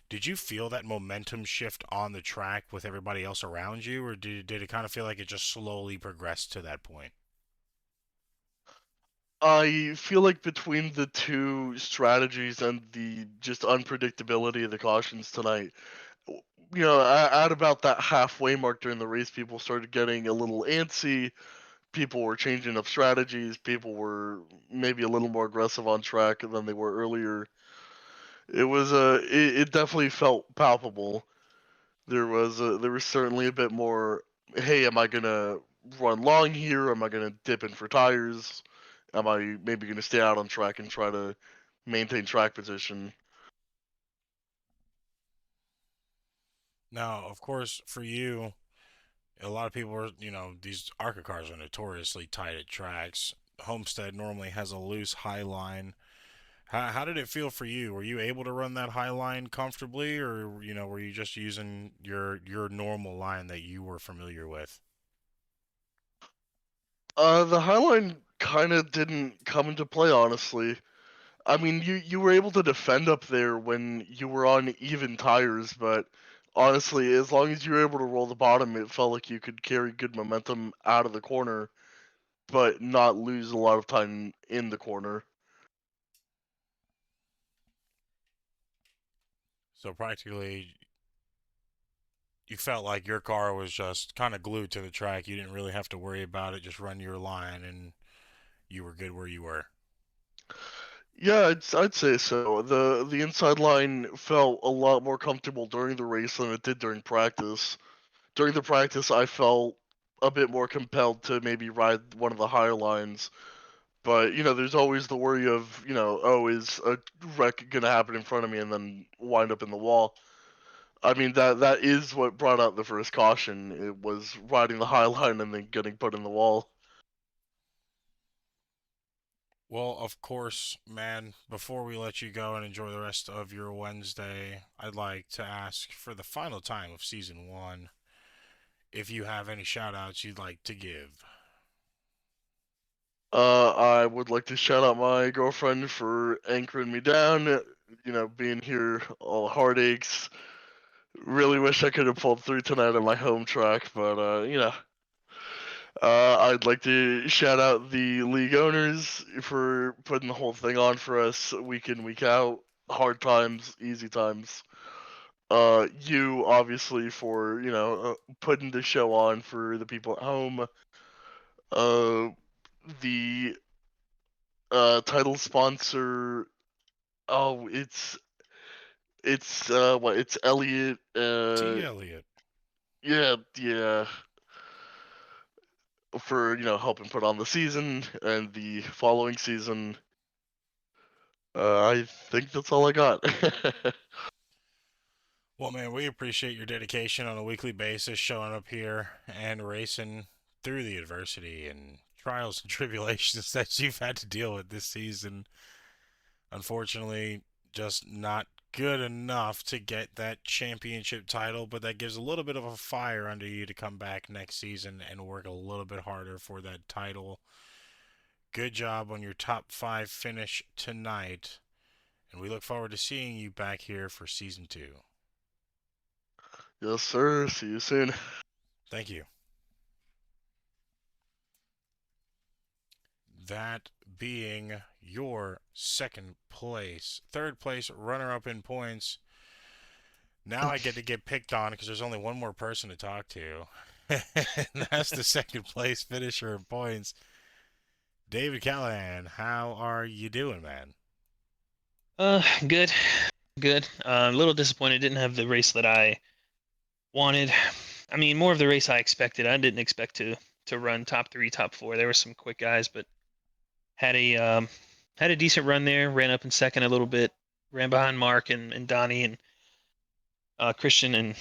Speaker 10: Did you feel that momentum shift on the track with everybody else around you, or did it kind of feel like it just slowly progressed to that point?
Speaker 6: I feel like between the two strategies and the just unpredictability of the cautions tonight, at about that halfway mark during the race, people started getting a little antsy. People were changing up strategies. People were maybe a little more aggressive on track than they were earlier. It definitely felt palpable. There was certainly a bit more. Hey, am I gonna run long here? Am I gonna dip in for tires? Am I maybe gonna stay out on track and try to maintain track position?
Speaker 10: Now, of course, for you, a lot of people are, these ARCA cars are notoriously tight at tracks. Homestead normally has a loose high line. How did it feel for you? Were you able to run that high line comfortably, or were you just using your normal line that you were familiar with?
Speaker 6: The Highline kind of didn't come into play, honestly. I mean, you were able to defend up there when you were on even tires, but honestly, as long as you were able to roll the bottom, it felt like you could carry good momentum out of the corner, but not lose a lot of time in the corner.
Speaker 10: So practically, you felt like your car was just kind of glued to the track. You didn't really have to worry about it. Just run your line, and you were good where you were.
Speaker 6: Yeah, I'd say so. The inside line felt a lot more comfortable during the race than it did during practice. During the practice, I felt a bit more compelled to maybe ride one of the higher lines. But there's always the worry of oh, is a wreck gonna happen in front of me and then wind up in the wall? I mean that is what brought out the first caution. It was riding the high line and then getting put in the wall.
Speaker 10: Well, of course, man, before we let you go and enjoy the rest of your Wednesday, I'd like to ask for the final time of season one if you have any shout outs you'd like to give.
Speaker 6: I would like to shout out my girlfriend for anchoring me down. Being here, all heartaches. Really wish I could have pulled through tonight on my home track, but I'd like to shout out the league owners for putting the whole thing on for us week in, week out. Hard times, easy times. You obviously for putting the show on for the people at home. Uh, the title sponsor. Oh, it's what? It's Elliot.
Speaker 10: T. Elliott.
Speaker 6: Yeah, yeah. For helping put on the season and the following season. I think that's all I got.
Speaker 10: Well, man, we appreciate your dedication on a weekly basis, showing up here and racing through the adversity and trials and tribulations that you've had to deal with this season. Unfortunately, just not good enough to get that championship title, but that gives a little bit of a fire under you to come back next season and work a little bit harder for that title. Good job on your top 5 finish tonight, and we look forward to seeing you back here for season 2.
Speaker 6: Yes, sir. See you soon.
Speaker 10: Thank you. That being your second place. Third place, runner up in points. Now I get to get picked on because there's only one more person to talk to. And that's the second place finisher in points. David Callahan, how are you doing, man?
Speaker 3: Good, good. A little disappointed. Didn't have the race that I wanted. I mean, more of the race I expected. I didn't expect to run top three, top four. There were some quick guys, but had a decent run there. Ran up in second a little bit. Ran behind Mark and Donnie and Christian, and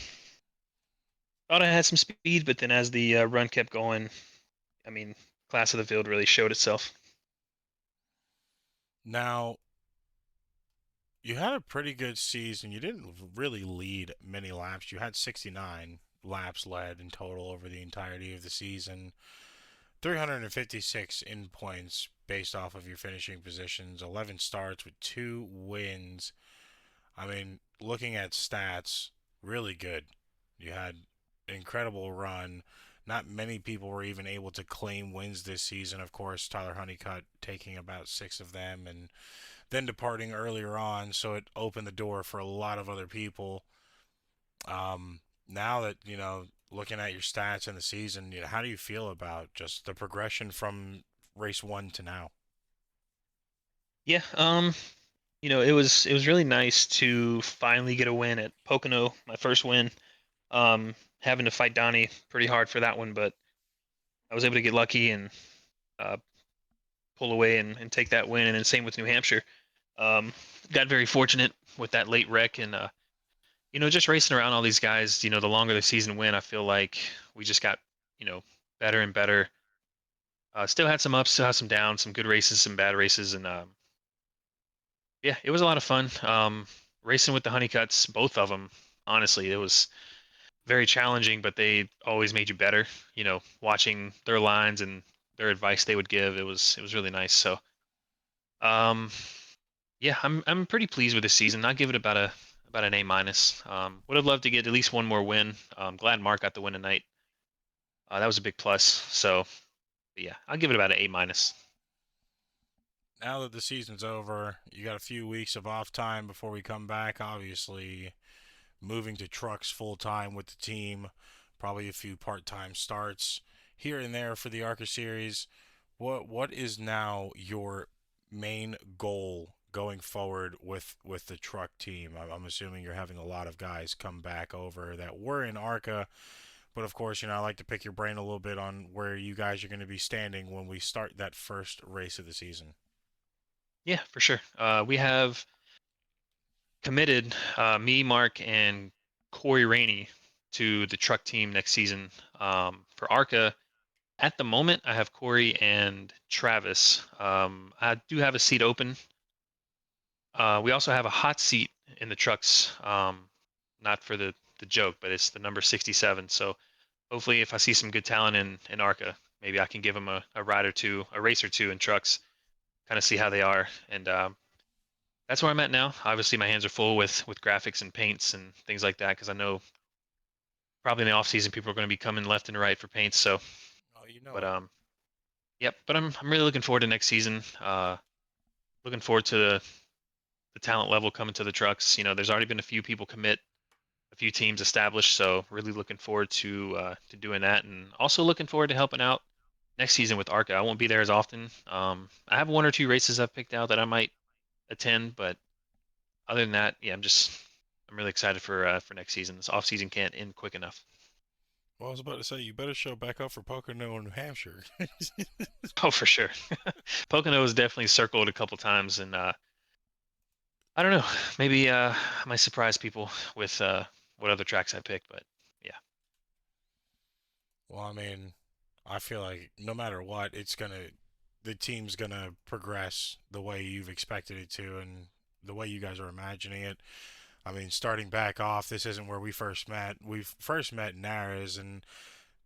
Speaker 3: thought I had some speed. But then as the run kept going, I mean, class of the field really showed itself.
Speaker 1: Now, you had a pretty good season. You didn't really lead many laps. You had 69 laps led in total over the entirety of the season. 356 in points based off of your finishing positions, 11 starts with 2 wins. I mean, looking at stats, really good. You had an incredible run. Not many people were even able to claim wins this season. Of course, Tyler Honeycutt taking about 6 of them and then departing earlier on, so it opened the door for a lot of other people. Now that, looking at your stats in the season, how do you feel about just the progression from race one to now?
Speaker 3: Yeah, it was really nice to finally get a win at Pocono, my first win. Having to fight Donnie pretty hard for that one, but I was able to get lucky and uh, pull away and take that win. And then same with New Hampshire. Um, got very fortunate with that late wreck and just racing around all these guys. The longer the season went, I feel like we just got better and better. Still had some ups, still had some downs, some good races, some bad races, and yeah, it was a lot of fun. Racing with the Honeycutts, both of them. Honestly, it was very challenging, but they always made you better. Watching their lines and their advice they would give, it was really nice. So, um, yeah, I'm pretty pleased with this season. I give it about an A minus. Would have loved to get at least one more win. Glad Mark got the win tonight. That was a big plus. So, yeah, I'll give it about an A minus.
Speaker 1: Now that the season's over, you got a few weeks of off time before we come back. Obviously, moving to trucks full time with the team, probably a few part time starts here and there for the ARCA series. What is now your main goal going forward with the truck team? I'm assuming you're having a lot of guys come back over that were in ARCA, but of course, I like to pick your brain a little bit on where you guys are going to be standing when we start that first race of the season.
Speaker 3: Yeah, for sure. We have committed me, Mark, and Corey Rainey to the truck team next season. For ARCA, at the moment, I have Corey and Travis. I do have a seat open. We also have a hot seat in the trucks, not for the joke, but it's the number 67. So hopefully, if I see some good talent in ARCA, maybe I can give them a ride or two, a race or two in trucks, kind of see how they are. And that's where I'm at now. Obviously, my hands are full with graphics and paints and things like that because I know probably in the off season people are going to be coming left and right for paints. So,
Speaker 1: Oh, you know
Speaker 3: but
Speaker 1: it.
Speaker 3: yep. But I'm really looking forward to next season. Looking forward to the talent level coming to the trucks. There's already been a few people commit, a few teams established. So really looking forward to doing that, and also looking forward to helping out next season with ARCA. I won't be there as often. I have one or two races I've picked out that I might attend, but other than that, yeah, I'm really excited for next season. This off season can't end quick enough.
Speaker 1: Well, I was about to say you better show back up for Pocono, New Hampshire.
Speaker 3: Oh, for sure. Pocono was definitely circled a couple times, and I don't know. Maybe I might surprise people with what other tracks I pick, but yeah.
Speaker 1: Well, I mean, I feel like no matter what, the team's gonna progress the way you've expected it to, and the way you guys are imagining it. I mean, starting back off, this isn't where we first met. We first met in Naras and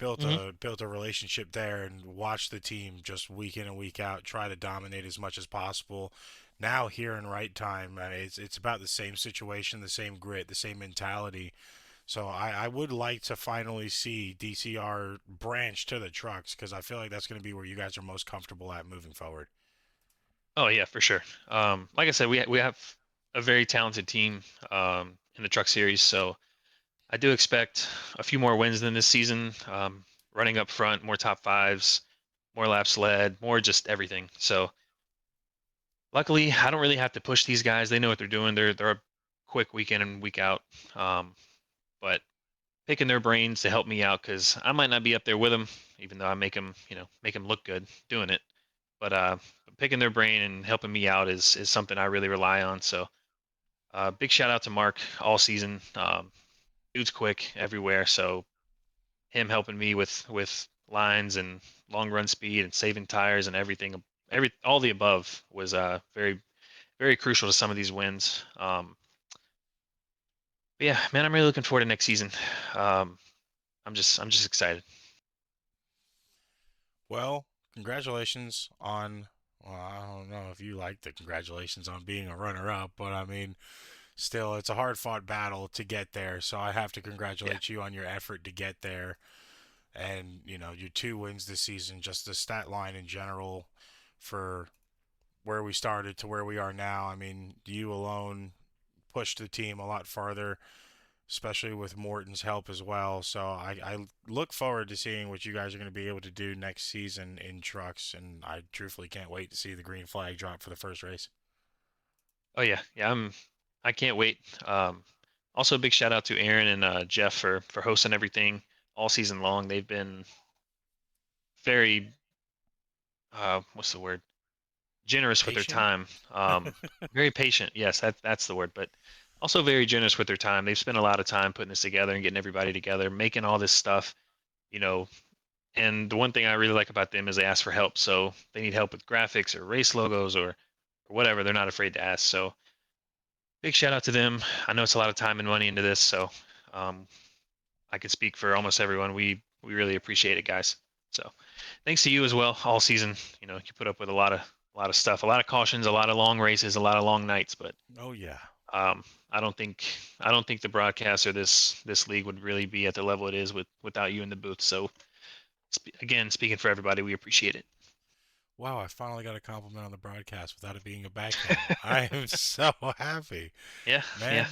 Speaker 3: Hmm.
Speaker 1: built a relationship there, and watched the team just week in and week out try to dominate as much as possible. Now here in right time, it's about the same situation, the same grit, the same mentality. So I would like to finally see DCR branch to the trucks because I feel like that's going to be where you guys are most comfortable at moving forward.
Speaker 3: Oh yeah, for sure. Like I said, we have a very talented team in the truck series, so I do expect a few more wins than this season. Running up front, more top fives, more laps led, more just everything. So luckily, I don't really have to push these guys. They know what they're doing. They're a quick week in and week out. But picking their brains to help me out because I might not be up there with them, even though I make them look good doing it. But picking their brain and helping me out is something I really rely on. So big shout out to Mark all season. Dude's quick everywhere. So him helping me with lines and long run speed and saving tires and everything, all the above was very very crucial to some of these wins. But yeah, man, I'm really looking forward to next season. I'm just excited.
Speaker 10: Well, congratulations on. Well, I don't know if you like the congratulations on being a runner-up, but I mean, still, it's a hard-fought battle to get there. So I have to congratulate you on your effort to get there, and your 2 wins this season. Just the stat line in general for where we started to where we are now. I mean, you alone pushed the team a lot farther, especially with Morton's help as well. So I look forward to seeing what you guys are going to be able to do next season in trucks, and I truthfully can't wait to see the green flag drop for the first race.
Speaker 3: Oh yeah, yeah. I can't wait. Also, a big shout out to Aaron and Jeff for hosting everything all season long. They've been very what's the word? Generous with their
Speaker 10: Patient?
Speaker 3: time. Very patient. Yes, that's the word. But also very generous with their time. They've spent a lot of time putting this together and getting everybody together, making all this stuff. You know, and the one thing I really like about them is they ask for help. So if they need help with graphics or race logos or whatever, they're not afraid to ask. So big shout out to them. I know it's a lot of time and money into this, so um, I could speak for almost everyone. We really appreciate it, guys. So thanks to you as well all season. You put up with a lot of stuff, a lot of cautions, a lot of long races, a lot of long nights, but
Speaker 10: Oh yeah.
Speaker 3: um, I don't think the broadcast or this league would really be at the level it is without you in the booth. So again, speaking for everybody, we appreciate it.
Speaker 10: Wow, I finally got a compliment on the broadcast without it being a backhand. I am so happy.
Speaker 3: Yeah, yeah.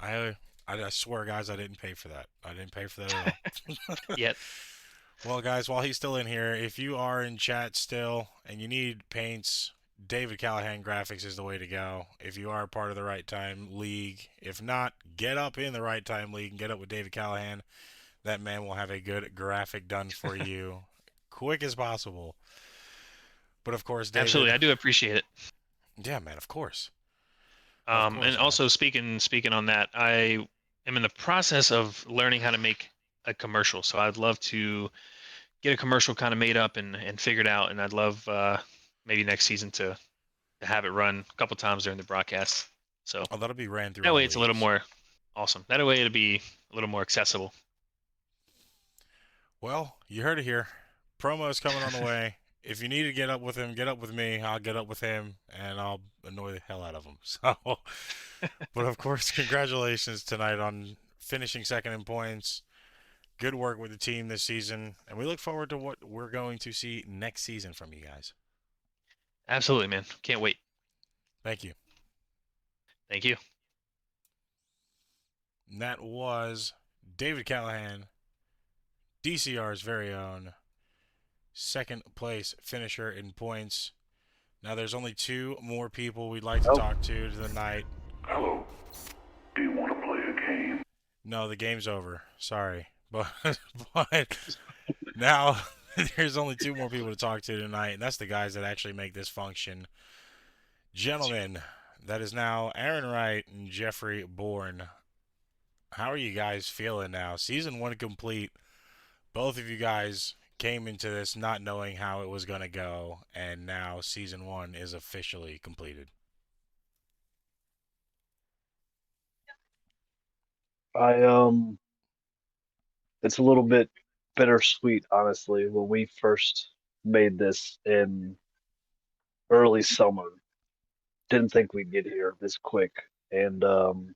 Speaker 10: Man, I swear, guys, I didn't pay for that. I didn't pay for that at all.
Speaker 3: Yet.
Speaker 10: Well, guys, while he's still in here, if you are in chat still and you need paints, David Callahan Graphics is the way to go. If you are part of the Right Time League, if not, get up in the Right Time League and get up with David Callahan. That man will have a good graphic done for you, quick as possible. But of course, David.
Speaker 3: Absolutely, I do appreciate it.
Speaker 10: Yeah, man, of course.
Speaker 3: And also speaking on that, I am in the process of learning how to make a commercial. So I'd love to get a commercial kind of made up and figured out, and I'd love maybe next season to have it run a couple times during the broadcast. So
Speaker 10: that'll be ran through
Speaker 3: that
Speaker 10: all
Speaker 3: way it's a little
Speaker 10: leagues.
Speaker 3: more awesome. That way it'll be a little more accessible.
Speaker 10: Well, you heard it here. Promo is coming on the way. If you need to get up with him, get up with me. I'll get up with him, and I'll annoy the hell out of him. So, but of course, congratulations tonight on finishing second in points. Good work with the team this season, and we look forward to what we're going to see next season from you guys.
Speaker 3: Absolutely, man. Can't wait.
Speaker 10: Thank you.
Speaker 3: Thank you.
Speaker 10: And that was David Callahan, DCR's very own second place finisher in points. Now there's only 2 more people we'd like to talk to tonight.
Speaker 7: Hello. Do you want to play a game?
Speaker 10: No, the game's over. Sorry. But now there's only 2 more people to talk to tonight, and that's the guys that actually make this function. Gentlemen, that is now Aaron Wright and Jeffrey Bourne. How are you guys feeling now? Season 1 complete. Both of you guys came into this not knowing how it was going to go, and now season 1 is officially completed.
Speaker 22: It's a little bit bittersweet, honestly. When we first made this in early summer, didn't think we'd get here this quick, and the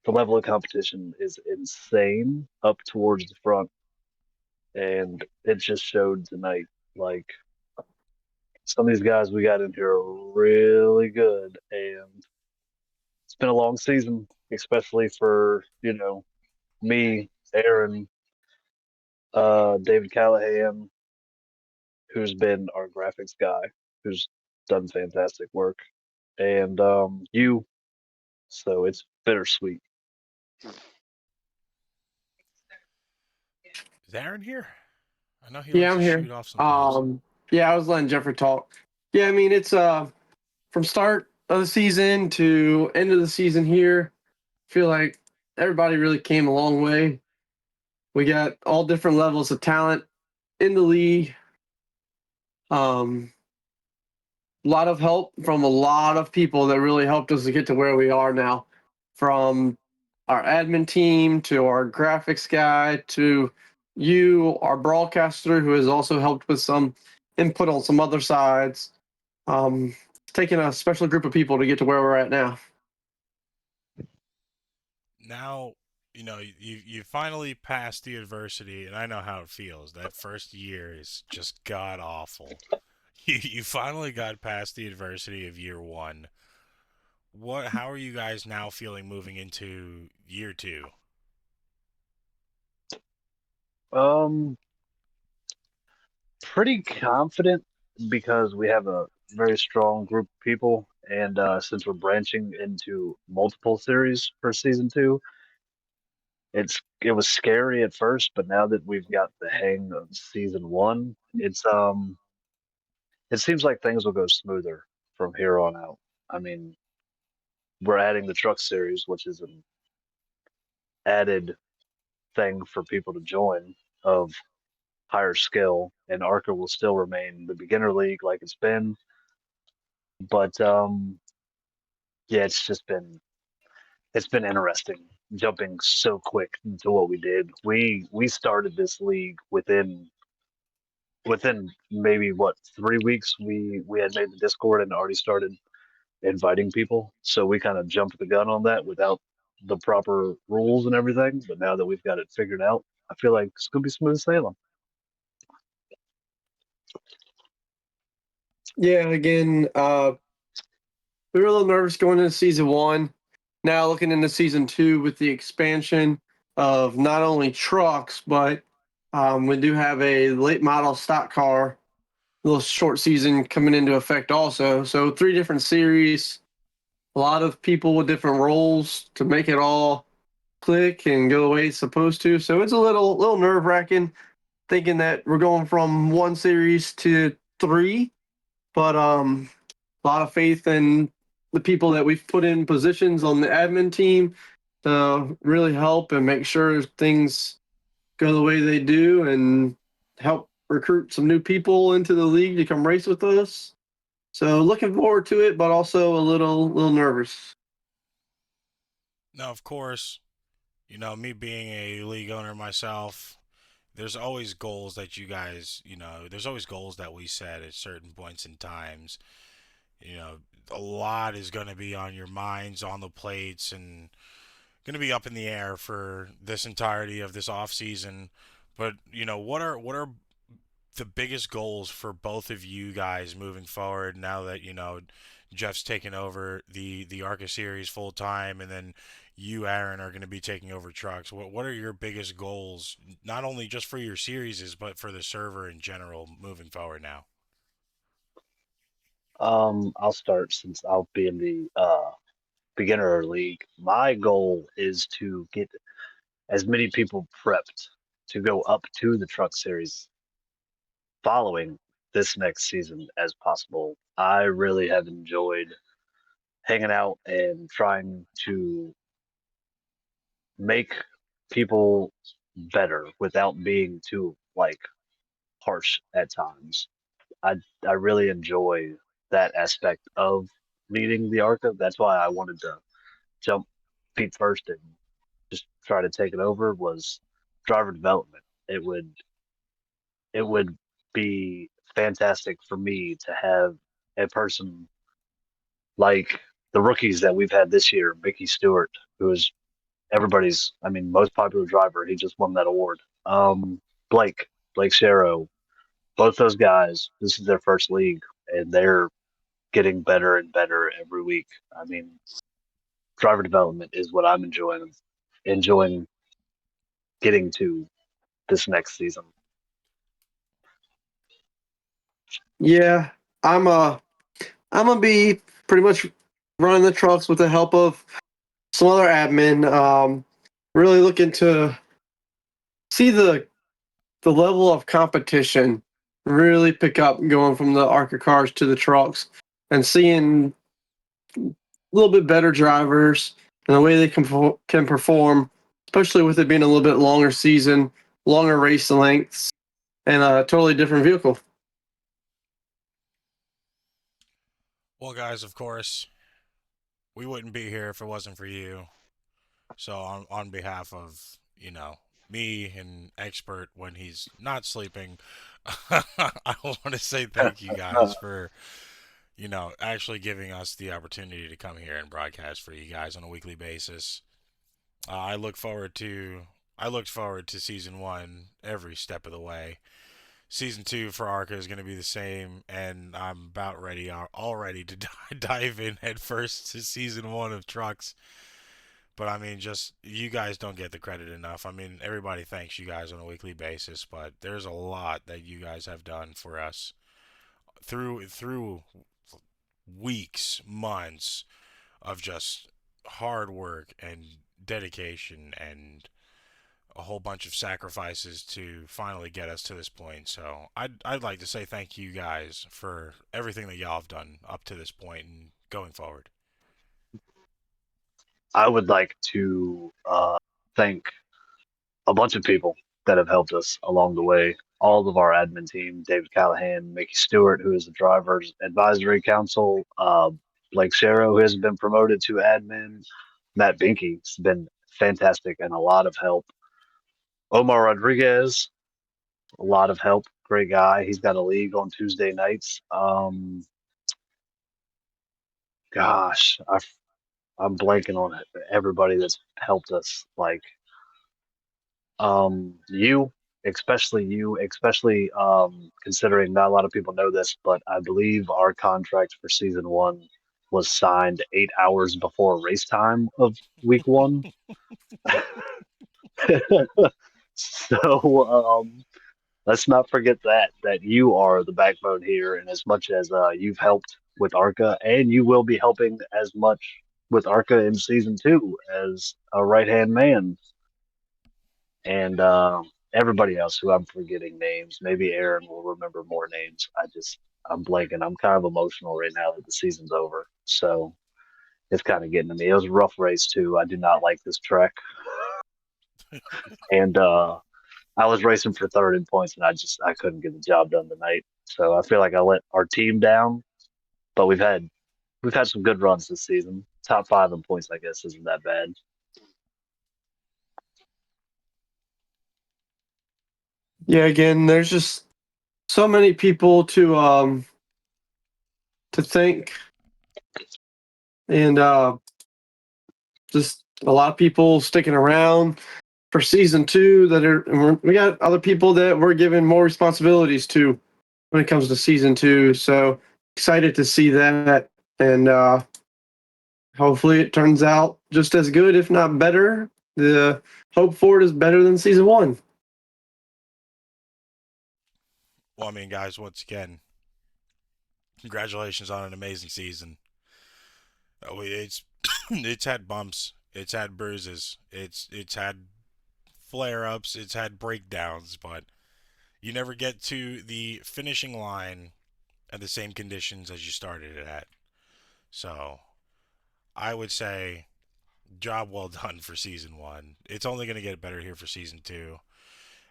Speaker 22: level of competition is insane up towards the front, and it just showed tonight. Like, some of these guys we got in here are really good, and it's been a long season, especially for me, Aaron, David Callahan, who's been our graphics guy, who's done fantastic work, and you. So it's bittersweet.
Speaker 10: Is Aaron here? I know he
Speaker 23: Yeah,
Speaker 10: likes
Speaker 23: I'm
Speaker 10: to
Speaker 23: here.
Speaker 10: shoot off sometimes.
Speaker 23: Yeah, I was letting Jeffrey talk. Yeah, I mean it's from start of the season to end of the season here. I feel like everybody really came a long way. We got all different levels of talent in the league. lot of help from a lot of people that really helped us to get to where we are now. From our admin team to our graphics guy to you, our broadcaster, who has also helped with some input on some other sides. It's taken a special group of people to get to where we're at now.
Speaker 10: Now, you finally passed the adversity, and I know how it feels. That first year is just god awful. You finally got past the adversity of year one. How are you guys now feeling moving into year two?
Speaker 22: Um, Pretty confident because we have a very strong group of people, and since we're branching into multiple series for season two, it was scary at first, but now that we've got the hang of season one, it seems like things will go smoother from here on out. I mean, we're adding the truck series, which is an added thing for people to join of higher skill, and ARCA will still remain the beginner league like it's been. But yeah, it's been interesting jumping so quick into what we did. We started this league within maybe what 3 weeks we had made the Discord and already started inviting people. So we kind of jumped the gun on that without the proper rules and everything. But now that we've got it figured out, I feel like it's gonna be smooth sailing.
Speaker 23: Yeah, again, we were a little nervous going into season one. Now looking into season two with the expansion of not only trucks, but we do have a late model stock car, little short season coming into effect also. So 3 different series, a lot of people with different roles to make it all click and go the way it's supposed to. So it's a little nerve wracking thinking that we're going from one series to three, but a lot of faith in the people that we've put in positions on the admin team to really help and make sure things go the way they do and help recruit some new people into the league to come race with us. So looking forward to it, but also a little nervous.
Speaker 10: Now, of course, me being a league owner myself, there's always goals that you guys, there's always goals that we set at certain points in times. You know, a lot is going to be on your minds, on the plates, and going to be up in the air for this entirety of this off season. But what are the biggest goals for both of you guys moving forward now that Jeff's taken over the ARCA series full time, and then you, Aaron, are going to be taking over trucks? What are your biggest goals, not only just for your series, but for the server in general moving forward now?
Speaker 22: I'll start since I'll be in the beginner league. My goal is to get as many people prepped to go up to the truck series following this next season as possible. I really have enjoyed hanging out and trying to make people better without being too harsh at times. I I really enjoy that aspect of leading the ARCA. That's why I wanted to jump feet first and just try to take it over was driver development. It would be fantastic for me to have a person like the rookies that we've had this year, Mickey Stewart, who is everybody's, I mean, most popular driver. He just won that award. Blake Sharrow, both those guys, this is their first league, and they're getting better and better every week. I mean, driver development is what I'm enjoying getting to this next season.
Speaker 23: Yeah, I'm gonna be pretty much running the trucks with the help of some other admin. Really looking to see the level of competition really pick up going from the ARCA cars to the trucks and seeing a little bit better drivers and the way they can perform, especially with it being a little bit longer season, longer race lengths, and a totally different vehicle.
Speaker 10: Well, guys, of course, we wouldn't be here if it wasn't for you. So, on behalf of, me and Expert when he's not sleeping, I want to say thank you guys for, actually giving us the opportunity to come here and broadcast for you guys on a weekly basis. I look forward to I looked forward to season one every step of the way. Season two for Arca is going to be the same, and I'm about ready already to dive in head first to season one of Trucks. But I mean, just you guys don't get the credit enough. I mean, everybody thanks you guys on a weekly basis, but there's a lot that you guys have done for us through weeks, months of just hard work and dedication and a whole bunch of sacrifices to finally get us to this point. So I'd like to say thank you guys for everything that y'all have done up to this point and going forward.
Speaker 22: I would like to thank a bunch of people that have helped us along the way. All of our admin team, David Callahan, Mickey Stewart, who is the driver's advisory council, Blake Sharrow, who has been promoted to admin, Matt Binky's been fantastic and a lot of help. Omar Rodriguez, a lot of help. Great guy. He's got a league on Tuesday nights. Gosh, I'm blanking on everybody that's helped us. Like you, especially considering not a lot of people know this, but I believe our contract for season one was signed 8 hours before race time of week one. So let's not forget that you are the backbone here, and as much as you've helped with Arca, and you will be helping as much with Arca in season two as a right hand man, and everybody else who I'm forgetting names. Maybe Aaron will remember more names. I'm blanking. I'm kind of emotional right now that the season's over, so it's kind of getting to me. It was a rough race too. I do not like this track, and I was racing for third in points, and I couldn't get the job done tonight. So I feel like I let our team down, but we've had some good runs this season. Top five in points, I guess, isn't that bad.
Speaker 23: Yeah, again, there's just so many people to thank, and just a lot of people sticking around for season two that are. And we got other people that we're giving more responsibilities to when it comes to season two. So excited to see that, and hopefully it turns out just as good, if not better. The hope for it is better than season one.
Speaker 10: Well, I mean, guys, once again, congratulations on an amazing season. It's it's had bumps, it's had bruises, it's had flare ups, it's had breakdowns, but you never get to the finishing line at the same conditions as you started it at. So I would say job well done for season one. It's only going to get better here for season two.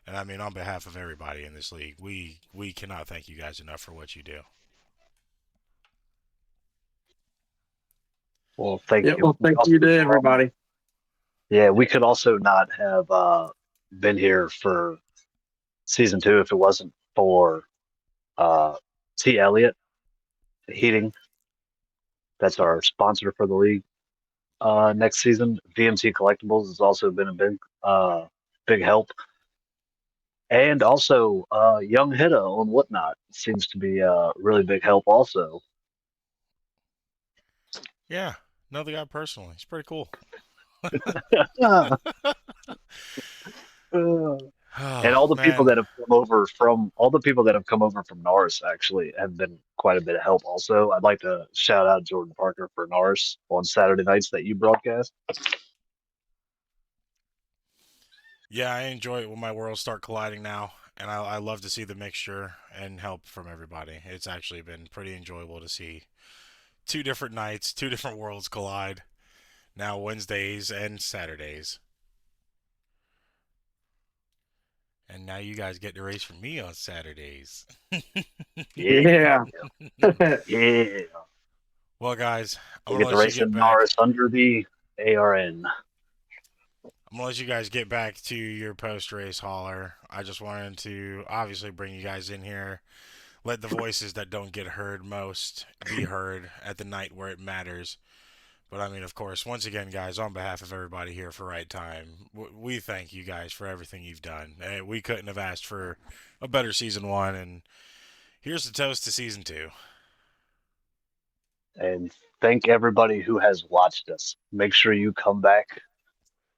Speaker 10: And I mean, on behalf of everybody in this league, we cannot thank you guys enough for what you do.
Speaker 22: Well, thank
Speaker 23: Yeah,
Speaker 22: you.
Speaker 23: well, thank you to everybody.
Speaker 22: Yeah, we could also not have been here for season two if it wasn't for uh, T. Elliott Heating. That's our sponsor for the league. Next season, VMT Collectibles has also been a big help, and also Young Hitta on Whatnot seems to be a really big help also.
Speaker 10: Yeah, know the guy personally. He's pretty cool.
Speaker 22: And all
Speaker 10: Oh
Speaker 22: the people
Speaker 10: man.
Speaker 22: that have come over from Norris actually have been quite a bit of help. Also, I'd like to shout out Jordan Parker for Norris on Saturday nights that you broadcast.
Speaker 10: Yeah, I enjoy it when my worlds start colliding now, and I love to see the mixture and help from everybody. It's actually been pretty enjoyable to see two different nights, two different worlds collide. Now Wednesdays and Saturdays. And now you guys get to race for me on Saturdays.
Speaker 23: Yeah.
Speaker 22: Yeah.
Speaker 1: Well, guys, I'm
Speaker 22: We
Speaker 1: going
Speaker 22: get
Speaker 1: to
Speaker 22: to
Speaker 1: let you
Speaker 22: race
Speaker 1: get
Speaker 22: in
Speaker 1: back.
Speaker 22: Norris under the ARN.
Speaker 1: I'm going to let you guys get back to your post-race hauler. I just wanted to obviously bring you guys in here. Let the voices that don't get heard most be heard at the night where it matters. But I mean, of course, once again, guys, on behalf of everybody here for Right Time, we thank you guys for everything you've done. We couldn't have asked for a better season 1, and here's the toast to season 2.
Speaker 22: And thank everybody who has watched us. Make sure you come back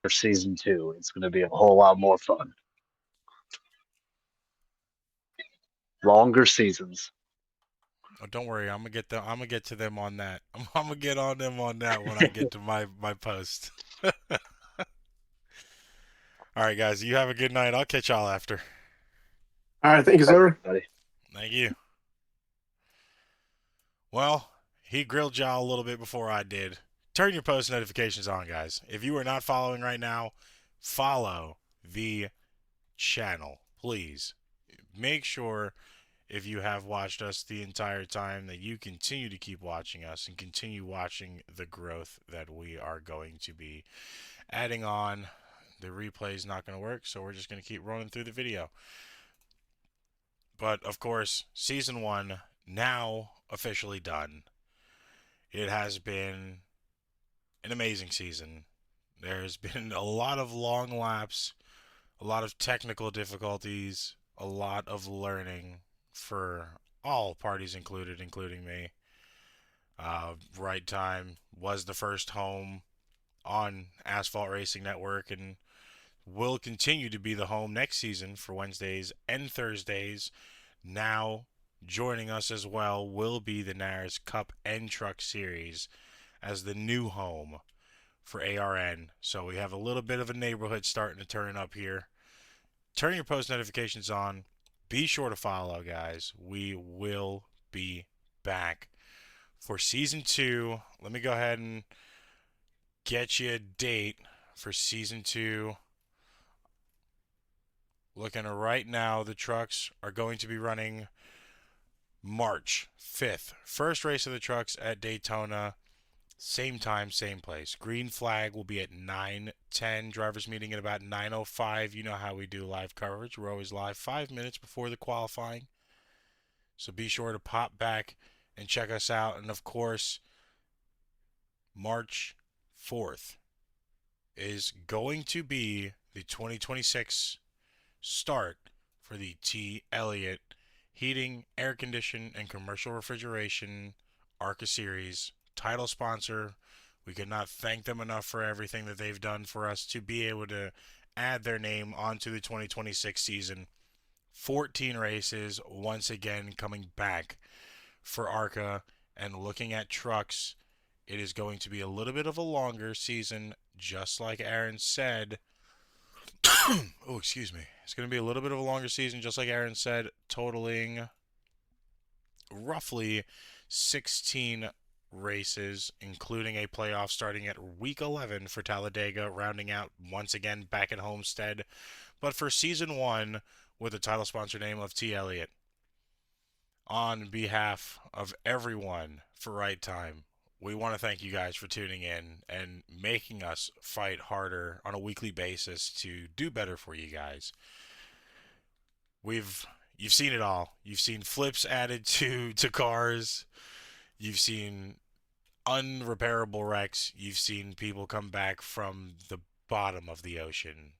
Speaker 22: for season 2. It's going to be a whole lot more fun. Longer seasons.
Speaker 1: Oh, don't worry, I'm gonna get to them on that. I'm gonna get on them on that when I get to my post. All right, guys, you have a good night. I'll catch y'all after.
Speaker 23: All right, thank you, sir.
Speaker 1: Thank you. Well, he grilled y'all a little bit before I did. Turn your post notifications on, guys. If you are not following right now, follow the channel, please. Make sure if you have watched us the entire time that you continue to keep watching us and continue watching the growth that we are going to be adding on. The replay is not going to work, so we're just going to keep running through the video. But of course, season 1 now officially done. It has been an amazing season. There's been a lot of long laps, a lot of technical difficulties, a lot of learning for all parties included, including me. Right Time was the first home on Asphalt Racing Network and will continue to be the home next season for Wednesdays and Thursdays. Now joining us as well will be the NARS Cup and Truck Series as the new home for ARN. So we have a little bit of a neighborhood starting to turn up here. Turn your post notifications on. Be sure to follow, guys. We will be back for season 2. Let me go ahead and get you a date for season 2. Looking right now, the trucks are going to be running March 5th. First race of the trucks at Daytona. Same time, same place. Green flag will be at 9:10. Drivers meeting at about 9:05. You know how we do live coverage. We're always live 5 minutes before the qualifying. So be sure to pop back and check us out. And of course, March 4th is going to be the 2026 start for the T. Elliott Heating, Air Condition, and Commercial Refrigeration ARCA Series title sponsor. We could not thank them enough for everything that they've done for us to be able to add their name onto the 2026 season. 14 races once again coming back for ARCA, and looking at trucks, it is going to be a little bit of a longer season, just like Aaron said. Oh, excuse me. It's going to be a little bit of a longer season, just like Aaron said, totaling roughly 16 races, including a playoff starting at week 11 for Talladega, rounding out once again back at Homestead. But for season 1, with the title sponsor name of T. Elliott, on behalf of everyone for Right Time, we want to thank you guys for tuning in and making us fight harder on a weekly basis to do better for you guys. You've seen it all. You've seen flips added to cars. You've seen unrepairable wrecks. You've seen people come back from the bottom of the ocean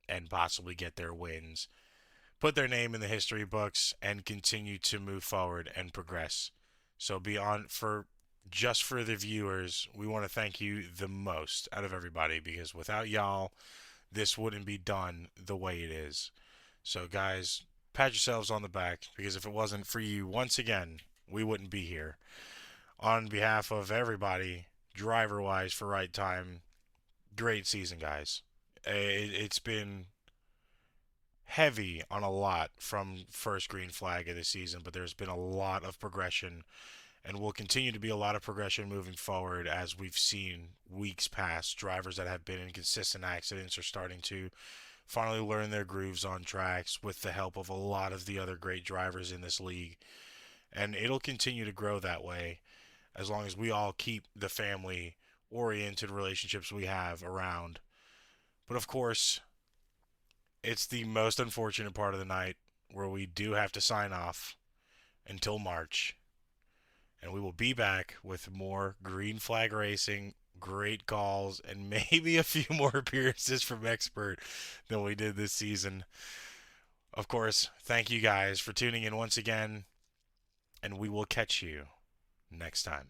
Speaker 1: and possibly get their wins, put their name in the history books, and continue to move forward and progress. So for the viewers, we want to thank you the most out of everybody, because without y'all, this wouldn't be done the way it is. So guys, pat yourselves on the back, because if it wasn't for you, once again, we wouldn't be here. On behalf of everybody, driver-wise for Right Time, great season, guys. It's been heavy on a lot from first green flag of the season, but there's been a lot of progression, and will continue to be a lot of progression moving forward, as we've seen weeks past. Drivers that have been in consistent accidents are starting to finally learn their grooves on tracks with the help of a lot of the other great drivers in this league, and it'll continue to grow that way as long as we all keep the family-oriented relationships we have around. But of course, it's the most unfortunate part of the night where we do have to sign off until March. And we will be back with more green flag racing, great calls, and maybe a few more appearances from Expert than we did this season. Of course, thank you guys for tuning in once again, and we will catch you next time.